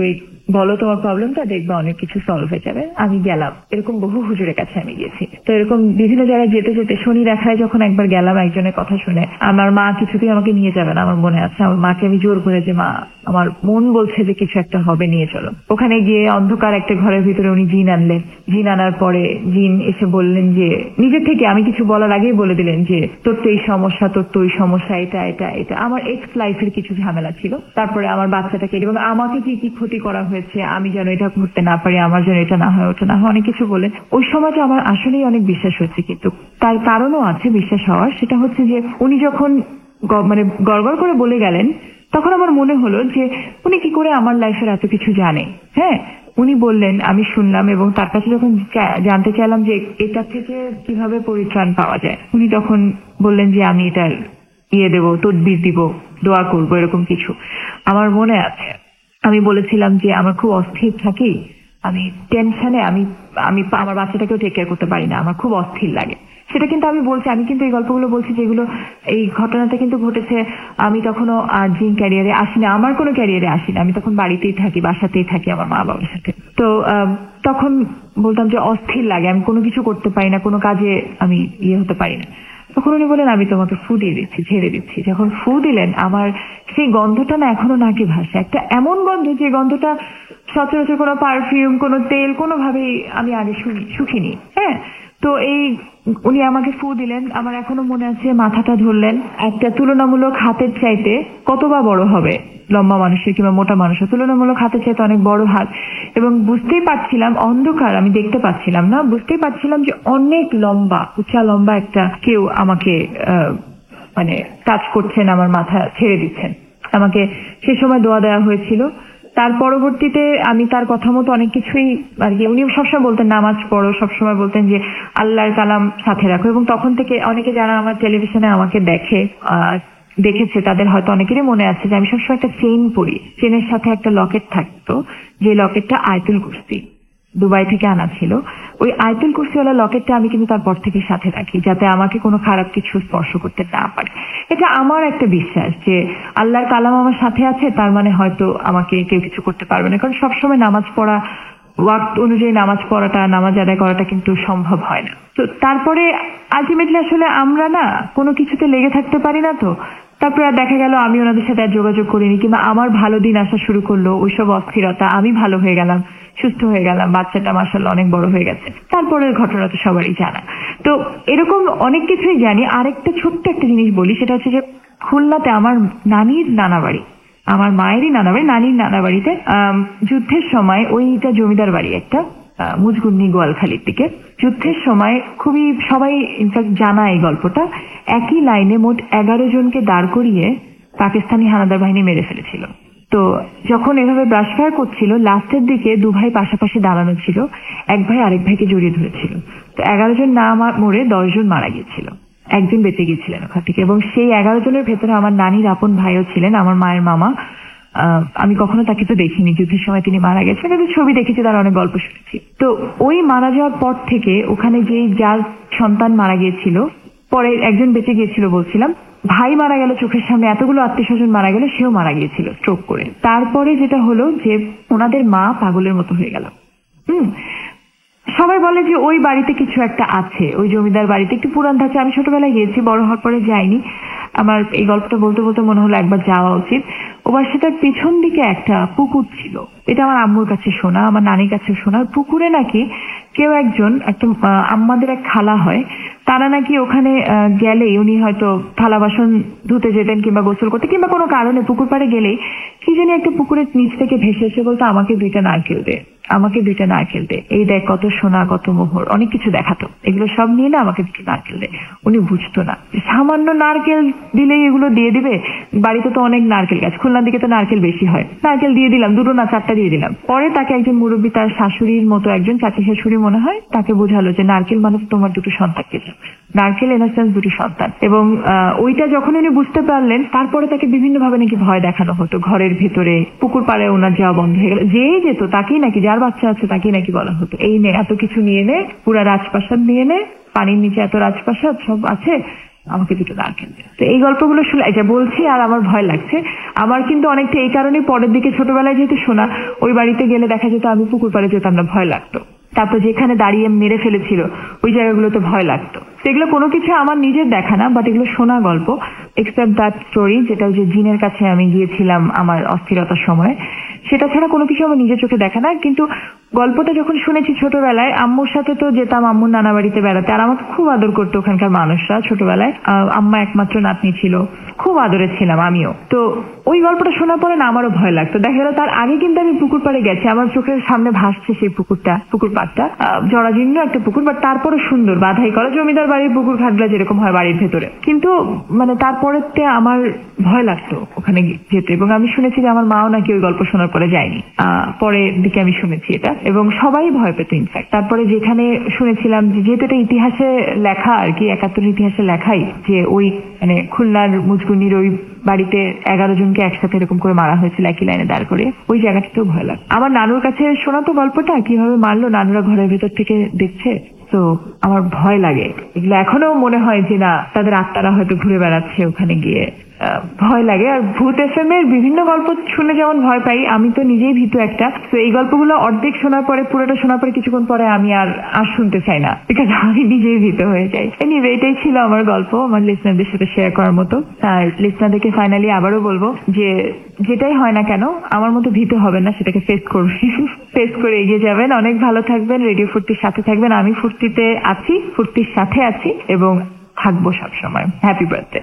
বলো তোমার প্রবলেমটা, দেখবা অনেক কিছু সলভ হয়ে যাবে। আমি গেলাম, এরকম বহু হুজুরের কাছে আমি গেছি। তো এরকম বিভিন্ন জায়গায় যেতে যেতে শনি দেখায় যখন একবার গেলাম একজনের কথা শুনে, আমার মা কিছুতেই আমাকে নিয়ে যাবে না, আমার মনে আছে। আমার মাকে আমি জোর করে যে মা আমার মন বলছে যে কিছু একটা হবে, নিয়ে চলো। ওখানে গিয়ে অন্ধকার একটা ঘরের ভিতরে উনি জিন আনলেন। জিন আনার পরে জিন এসে বললেন যে নিজের থেকে, আমি কিছু বলার আগেই বলে দিলেন যে তোর তো এই সমস্যা, তোর তো ওই সমস্যা, এটা এটা এটা। আমার এক্স লাইফের কিছু ঝামেলা ছিল, তারপরে আমার বাচ্চাটাকে এবং আমাকে কি কি ক্ষতি করা হয়েছে, আমি যেন এটা করতে না পারি, আমার যেন এটা না হয়, ওটা না হয়, অনেক কিছু বলে। ওই সময়টা আমার আসলেই অনেক বিশ্বাস হচ্ছে, কিন্তু তার কারণও আছে বিশ্বাস হওয়ার। সেটা হচ্ছে যে উনি যখন মানে গড়গড় করে বলে গেলেন, তখন আমার মনে হলো যে উনি কি করে আমার লাইফের এত কিছু জানে। হ্যাঁ, উনি বললেন, আমি শুনলাম, এবং তার কাছে যখন জানতে চাইলাম যে এটা থেকে কিভাবে পরিত্রাণ পাওয়া যায়, উনি তখন বললেন যে আমি এটার দেবো, তদবির দিব, দোয়া করবো, এরকম কিছু। আমার মনে আছে আমি বলেছিলাম যে আমার খুব অস্থির থাকি, আমি টেনশনে, আমি আমার বাচ্চাটাকেও টেক কেয়ার করতে পারি না, আমার খুব অস্থির লাগে। সেটা কিন্তু আমি বলছি, আমি কিন্তু এই গল্পগুলো বলছি যেগুলো, এই ঘটনাটা কিন্তু ঘটেছে, আমি তখনও আর্জিং ক্যারিয়ারে আসিনি, আমার কোনো ক্যারিয়ারে আসিনি, আমি তখন বাড়িতেই থাকি, বাসাতেই থাকি আমার মা বাবার সাথে। তো তখন বলতাম যে অস্থির লাগে, আমি কোনো কিছু করতে পারি না, কোনো কাজে আমি হতে পারি না। তখন উনি বলেন আমি তোমাকে ফু দিয়ে দিচ্ছি, ঝেড়ে দিচ্ছি। যখন ফু দিলেন, আমার সেই গন্ধটা না এখনো নাকে ভাসে, একটা এমন গন্ধ যে গন্ধটা সচরাচর কোনো পারফিউম, কোনো তেল, কোনোভাবেই আমি আগে শুকিনি। হ্যাঁ, তো এই উনি আমাকে ফু দিলেন, আমার এখনো মনে আছে, মাথাটা ধরলেন, একটা তুলনামূলক হাতের চাইতে কতবা বড় হবে লম্বা মানুষের কিংবা মোটা মানুষের, তুলনামূলক হাতের চাইতে অনেক বড় হাত, এবং বুঝতেই পারছিলাম অন্ধকার, আমি দেখতে পাচ্ছিলাম না, বুঝতেই পারছিলাম যে অনেক লম্বা, উঁচা লম্বা একটা কেউ আমাকে মানে টাচ করছেন, আমার মাথা ছেড়ে দিচ্ছেন। আমাকে সে সময় দোয়া দেওয়া হয়েছিল। তার পরবর্তীতে আমি তার কথা মতো অনেক কিছুই আর কি, উনি সবসময় বলতেন নামাজ পড়ো, সবসময় বলতেন যে আল্লাহর কালাম সাথে রাখো। এবং তখন থেকে অনেকে যারা আমার টেলিভিশনে আমাকে দেখেছে তাদের হয়তো অনেকেরই মনে আছে যে আমি সবসময় একটা চেইন পরি, চেনের সাথে একটা লকেট থাকতো, যে লকেটটা আয়াতুল কুরসি, দুবাই থেকে আনা ছিল। ওই আয়াতুল কুরসিওয়ালা লকেটটা আমি কিন্তু তারপর থেকে সাথে রাখি, যাতে আমাকে কোনো খারাপ কিছু স্পর্শ করতে না পারে। এটা আমার একটা বিশ্বাস যে আল্লাহর কালাম আমার সাথে আছে, তার মানে হয়তো আমাকে কেউ কিছু করতে পারবে না। কারণ সবসময় নামাজ পড়া, ওয়াক্ত অনুযায়ী নামাজ পড়াটা, নামাজ আদায় করাটা কিন্তু সম্ভব হয় না। তো তারপরে আলটিমেটলি আসলে আমরা না কোনো কিছুতে লেগে থাকতে পারি না। তো তারপরে দেখা গেল আমি ওনাদের সাথে আর যোগাযোগ করিনি, কিংবা আমার ভালো দিন আসা শুরু করলো, ওইসব অস্থিরতা, আমি ভালো হয়ে গেলাম, সুস্থ হয়ে গেলাম, বাচ্চাটা মাশাআল্লাহ অনেক বড় হয়ে গেছে। তারপরের ঘটনা তো সবারই জানা। তো এরকম অনেক কিছুই জানি। আরেকটা ছোট্ট একটা জিনিস বলি, সেটা হচ্ছে যে খুলনাতে আমার নানির নানা বাড়ি, আমার মায়েরই নানা বাড়ি, নানির নানা বাড়িতে যুদ্ধের সময়, ওইটা জমিদার বাড়ি একটা, মুজগুন্নি গোয়ালখালির দিকে, যুদ্ধের সময় খুবই সবাই ইনফ্যাক্ট জানা এই গল্পটা, একই লাইনে মোট 11 জনকে দাঁড় করিয়ে পাকিস্তানি হানাদার বাহিনী মেরে ফেলেছিল। তো যখন এভাবে ব্রাশফায়ার করছিল, লাস্টের দিকে 2 ভাই পাশাপাশি দাঁড়ানো ছিল, এক ভাই আরেক ভাইকে জড়িয়ে ধরেছিল। তো 11 জন না মরে 10 জন মারা গিয়েছিল, একজন বেঁচে গিয়েছিলেন ওখান থেকে। এবং সেই 11 জনের ভেতরে আমার নানির আপন ভাইও ছিলেন, আমার মায়ের মামা। আমি কখনো তাকে তো দেখিনি, যুদ্ধের সময় তিনি মারা গেছেন, কিন্তু ছবি দেখেছি, তার অনেক গল্প শুনেছি। তো ওই মারা যাওয়ার পর থেকে ওখানে যার সন্তান মারা গিয়েছিল, পরে একজন বেঁচে গিয়েছিল বলছিলাম, ভাই মারা গেল চোখের সামনে, এতগুলো আত্মীয় স্বজন মারা গেল, সেও মারা গিয়েছিল স্ট্রোক করে। তারপরে যেটা হলো যে ওনাদের মা পাগলের মতো হয়ে গেল। সবাই বলে যে ওই বাড়িতে কিছু একটা আছে, ওই জমিদার বাড়িতে একটু পুরান ধাঁচে। আমি ছোটবেলায় গিয়েছি, বড় হওয়ার পরে যাইনি। আমার এই গল্পটা বলতে বলতে মনে হলো একবার যাওয়া উচিত। ও বাসাটার পিছন দিকে একটা পুকুর ছিল, এটা আমার আম্মুর কাছে শোনা, আমার নানির কাছে শোনা। পুকুরে নাকি কেউ একজন, একটা আমাদের এক খালা হয়, তারা নাকি ওখানে গেলেই উনি হয়তো থালা বাসন ধুতে যেতেন কিংবা গোসল করতে কিংবা কোনো কারণে পুকুর পাড়ে গেলেই কি জানি একটা পুকুরের নিচ থেকে ভেসে এসে বলতো আমাকে 2টা নারকেল দে, আমাকে 2টা নারকেল দে, এই দেখ কত সোনা কত মোহর, অনেক কিছু দেখাতো। এগুলো সব নিয়ে না আমাকে 2টা নারকেল দে। উনি বুঝতো না সামান্য নারকেল দিলেই এগুলো দিয়ে দিবে, বাড়িতে তো অনেক নারকেল গাছ, খুলনার দিকে তো নারকেল বেশি হয়, নারকেল দিয়ে দিলাম, 2টো না 4টা দিয়ে দিলাম। পরে তাকে একজন মুরব্বী, তার শাশুড়ির মতো একজন চাচি শাশুড়ি মনে হয়, তাকে বোঝালো যে নারকেল মানে তোমার 2টো সন্তান কিছু, নারকেল ইনোসেন্স 2টি সন্তান। এবং ওইটা যখন উনি বুঝতে পারলেন তারপরে তাকে বিভিন্ন ভাবে নাকি ভয় দেখানো হতো, ঘরের ভেতরে পুকুর পাড়ে ওনার যাওয়া বন্ধ হয়ে গেল, যেই যেত তাকেই নাকি, যার বাচ্চা আছে তাকেই নাকি বলা হতো এই নে এত কিছু নিয়ে নে, পুরা রাজপ্রাসাদ নিয়ে নে, পানির নিচে এত রাজপ্রাসাদ সব আছে, আমাকে 2টো নারকেল দে। তো এই গল্পগুলো শুনে এটা বলছি আর আমার ভয় লাগছে। আমার কিন্তু অনেকটা এই কারণে পরের দিকে ছোটবেলায় যেহেতু শোনা, ওই বাড়িতে গেলে দেখা যেত আমি পুকুর পাড়ে যেতাম না, ভয় লাগতো। তারপর যেখানে দাঁড়িয়ে মেরে ফেলেছিল ওই জায়গাগুলোতে ভয় লাগতো। এগুলো কোনো কিছু আমার নিজের দেখা না, বাট এগুলো শোনা গল্প, এক্সেপ্ট দ্যাট স্টোরি যেটা যে জিনের কাছে আমি গিয়েছিলাম আমার অস্থিরতার সময়, সেটা ছাড়া কোনো কিছু আমার নিজের চোখে দেখা না। কিন্তু গল্পটা যখন শুনেছি ছোটবেলায়, আম্মুর সাথে তো যেতাম আম্মুর নানা বাড়িতে বেড়াতে, আর আমাকে খুব আদর করতো ওখানকার মানুষরা ছোটবেলায়। আম্মা একমাত্র নাতনি ছিল, খুব আদরে ছিলাম আমিও। তো ওই গল্পটা শোনার পরে না আমারও ভয় লাগতো। দেখা গেল তার আগে কিন্তু আমি পুকুর পাড়ে গেছি, আমার চোখের সামনে ভাসছে সেই পুকুরটা, পুকুর পাড়টা জরাজীর্ণ একটা পুকুর, বাট তারপরে সুন্দর বাধাই করা, জমিদার বাড়ির পুকুর ঘাটলা যেরকম হয় বাড়ির ভেতরে। কিন্তু মানে তারপরেতে আমার ভয় লাগতো ওখানে যেতে। এবং আমি শুনেছি যে আমার মাও নাকি ওই গল্প শোনার পরে যায়নি, পরের দিকে আমি শুনেছি এটা, এবং সবাই ভয় পেত ইনফ্যাক্ট। তারপরে যেখানে শুনেছিলাম যেহেতু এটা ইতিহাসে লেখা আর কি, 71 ইতিহাসে লেখাই যে ওই মানে খুলনার মুজগুনির ওই বাড়িতে 11 জনকে একসাথে এরকম করে মারা হয়েছিল একই লাইনে দাঁড় করে, ওই জায়গাটাতেও ভয় লাগে। আমার নানুর কাছে শোনা তো গল্পটা, কিভাবে মারলো, নানুরা ঘরের ভেতর থেকে দেখছে, তো আমার ভয় লাগে। এগুলো এখনো মনে হয় যে না তাদের আত্মারা হয়তো ঘুরে বেড়াচ্ছে ওখানে গিয়ে, ভয় লাগে। আর ভূত এফএম এর বিভিন্ন গল্প শুনে যেমন ভয় পাই, আমি তো নিজেই ভীতু একটা। তো এই গল্পগুলো অর্ধেক শোনার পরে, পুরোটা শোনার পরে কিছুক্ষণ পরে আমি আর শুনতে চাই না, বিকজ আমি নিজেই ভীতু হয়ে যাই। এনিওয়ে, এটাই ছিল আমার গল্প, আমার লিসনারদের সাথে শেয়ার করার মতো। আর লিসনারদেরকে ফাইনালি আবারও বলবো যে যেটাই হয় না কেন আমার মতো ভীতু হবেন না, সেটাকে ফেস করবেন, ফেস করে এগিয়ে যাবেন। অনেক ভালো থাকবেন, রেডিও ফুর্তির সাথে থাকবেন। আমি ফুর্তিতে আছি, ফুর্তির সাথে আছি এবং থাকবো সবসময়। Happy birthday.